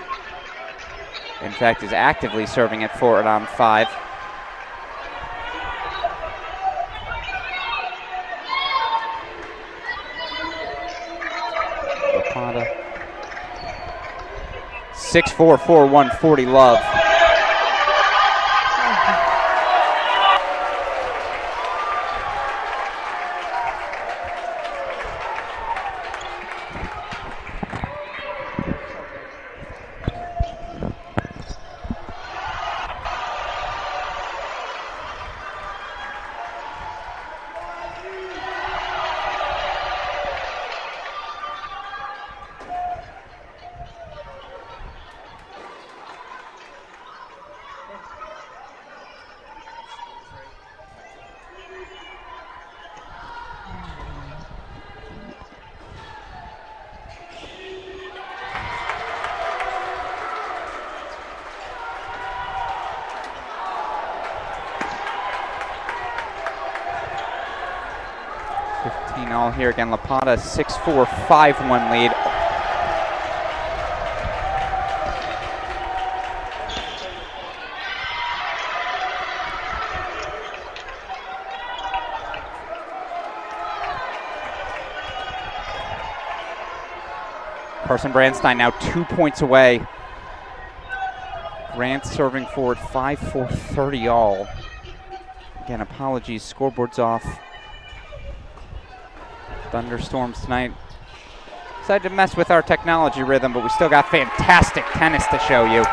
In fact, is actively serving it for it on 5. 6'4", 4'1", 40 love. All here again. Lapata 6'4", 5'1" lead. Carson Brandstein now 2 points away. Grant serving forward 5-4, 30 all. Again, apologies, scoreboard's off. Thunderstorms tonight. Decided to mess with our technology rhythm, but we still got fantastic tennis to show you.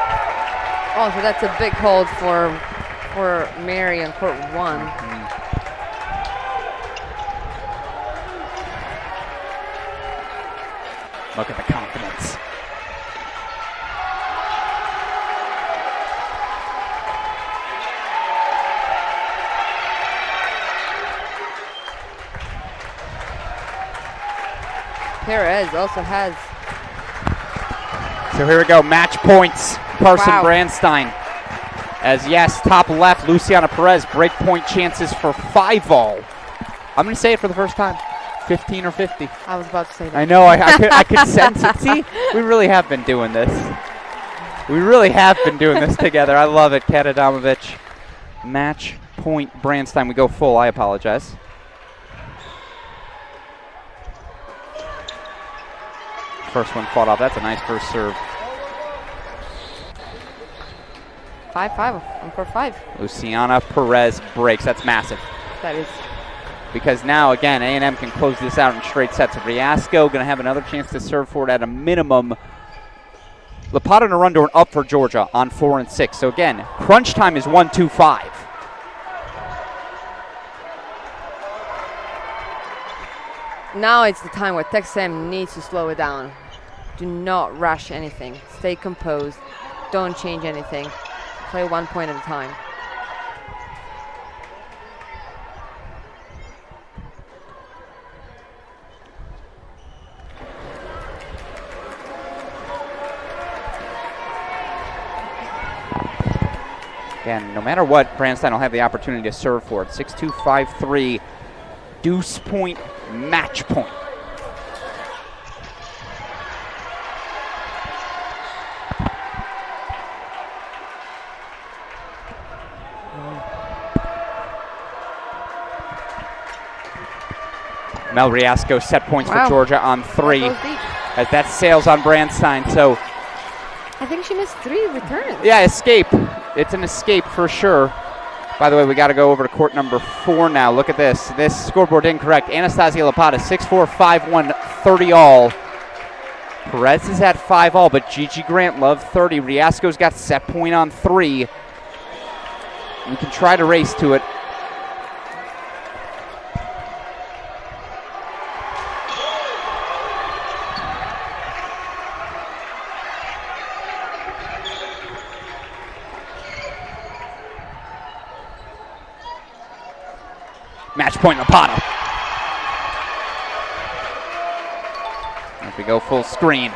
Oh, so that's a big hold for Mary on court 1. Look at the confidence. Perez also has. So here we go, match points. Carson Wow. Brandstein. As yes, top left, Luciana Perez, break point chances for 5 all. I'm going to say it for the first time. 15 or 50. I was about to say that. I know, I could sense it. See, we really have been doing this. We really have been doing this together. I love it, Kat Adamovich. Match point Brandstein. We go full, I apologize. First one fought off. That's a nice first serve. 5-5 on court 5. Luciana Perez breaks. That's massive. That is. Because now, again, A&M can close this out in straight sets. Riasco going to have another chance to serve for it at a minimum. Lapata and Arundel up for Georgia on 4 and 6. So again, crunch time is 1-2-5. Now it's the time where Texas A&M needs to slow it down. Do not rush anything. Stay composed. Don't change anything. Play 1 point at a time. Again, no matter what, Brandstein will have the opportunity to serve for it. 6-2, 5-3, deuce point, match point. Mel Riasco set points for Georgia on 3. As that sails on Brandstein, so I think she missed 3 returns. yeah, escape. It's an escape for sure. By the way, we got to go over to court number 4 now. Look at this. This scoreboard incorrect. Anastasia Lapata, 6'4", 5'1", 30 all. Perez is at 5 all, but Gigi Grant Love 30. Riasco's got set point on 3. We can try to race to it. Match point Lapata. As we go full screen.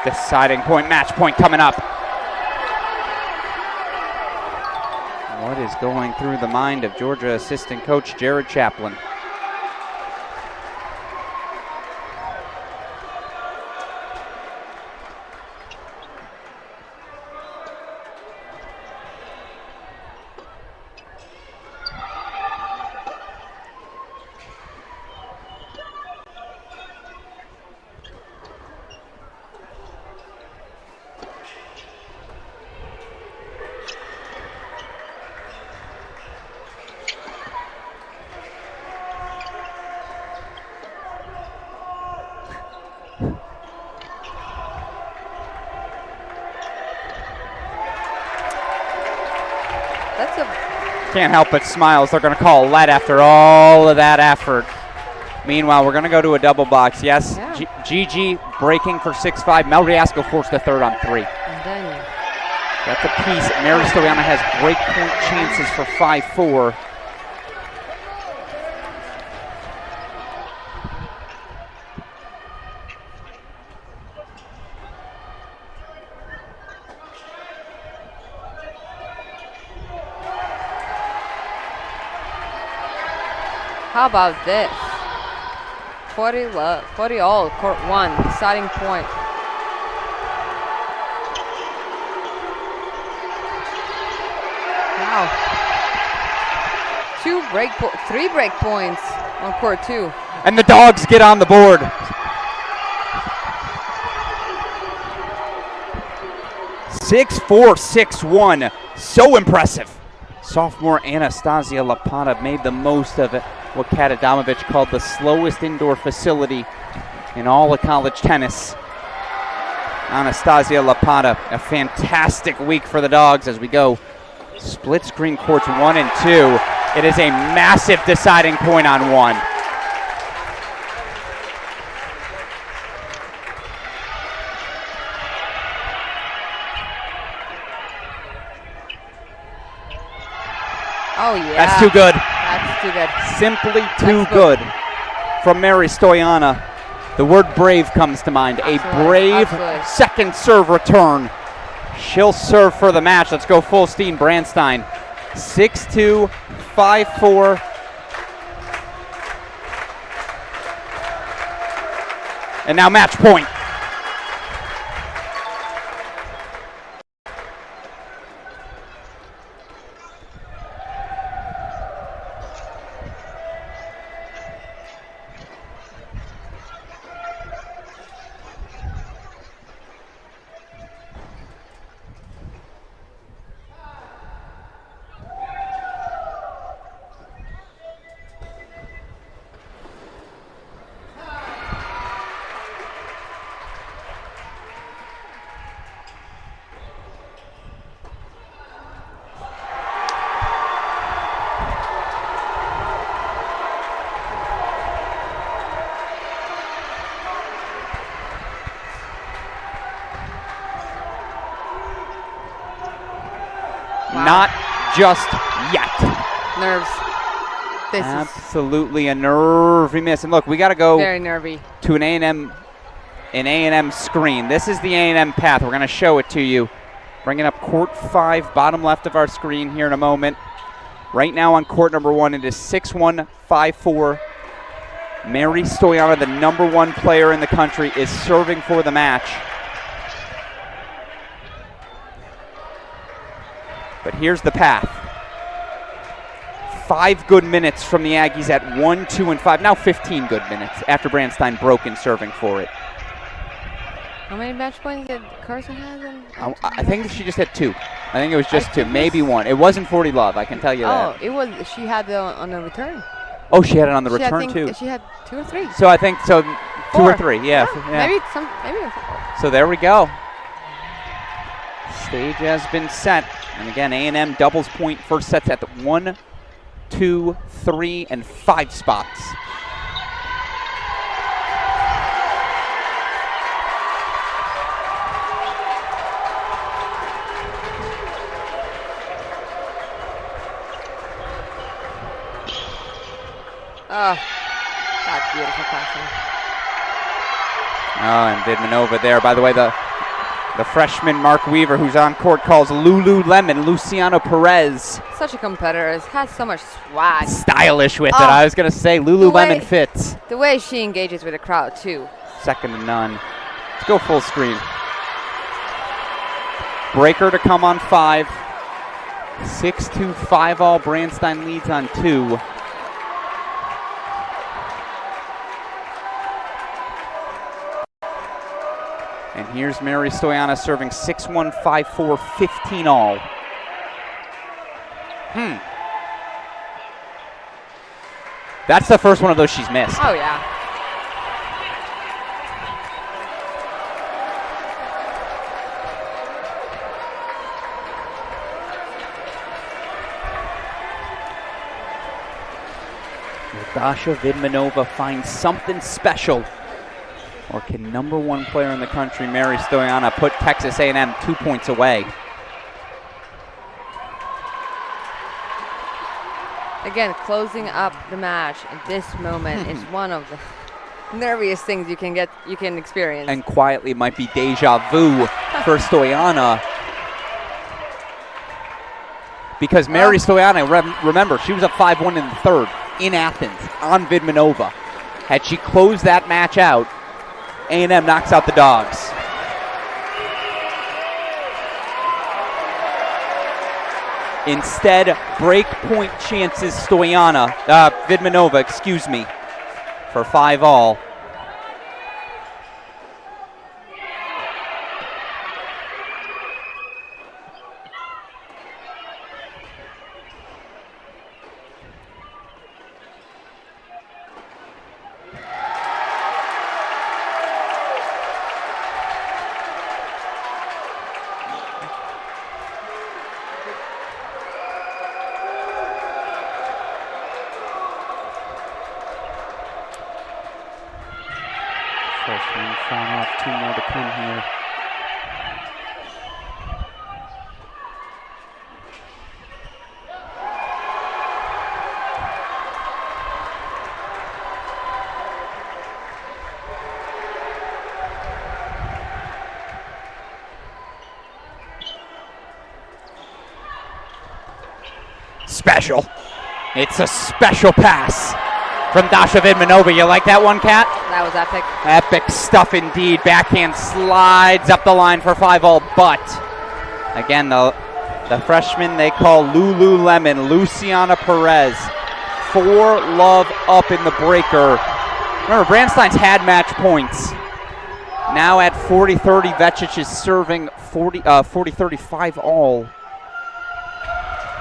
Deciding point, match point coming up. What is going through the mind of Georgia assistant coach Jared Chaplin? Can't help but smiles. They're going to call let after all of that effort. Meanwhile, we're going to go to a double box. Yes, yeah. Gigi breaking for 6-5. Mel Riasco forced a third on 3. That's a piece. Mary Stoyana has break point chances for 5-4. How about this? 40 all, court 1, deciding point. Wow. 3 break points on court 2. And the Dogs get on the board. 6-4, 6-1. So impressive. Sophomore Anastasia Lapata made the most of it. What Kat Adamovich called the slowest indoor facility in all of college tennis. Anastasia Lapata, a fantastic week for the Dogs as we go split screen courts 1 and 2. It is a massive deciding point on 1. Oh yeah. That's too good. That's too good. Simply too good from Mary Stoyana. The word brave comes to mind. A brave second serve return. She'll serve for the match. Let's go full steam, Brandstein. 6-2, 5-4. And now match point. Not just yet. Nerves. This Absolutely a nervy miss. And look, we got to go very nervy to an A&M screen. This is the A&M path. We're going to show it to you. Bringing up court 5, bottom left of our screen here in a moment. Right now on court number 1, it is 6-1, 5-4. Mary Stoyana, the #1 player in the country, is serving for the match. But here's the path. 5 good minutes from the Aggies at 1, 2, and 5. Now 15 good minutes after Brandstein broke in serving for it. How many match points did Carson have? I think she just had 2. I think it was just 2, maybe 1. It wasn't 40 love, I can tell you that. Oh, it was. She had it on the return. Oh, she had it on the return too. She had 2 or 3. So I think so. 2 or 3, yeah. Maybe maybe. So there we go. Stage has been set. And again, A&M doubles point first sets at the 1, 2, 3, and 5 spots. Oh, that's beautiful passing. Oh, and Vidmanova there. By the way, the The freshman Mark Weaver, who's on court, calls Lululemon Luciano Perez. Such a competitor. Has so much swag. Stylish with it. I was going to say Lululemon fits. The way she engages with the crowd, too. Second to none. Let's go full screen. Breaker to come on 5. 6-2, 5-all. Brandstein leads on 2. And here's Mary Stoyanov serving 6-1, 5-4, 15-all. That's the first one of those she's missed. Oh, yeah. Dasha Vidmanova finds something special. Or can number 1 player in the country, Mary Stoyanov, put Texas A&M 2 points away? Again, closing up the match at this moment is one of the nerviest things you can experience. And quietly might be deja vu for Stoyanov. Because Mary Stoyanov, remember, she was up 5-1 in the third in Athens on Vidmanova. Had she closed that match out, A&M knocks out the Dogs. Instead, break point chances Vidmanova, for 5-all. Freshman Fanov, 2 more to come here. Special. It's a special pass from Dasha Vidmanova. You like that one, Kat? That was epic. Epic stuff indeed. Backhand slides up the line for 5-all, but again, the freshman they call Lululemon, Luciana Perez. 4 love up in the breaker. Remember, Brandstein's had match points. Now at 40-30, Vecic is serving 40-35 all.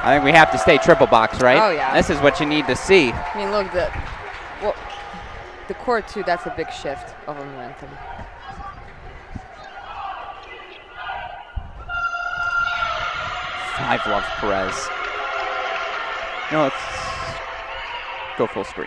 I think we have to stay triple box, right? Oh, yeah. This is what you need to see. I mean, look, the court, too, that's a big shift of momentum. Five loves Perez. You know, let's go full screen.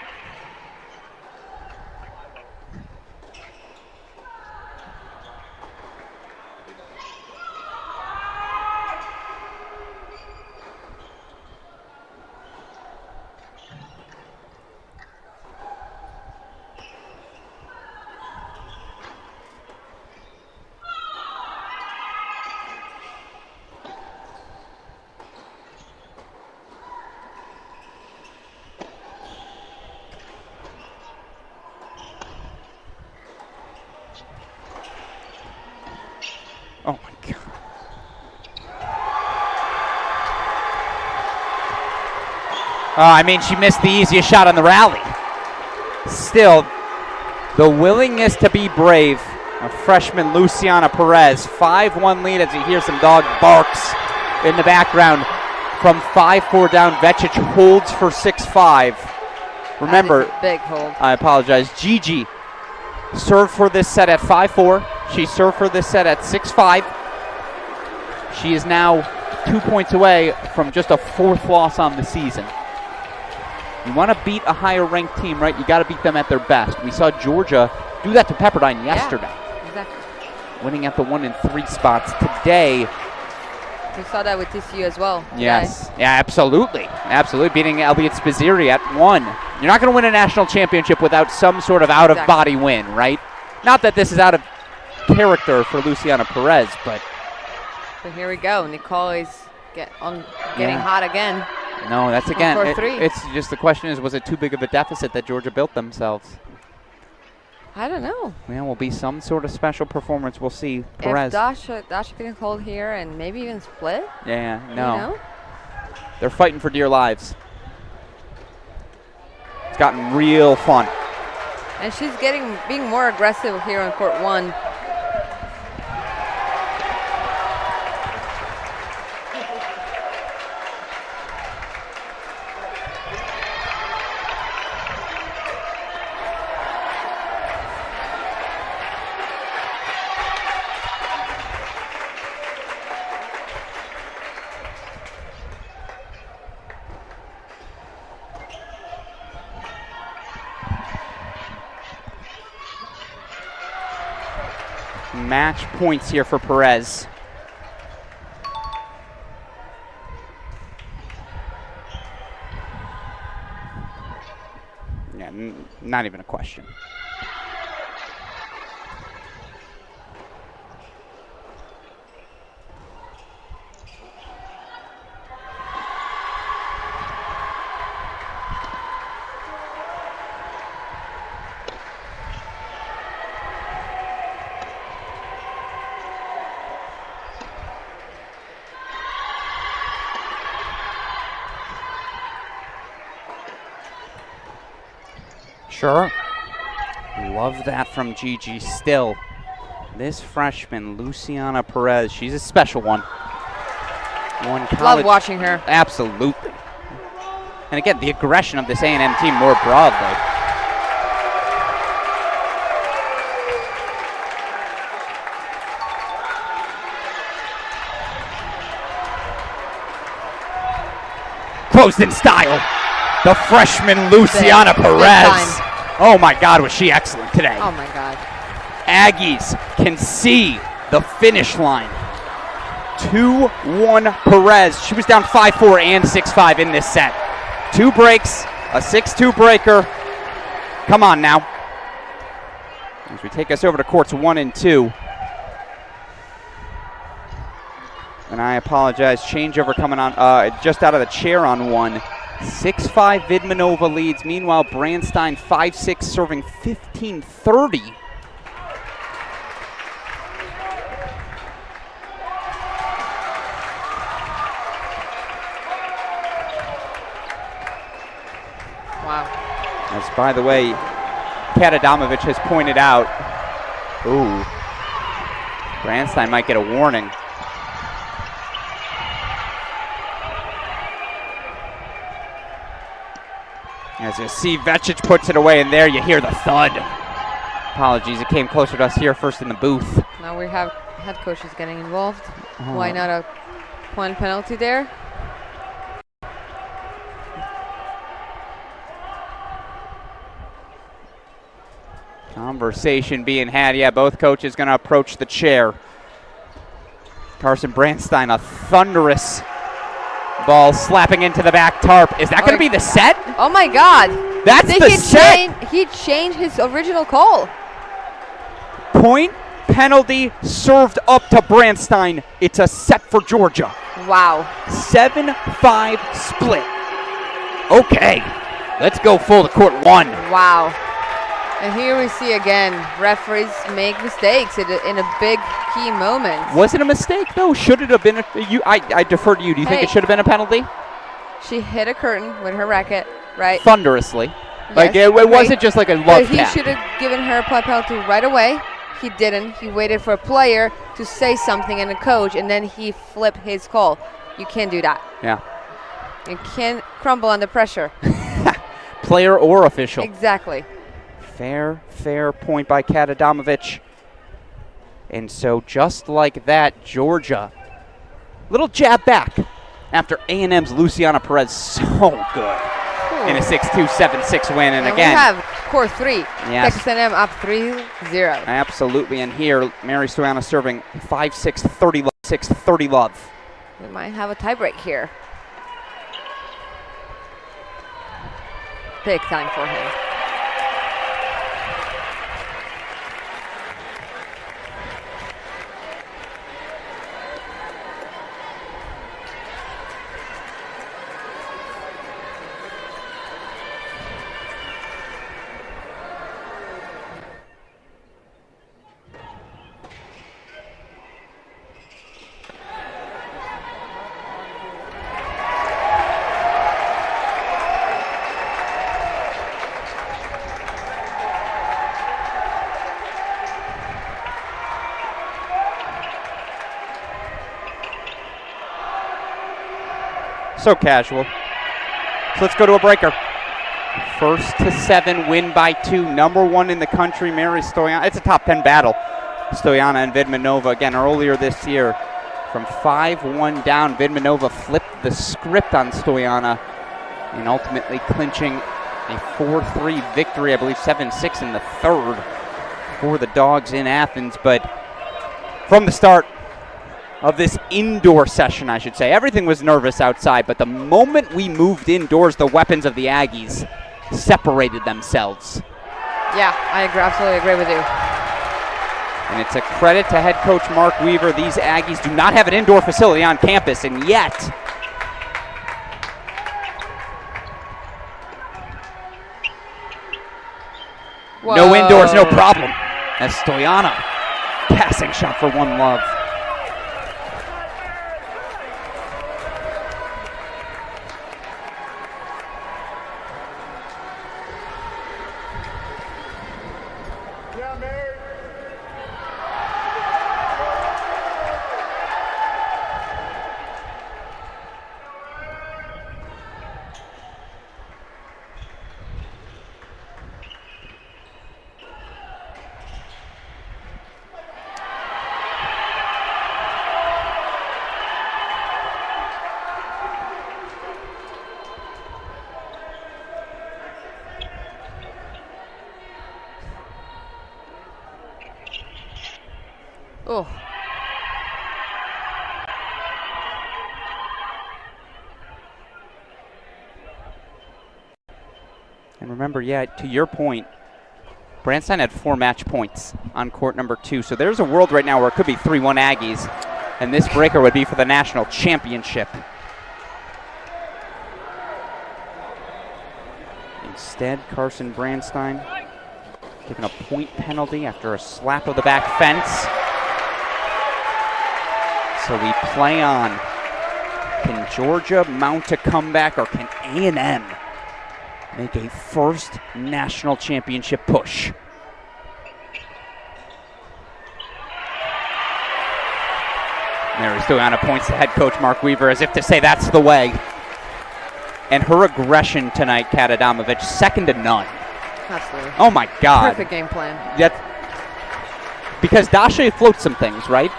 Oh my God. I mean, she missed the easiest shot on the rally. Still, the willingness to be brave of freshman Luciana Perez. 5-1 lead as you hear some dog barks in the background. From 5-4 down, Vecic holds for 6-5. Remember, big hold. I apologize. Gigi served for this set at 5-4. She served for this set at 6-5. She is now 2 points away from just a 4th loss on the season. You want to beat a higher ranked team, right? You got to beat them at their best. We saw Georgia do that to Pepperdine yesterday. Yeah, exactly. Winning at the 1 and 3 spots. Today, we saw that with TCU as well. Yes. Today. Yeah, absolutely. Absolutely. Beating Elliott Spizzeri at 1. You're not going to win a national championship without some sort of out-of-body win, right? Not that this is out of character for Luciana Perez, but here we go. Nicole is getting hot again. No, that's again. Court 3. It's just the question is, was it too big of a deficit that Georgia built themselves? I don't know. Yeah, will be some sort of special performance. We'll see. Perez. If Dasha can hold here and maybe even split. Yeah, no. You know? They're fighting for dear lives. It's gotten real fun. And she's being more aggressive here on court 1. Match points here for Perez. Yeah, not even a question. Sure. Love that from Gigi. Still, this freshman, Luciana Perez, she's a special one. Love watching her. Absolutely. And again, the aggression of this A&M team more broadly. Closed in style. The freshman Luciana Perez. Oh my God, was she excellent today. Oh my God. Aggies can see the finish line. 2-1 Perez. She was down 5-4 and 6-5 in this set. 2 breaks, a 6-2 breaker. Come on now. As we take us over to courts 1 and 2. And I apologize, changeover coming on, just out of the chair on 1. 6-5 Vidmanova leads. Meanwhile, Brandstein 5-6 serving 15-30. Wow. As, by the way, Kat Adamovich has pointed out, ooh, Brandstein might get a warning. As you see, Vecic puts it away, and there you hear the thud. Apologies, it came closer to us here first in the booth. Now we have head coaches getting involved. Why not a point penalty there? Conversation being had. Yeah, both coaches going to approach the chair. Carson Brandstein, a thunderous ball slapping into the back tarp. Is that going to be the set? Oh my God. That's the set. He changed his original call. Point, penalty, served up to Brandstein. It's a set for Georgia. Wow. 7-5 split. Okay, let's go full to court 1. Wow. And here we see again, referees make mistakes in a big key moment. Was it a mistake though? Should it have been? I defer to you. Do you think it should have been a penalty? She hit a curtain with her racket, right? Thunderously. Yes, like it wasn't just like a love but he tap. should have given her a penalty right away. He didn't. He waited for a player to say something and a coach, and then he flipped his call. You can't do that. Yeah. You can't crumble under pressure. Player or official. Exactly. Fair point by Kat Adamovich. And so just like that, Georgia, little jab back after A&M's Luciana Perez, so good in a 6-2, 7-6 win. And again, we have court 3. Yes. Texas A&M up 3-0. Absolutely. And here, Mary Stoyanov serving 5-6, 30 love, 6-30 love. We might have a tiebreak here. Big time for him. So casual. So let's go to a breaker. First to 7, win by 2. Number 1 in the country, Mary Stoyana. It's a top 10 battle. Stoyana and Vidmanova, again, earlier this year. From 5-1 down, Vidmanova flipped the script on Stoyana and ultimately clinching a 4-3 victory, I believe 7-6 in the third for the Dogs in Athens. But from the start of this indoor session, I should say, everything was nervous outside, but the moment we moved indoors, the weapons of the Aggies separated themselves. Yeah, I absolutely agree with you. And it's a credit to head coach Mark Weaver. These Aggies do not have an indoor facility on campus, and yet no indoors, no problem. As Stoyana, passing shot for one love. Oh. And remember, yeah, to your point, Branstein had 4 match points on court number 2. So there's a world right now where it could be 3-1 Aggies, and this breaker would be for the national championship. Instead, Carson Branstein taking a point penalty after a slap of the back fence. So we play on. Can Georgia mount a comeback, or can A&M make a first national championship push? Mary Stoyana points to head coach Mark Weaver as if to say that's the way. And her aggression tonight, Kat Adamovich, second to none. Absolutely. Oh my God. Perfect game plan. Because Dasha floats some things, right?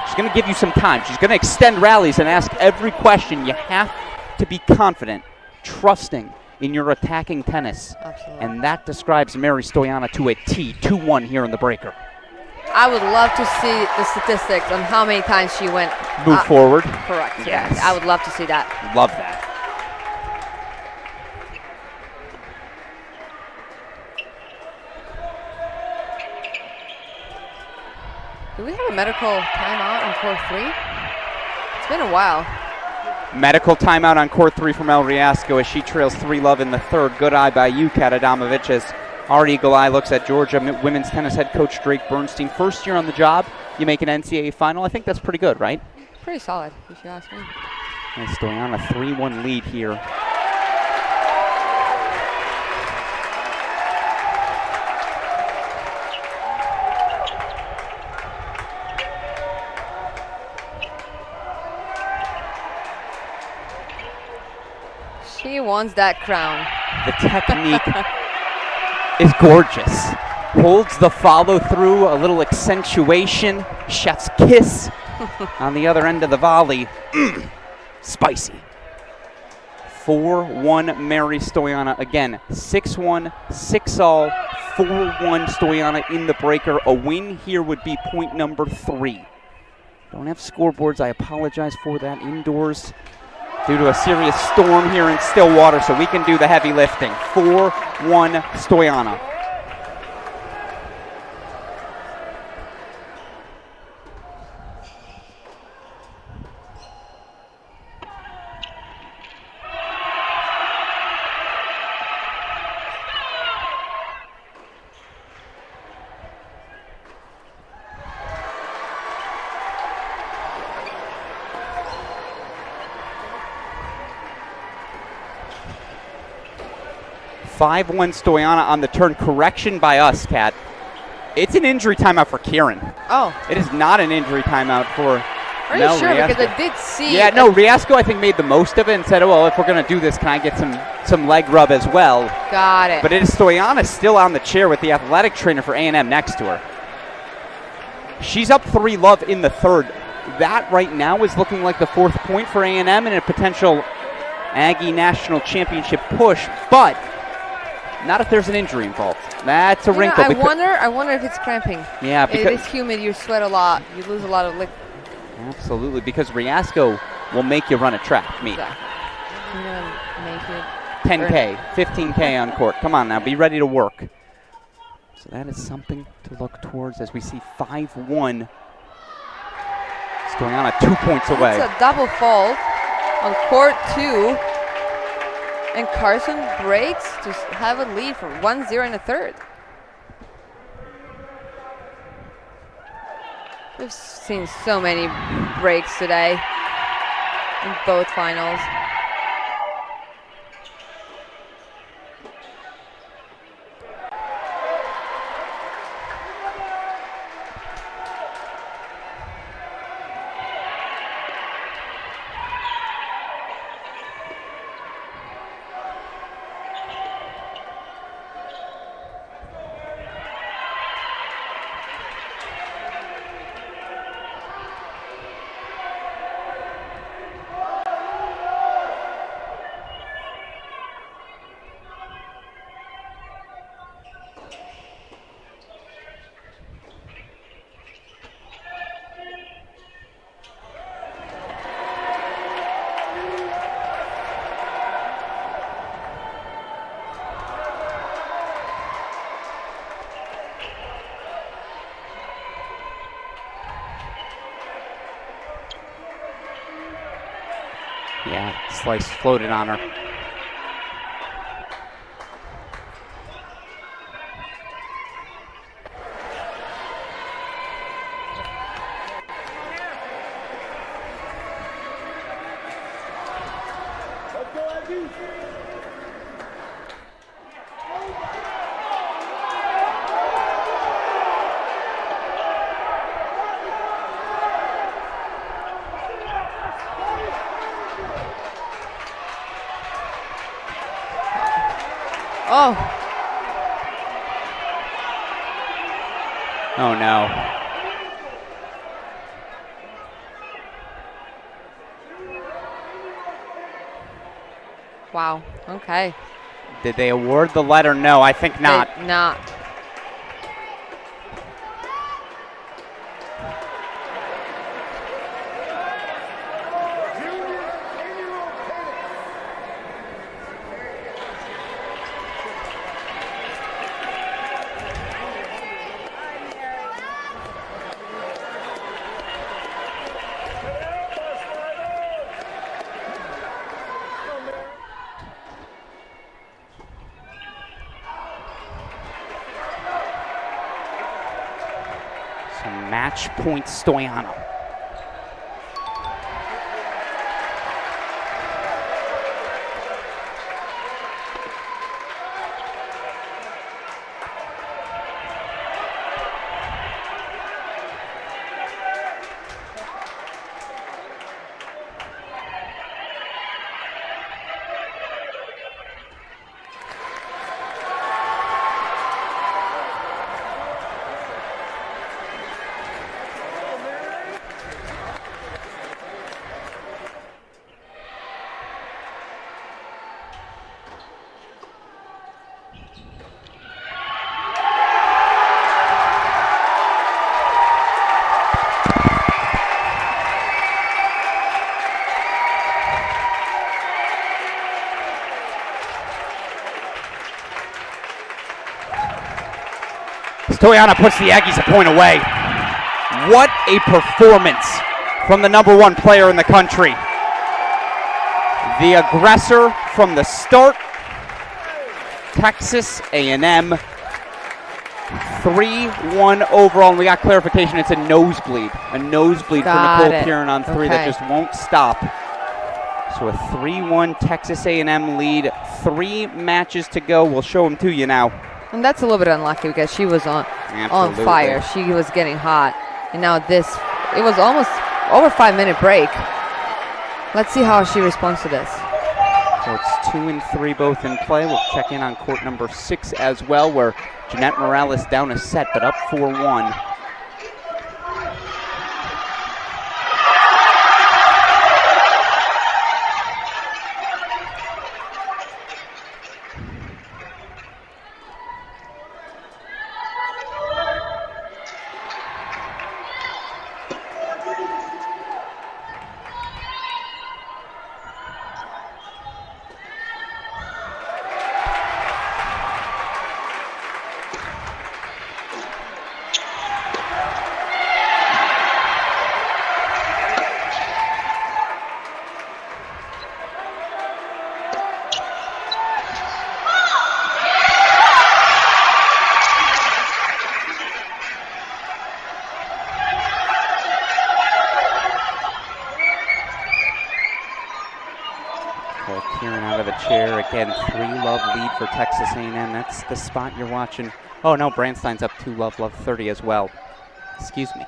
She's going to give you some time. She's going to extend rallies and ask every question. You have to be confident, trusting in your attacking tennis. Absolutely. And that describes Mary Stoyana to a T. 2-1 here in the breaker. I would love to see the statistics on how many times she went Move forward. Correct. Yes. I would love to see that. Love that. Do we have a medical timeout on court 3? It's been a while. Medical timeout on court 3 from El Riasco as she trails 3-love in the third. Good eye by you, Kat Adamovich, as our eagle eye looks at Georgia women's tennis head coach Drake Bernstein. First year on the job, you make an NCAA final. I think that's pretty good, right? Pretty solid, if you ask me. And Stoyana, 3-1 lead here. She wants that crown. The technique is gorgeous. Holds the follow through, a little accentuation. Chef's kiss on the other end of the volley. Spicy. 4-1 Mary Stoyana. Again, 6-1, 6-all, 4-1 Stoyana in the breaker. A win here would be point number 3. Don't have scoreboards. I apologize for that indoors due to a serious storm here in Stillwater, so we can do the heavy lifting. 4-1 Stoyana. Five-1 Stoyana on the turn. Correction by us, Kat. It's an injury timeout for Kieran. Oh. It is not an injury timeout for Are you sure? Because I did see. Yeah, no, Riasco, I think, made the most of it and said, oh, well, if we're going to do this, can I get some leg rub as well? Got it. But it is Stoyana still on the chair with the athletic trainer for A&M next to her. She's up 3-love in the third. That right now is looking like the 4th point for A&M in a potential Aggie National Championship push, but not if there's an injury involved. That's a wrinkle. I wonder if it's cramping. Yeah, because it is humid. You sweat a lot. You lose a lot of liquid. Absolutely, because Riasco will make you run a track meet. Exactly. Make it 10K, 15K on court. Come on now, be ready to work. So that is something to look towards as we see 5-1. It's going on 2 points away. It's a double fault on court 2. And Carson breaks to have a lead for 1-0 in the third. We've seen so many breaks today in both finals. Yeah, slice floated on her. Oh. Oh no. Wow. Okay. Did they award the letter? No, I think not. Not. Match point Stoyana. Stoyana puts the Aggies a point away. What a performance from the #1 player in the country. The aggressor from the start. Texas A&M 3-1 overall, and we got clarification. It's a nosebleed. A nosebleed for Nicole Kieran on 3 that just won't stop. So a 3-1 Texas A&M lead. 3 matches to go. We'll show them to you now. And that's a little bit unlucky because she was on fire. She was getting hot. And now this, it was almost over 5-minute break. Let's see how she responds to this. So it's 2 and 3 both in play. We'll check in on court number 6 as well, where Jeanette Morales down a set, but up 4-1. Kieran out of the chair again. 3-love lead for Texas A&M. That's the spot you're watching. Oh no, Brandstein's up 2-love, love 30 as well. Excuse me.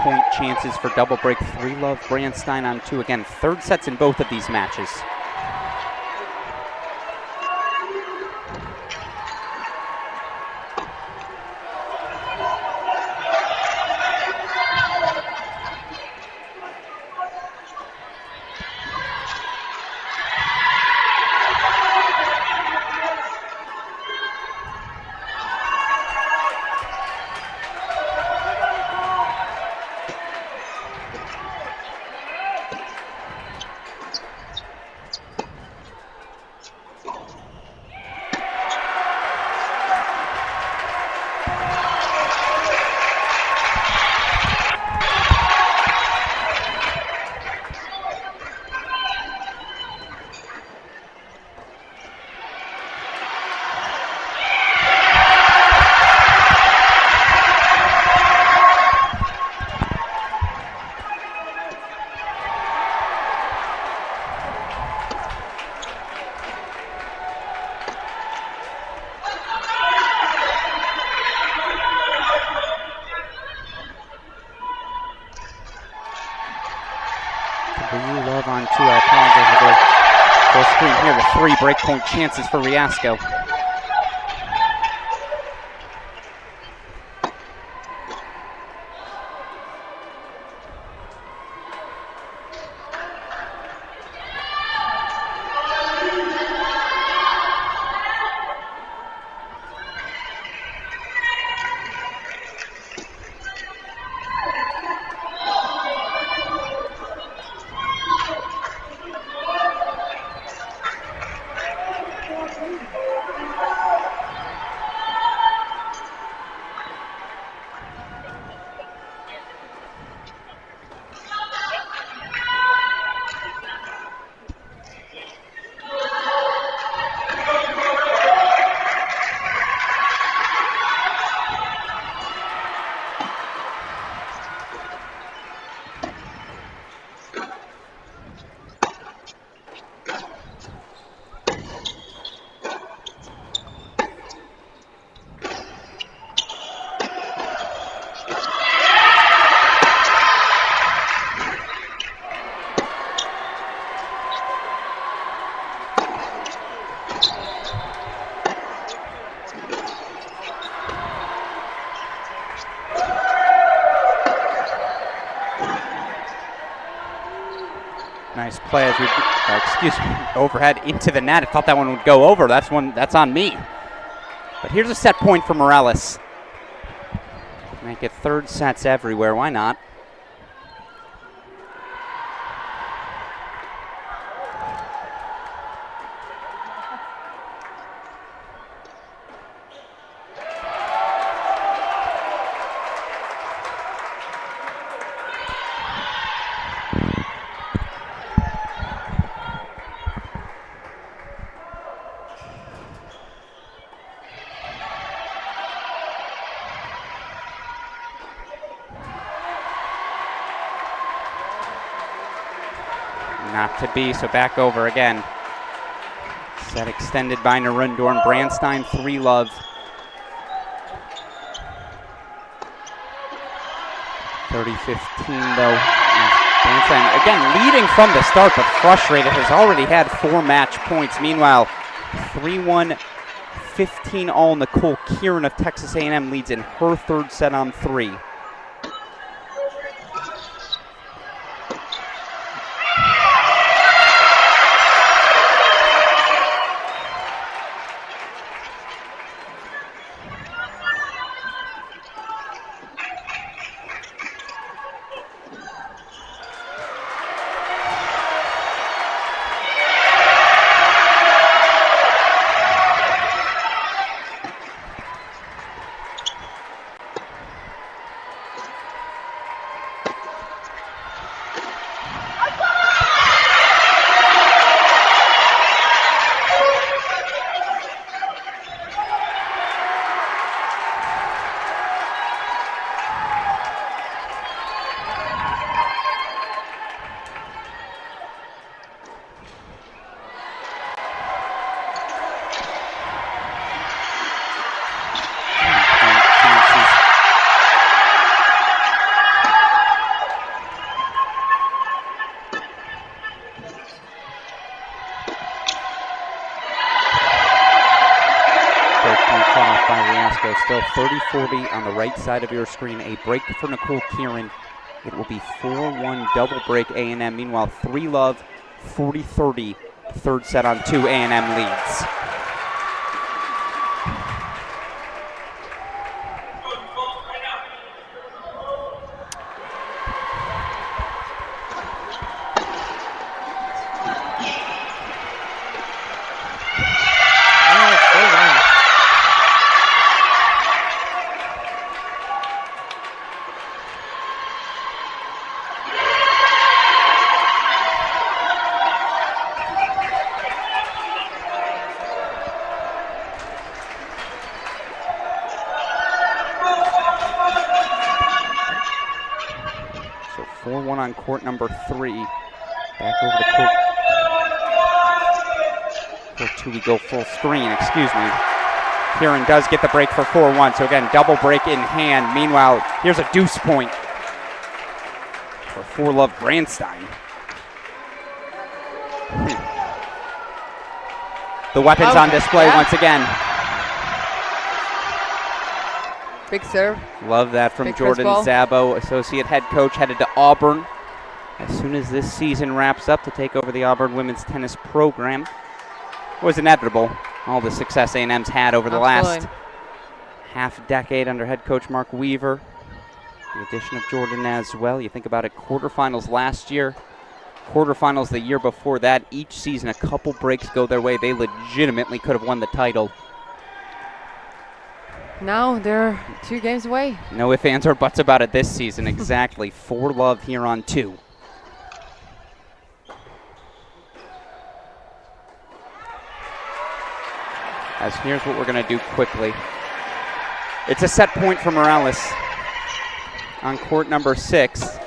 Point chances for double break. 3-love Brandstein on 2. Again, third sets in both of these matches. Love on 2. I apologize. Full screen here with 3 breakpoint chances for Riasco. Nice play as we, overhead into the net. I thought that one would go over. That's on me. But here's a set point for Morales. Make it third sets everywhere. Why not? Not to be, so back over again. Set extended by Narundorn. Brandstein, 3-love. 30-15 though. Brandstein again leading from the start, but frustrated. Has already had 4 match points. Meanwhile, 3-1, 15-all. Nicole Kieran of Texas A&M leads in her 3rd set on 3. Still 30-40 on the right side of your screen. A break for Nicole Kieran. It will be 4-1 double break A&M. Meanwhile, 3-love, 40-30. 3rd set on 2. A&M leads. On court number 3. Back over to court 2, we go full screen, excuse me. Kieran does get the break for 4-1, so again, double break in hand. Meanwhile, here's a deuce point for 4-love Brandstein. The weapons on display once again. Big serve. Love that from Big Jordan Szabo, associate head coach, headed to Auburn as soon as this season wraps up to take over the Auburn women's tennis program. It was inevitable, all the success A&M's had over the last half decade under head coach Mark Weaver. The addition of Jordan as well. You think about it, quarterfinals last year, quarterfinals the year before that. Each season a couple breaks go their way. They legitimately could have won the title. Now they're 2 games away. No ifs, ands, or buts about it this season. Exactly. 4-love here on 2. As here's what we're going to do quickly. It's a set point for Morales on court number 6.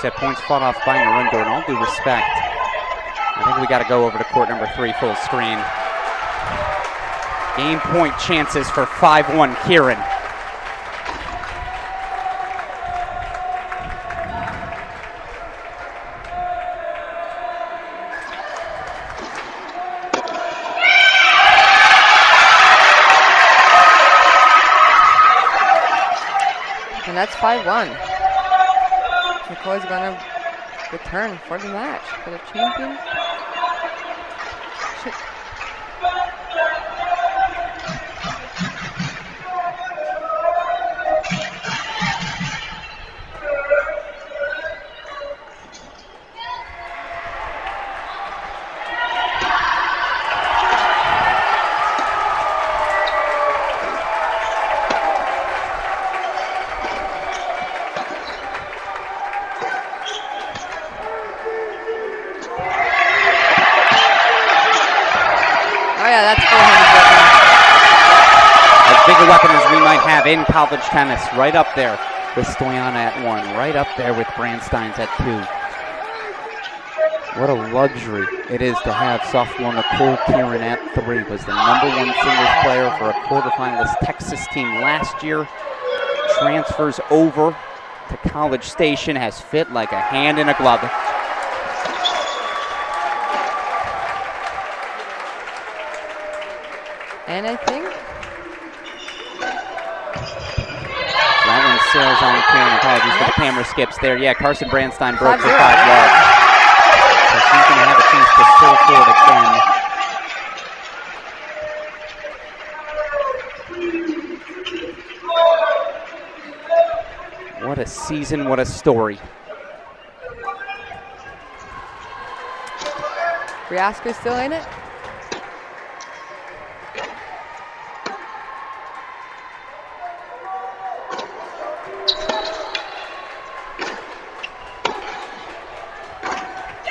set points fought off by Narundo. In all due respect, I think we got to go over to court number 3 full screen. Game point chances for 5-1 Kieran. And that's 5-1. McCoy's gonna return for the match for the champion. Bigger weapon as we might have in college tennis, right up there with Stoyana at 1, right up there with Brandstein's at 2. What a luxury it is to have sophomore Nicole Kieran at 3. Was the #1 singles player for a quarterfinalist Texas team last year. Transfers over to College Station, has fit like a hand in a glove. And I think that one sails on Kieran. Apologies for the camera skips there. Yeah, Carson Brandstein broke for 5 yards. So she's going to have a chance to sail forward again. What a season, what a story. Riasco's still in it?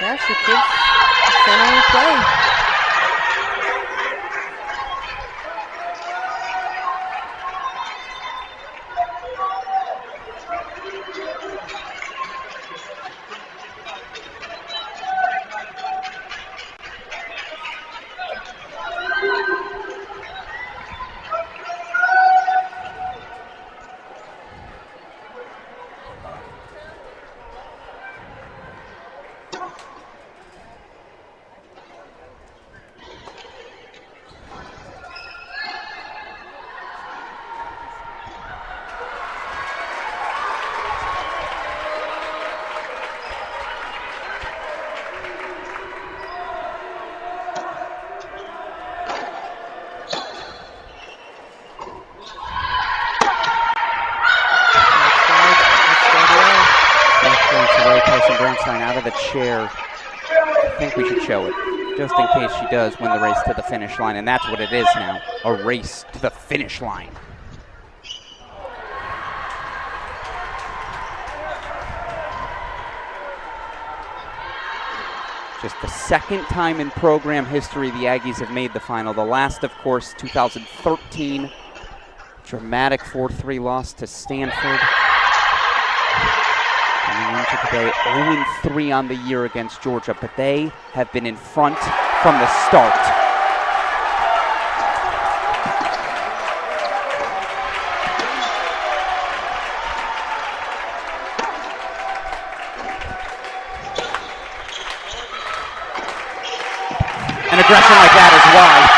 Yeah, she keeps sending play. Out of the chair. I think we should show it, just in case she does win the race to the finish line, and that's what it is now, a race to the finish line. Just the second time in program history the Aggies have made the final. The last, of course, 2013, dramatic 4-3 loss to Stanford. Coming into today, 0-3 on the year against Georgia, but they have been in front from the start. An aggression like that is why.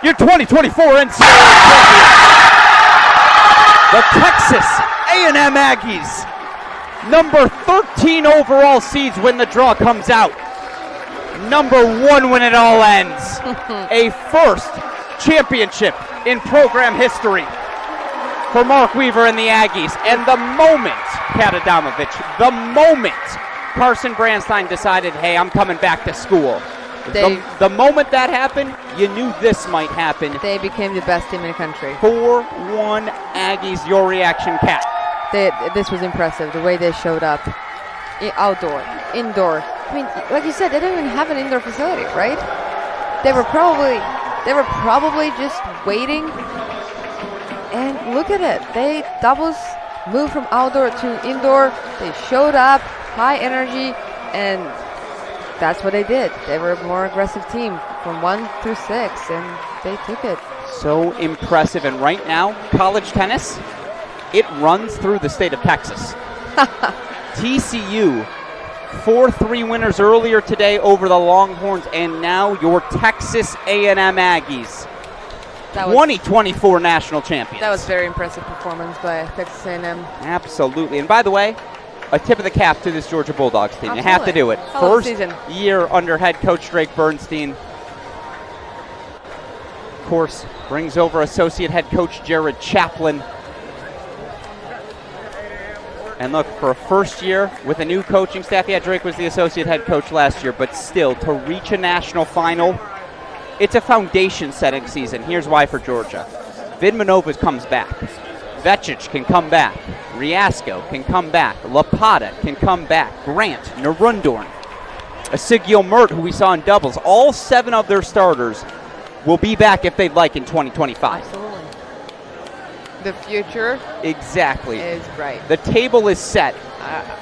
Your 2024 NCAA champions, the Texas A&M Aggies, number 13 overall seeds when the draw comes out. number one when it all ends. A first championship in program history for Mark Weaver and the Aggies. And the moment, Kat Adamovich, the moment Carson Branstein decided, hey, I'm coming back to school. The moment that happened, you knew this might happen. They became the best team in the country. 4-1 Aggies. Your reaction, Kat? This was impressive, the way they showed up. Outdoor, indoor. I mean, like you said, they don't even have an indoor facility, right? They were probably just waiting. And look at it. They doubles moved from outdoor to indoor. They showed up, high energy, and that's what they did. They were a more aggressive team from 1 through 6, and they took it. So impressive. And right now, college tennis, it runs through the state of Texas. TCU, 4-3 winners earlier today over the Longhorns, and now your Texas A&M Aggies, 2024 national champions. That was very impressive performance by Texas A&M. Absolutely. And by the way, a tip of the cap to this Georgia Bulldogs team. Absolutely. You have to do it. First season. Year under head coach Drake Bernstein. Of course, brings over associate head coach Jared Chaplin. And look, for a first year with a new coaching staff, yeah, Drake was the associate head coach last year, but still, to reach a national final, it's a foundation-setting season. Here's why for Georgia. Vidmanova comes back. Vecic can come back. Riasco can come back. Lapata can come back. Grant, Narundorn, Asigio Mert, who we saw in doubles. All 7 of their starters will be back if they'd like in 2025. Absolutely. The future exactly is bright. The table is set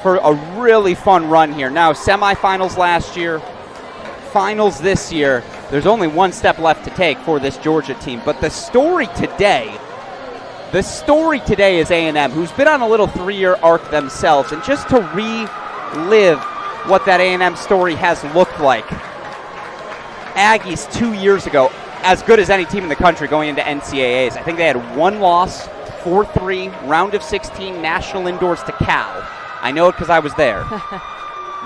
for a really fun run here. Now, semifinals last year, finals this year. There's only one step left to take for this Georgia team. But the story today is A&M, who's been on a little 3-year arc themselves. And just to relive what that A&M story has looked like. Aggies 2 years ago, as good as any team in the country going into NCAAs. I think they had 1 loss, 4-3, round of 16, national indoors to Cal. I know it because I was there.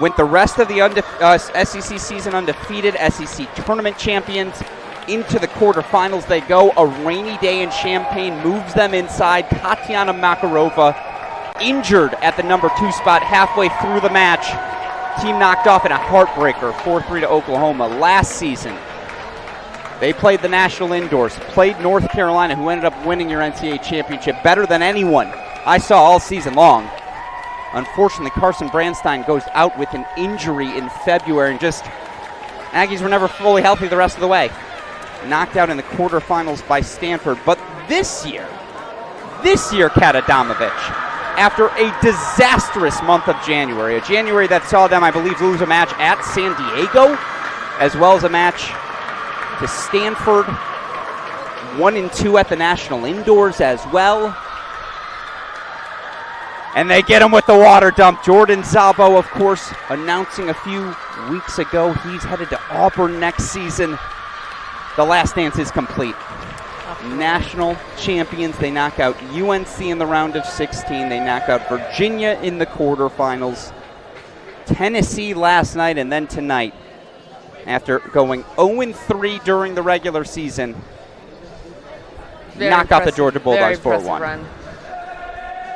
Went the rest of the SEC season undefeated, SEC tournament champions. Into the quarterfinals they go. A rainy day in Champaign moves them inside. Tatiana Makarova injured at the number 2 spot halfway through the match. Team knocked off in a heartbreaker, 4-3 to Oklahoma. Last season, they played the national indoors, played North Carolina, who ended up winning your NCAA championship better than anyone I saw all season long. Unfortunately, Carson Branstein goes out with an injury in February, and just Aggies were never fully healthy the rest of the way. Knocked out in the quarterfinals by Stanford. But this year, Kat Adamovich, after a disastrous month of January, a January that saw them, I believe, lose a match at San Diego, as well as a match to Stanford, 1-2 at the national indoors as well. And they get him with the water dump. Jordan Zabo, of course, announcing a few weeks ago he's headed to Auburn next season. The last dance is complete. National champions. They knock out UNC in the round of 16. They knock out Virginia in the quarterfinals. Tennessee last night, and then tonight, after going 0-3 during the regular season, knock out the Georgia Bulldogs 4-1. Run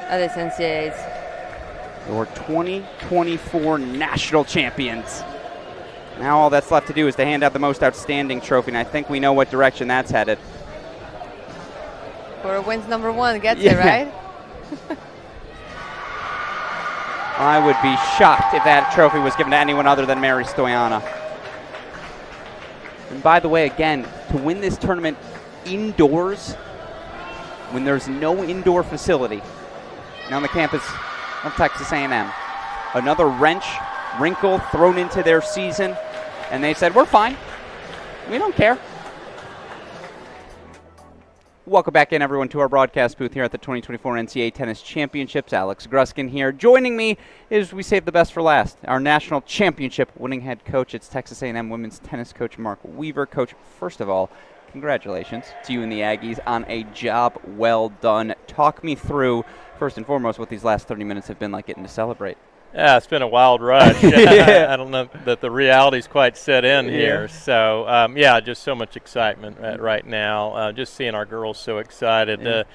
at this NCAAs. Your 2024 national champions. Now all that's left to do is to hand out the most outstanding trophy, and I think we know what direction that's headed. Whoever wins number 1 gets it, right? I would be shocked if that trophy was given to anyone other than Mary Stoyana. And by the way, again, to win this tournament indoors, when there's no indoor facility on the campus of Texas A&M, another wrinkle thrown into their season, and they said, we're fine. We don't care. Welcome back in, everyone, to our broadcast booth here at the 2024 NCAA Tennis Championships. Alex Gruskin here. Joining me is, we saved the best for last, our national championship winning head coach. It's Texas A&M women's tennis coach Mark Weaver. Coach, first of all, congratulations to you and the Aggies on a job well done. Talk me through, first and foremost, what these last 30 minutes have been like getting to celebrate. Yeah, it's been a wild ride. I don't know that the reality's quite set in here. So, just so much excitement right now. Just seeing our girls so excited,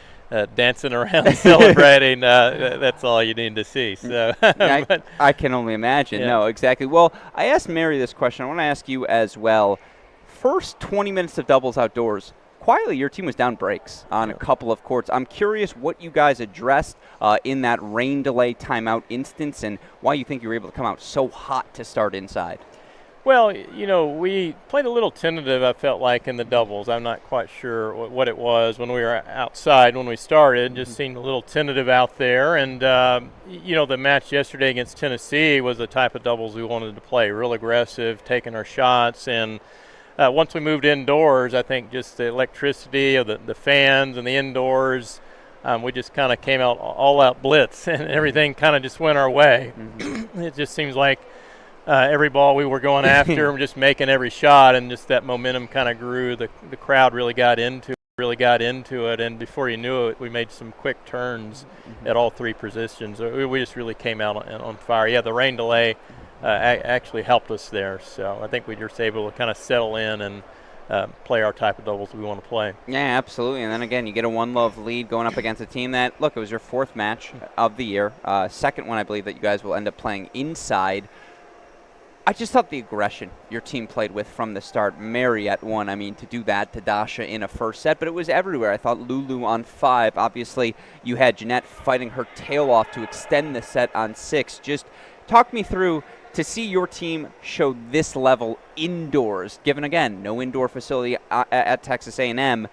dancing around, celebrating, that's all you need to see. So, I can only imagine. Yeah. No, exactly. Well, I asked Mary this question. I want to ask you as well. First 20 minutes of doubles outdoors, quietly, your team was down breaks on a couple of courts. I'm curious what you guys addressed in that rain delay timeout instance and why you think you were able to come out so hot to start inside. Well, we played a little tentative, I felt like, in the doubles. I'm not quite sure what it was when we were outside when we started. Just seemed a little tentative out there. And, the match yesterday against Tennessee was the type of doubles we wanted to play, real aggressive, taking our shots. And once we moved indoors, I think just the electricity of the fans and the indoors, we just kind of came out all-out blitz, and everything kind of just went our way. It just seems like every ball we were going after, and just making every shot, and just that momentum kind of grew. The crowd really got into it, and before you knew it, we made some quick turns at all three positions. We just really came out on fire. Yeah, the rain delay actually helped us there. So I think we were just able to kind of settle in and play our type of doubles we want to play. Yeah, absolutely. And then again, you get a 1-love lead going up against a team that, look, it was your fourth match of the year. Second one, I believe, that you guys will end up playing inside. I just thought the aggression your team played with from the start. Mary at 1, I mean, to do that to Dasha in a first set, but it was everywhere. I thought Lulu on 5. Obviously, you had Jeanette fighting her tail off to extend the set on 6. Just talk me through to see your team show this level indoors, given, again, no indoor facility at Texas A&M.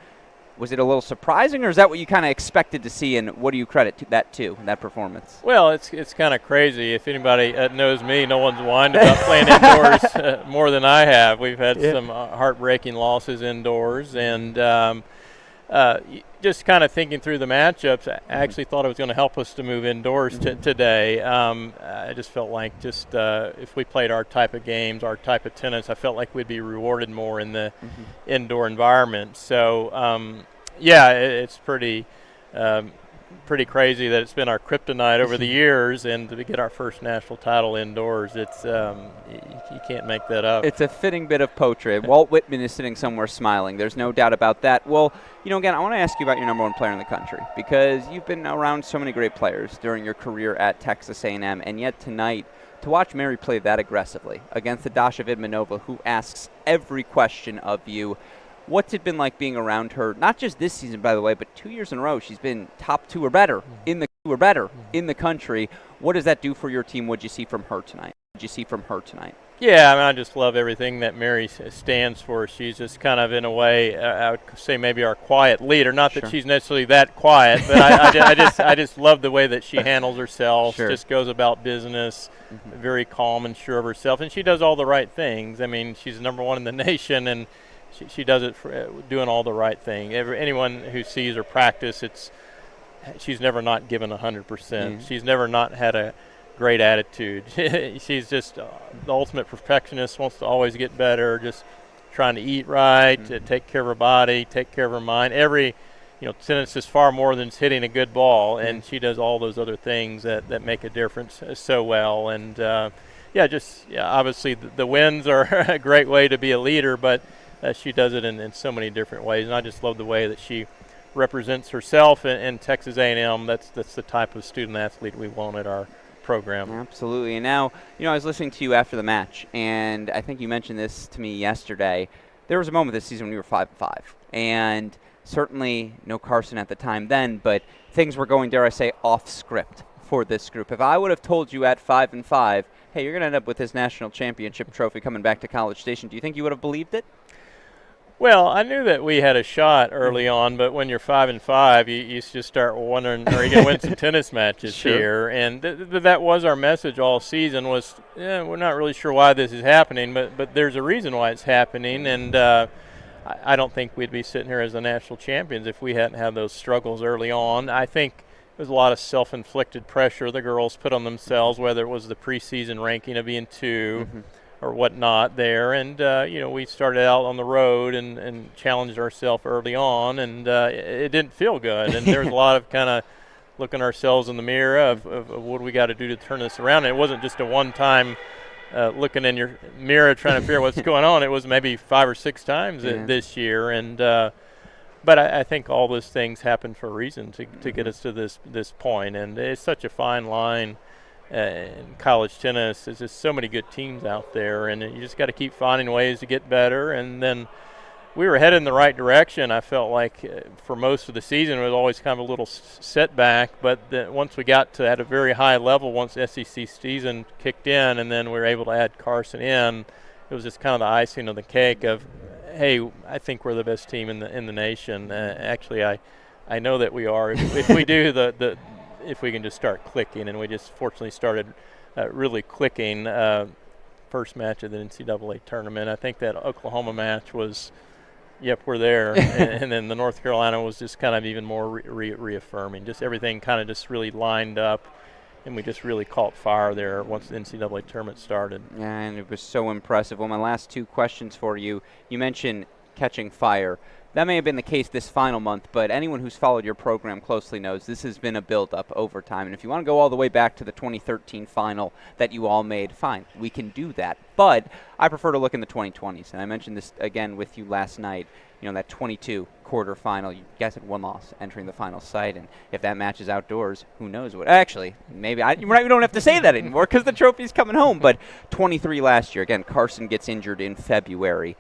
Was it a little surprising, or is that what you kind of expected to see, and what do you credit that performance? Well, it's kind of crazy. If anybody knows me, no one's whined about playing indoors more than I have. We've had some heartbreaking losses indoors, and just kind of thinking through the matchups, I actually thought it was going to help us to move indoors today. I just felt like if we played our type of games, our type of tennis, I felt like we'd be rewarded more in the indoor environment. So, it's pretty crazy that it's been our kryptonite over the years, and to get our first national title indoors, it's you can't make that up. It's a fitting bit of poetry. Walt Whitman is sitting somewhere smiling. There's no doubt about that. Well, again, I want to ask you about your number one player in the country, because you've been around so many great players during your career at Texas A&M, and yet tonight, to watch Mary play that aggressively against the Dasha Vidmanova, who asks every question of you. What's it been like being around her? Not just this season, by the way, but 2 years in a row. She's been top 2 or better in the country. What does that do for your team? What'd you see from her tonight? Yeah, I just love everything that Mary stands for. She's just kind of, in a way, I would say maybe our quiet leader. Not that she's necessarily that quiet, but I just love the way that she handles herself. Just goes about business, very calm and sure of herself, and she does all the right things. I mean, she's number 1 in the nation, and she does it for doing all the right thing. Anyone who sees her practice, she's never not given 100%. She's never not had a great attitude. She's just the ultimate perfectionist, wants to always get better, just trying to eat right, to take care of her body, take care of her mind. Tennis is far more than hitting a good ball, and she does all those other things that make a difference so well. And, obviously the wins are a great way to be a leader, but she does it in so many different ways, and I just love the way that she represents herself in Texas A&M. That's the type of student athlete we want at our program. Absolutely. And now, I was listening to you after the match, and I think you mentioned this to me yesterday. There was a moment this season when you were 5-5, and certainly no Carson at the time then, but things were going, dare I say, off script for this group. If I would have told you at 5-5, hey, you're going to end up with this national championship trophy coming back to College Station, do you think you would have believed it? Well, I knew that we had a shot early on, but when you're 5-5, you just start wondering, are you going to win some tennis matches here? And that was our message all season was, we're not really sure why this is happening, but there's a reason why it's happening, and I don't think we'd be sitting here as the national champions if we hadn't had those struggles early on. I think there's a lot of self-inflicted pressure the girls put on themselves, whether it was the preseason ranking of being 2, or whatnot there, and we started out on the road and challenged ourselves early on, and it didn't feel good, and there was a lot looking ourselves in the mirror of what do we got to do to turn this around. And it wasn't just a one-time looking in your mirror trying to figure out what's going on. It was maybe 5 or 6 times this year. And but I think all those things happen for a reason to get us to this point. And it's such a fine line in college tennis. There's just so many good teams out there, and you just got to keep finding ways to get better. And then we were headed in the right direction. I felt like for most of the season it was always kind of a little setback, but once we got to at a very high level, once SEC season kicked in and then we were able to add Carson in, it was just kind of the icing on the cake of, hey, I think we're the best team in the nation. Actually, I know that we are. If we do if we can just start clicking, and we just fortunately started really clicking. First match of the NCAA tournament. I think that Oklahoma match was, yep, we're there. and then the North Carolina was just kind of even more reaffirming. Just everything kind of just really lined up, and we just really caught fire there once the NCAA tournament started. Yeah, and it was so impressive. Well, my last 2 questions for you. You mentioned catching fire. That may have been the case this final month, but anyone who's followed your program closely knows this has been a build-up over time. And if you want to go all the way back to the 2013 final that you all made, fine, we can do that. But I prefer to look in the 2020s. And I mentioned this again with you last night. You know, that 22 quarterfinal, you guys had 1 loss entering the final site. And if that match is outdoors, who knows what. Actually, maybe we don't have to say that anymore because the trophy's coming home. But 23 last year. Again, Carson gets injured in February.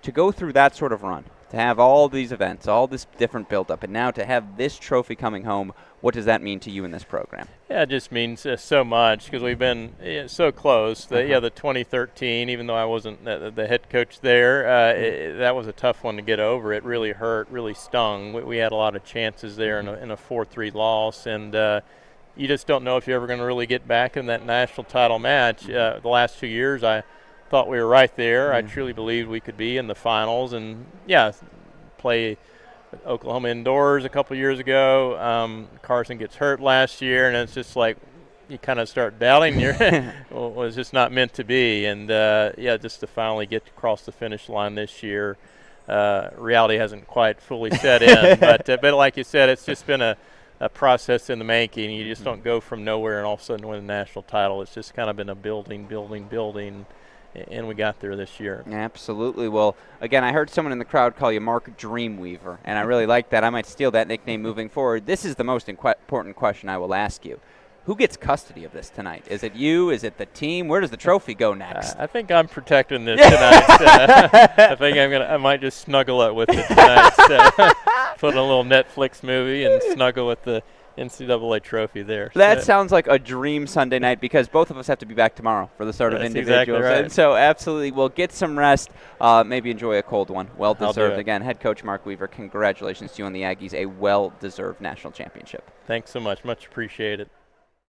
To go through that sort of run, to have all these events, all this different build-up, and now to have this trophy coming home, what does that mean to you in this program? Yeah, it just means so much because we've been so close. The 2013, even though I wasn't the head coach there, that was a tough one to get over. It really hurt, really stung. We had a lot of chances there in a 4-3 loss, and you just don't know if you're ever going to really get back in that national title match. The last 2 years, I thought we were right there. I truly believed we could be in the finals, and play Oklahoma indoors a couple years ago. Carson gets hurt last year, and it's just like you kind of start doubting well, it was just not meant to be. And just to finally get across the finish line this year, reality hasn't quite fully set in. But like you said, it's just been a process in the making. You just don't go from nowhere and all of a sudden win a national title. It's just kind of been a building. And we got there this year. Absolutely. Well, again, I heard someone in the crowd call you Mark Dreamweaver, and I really like that. I might steal that nickname moving forward. This is the most important question I will ask you. Who gets custody of this tonight? Is it you? Is it the team? Where does the trophy go next? I think I'm protecting this tonight. I think I might just snuggle it with it tonight. Put in a little Netflix movie and snuggle with the NCAA trophy there. That sounds like a dream Sunday night because both of us have to be back tomorrow for the start of individuals. Exactly right. And so absolutely, we'll get some rest, maybe enjoy a cold one. Well-deserved. Again, head coach Mark Weaver, congratulations to you on the Aggies, a well-deserved national championship. Thanks so much. Much appreciated.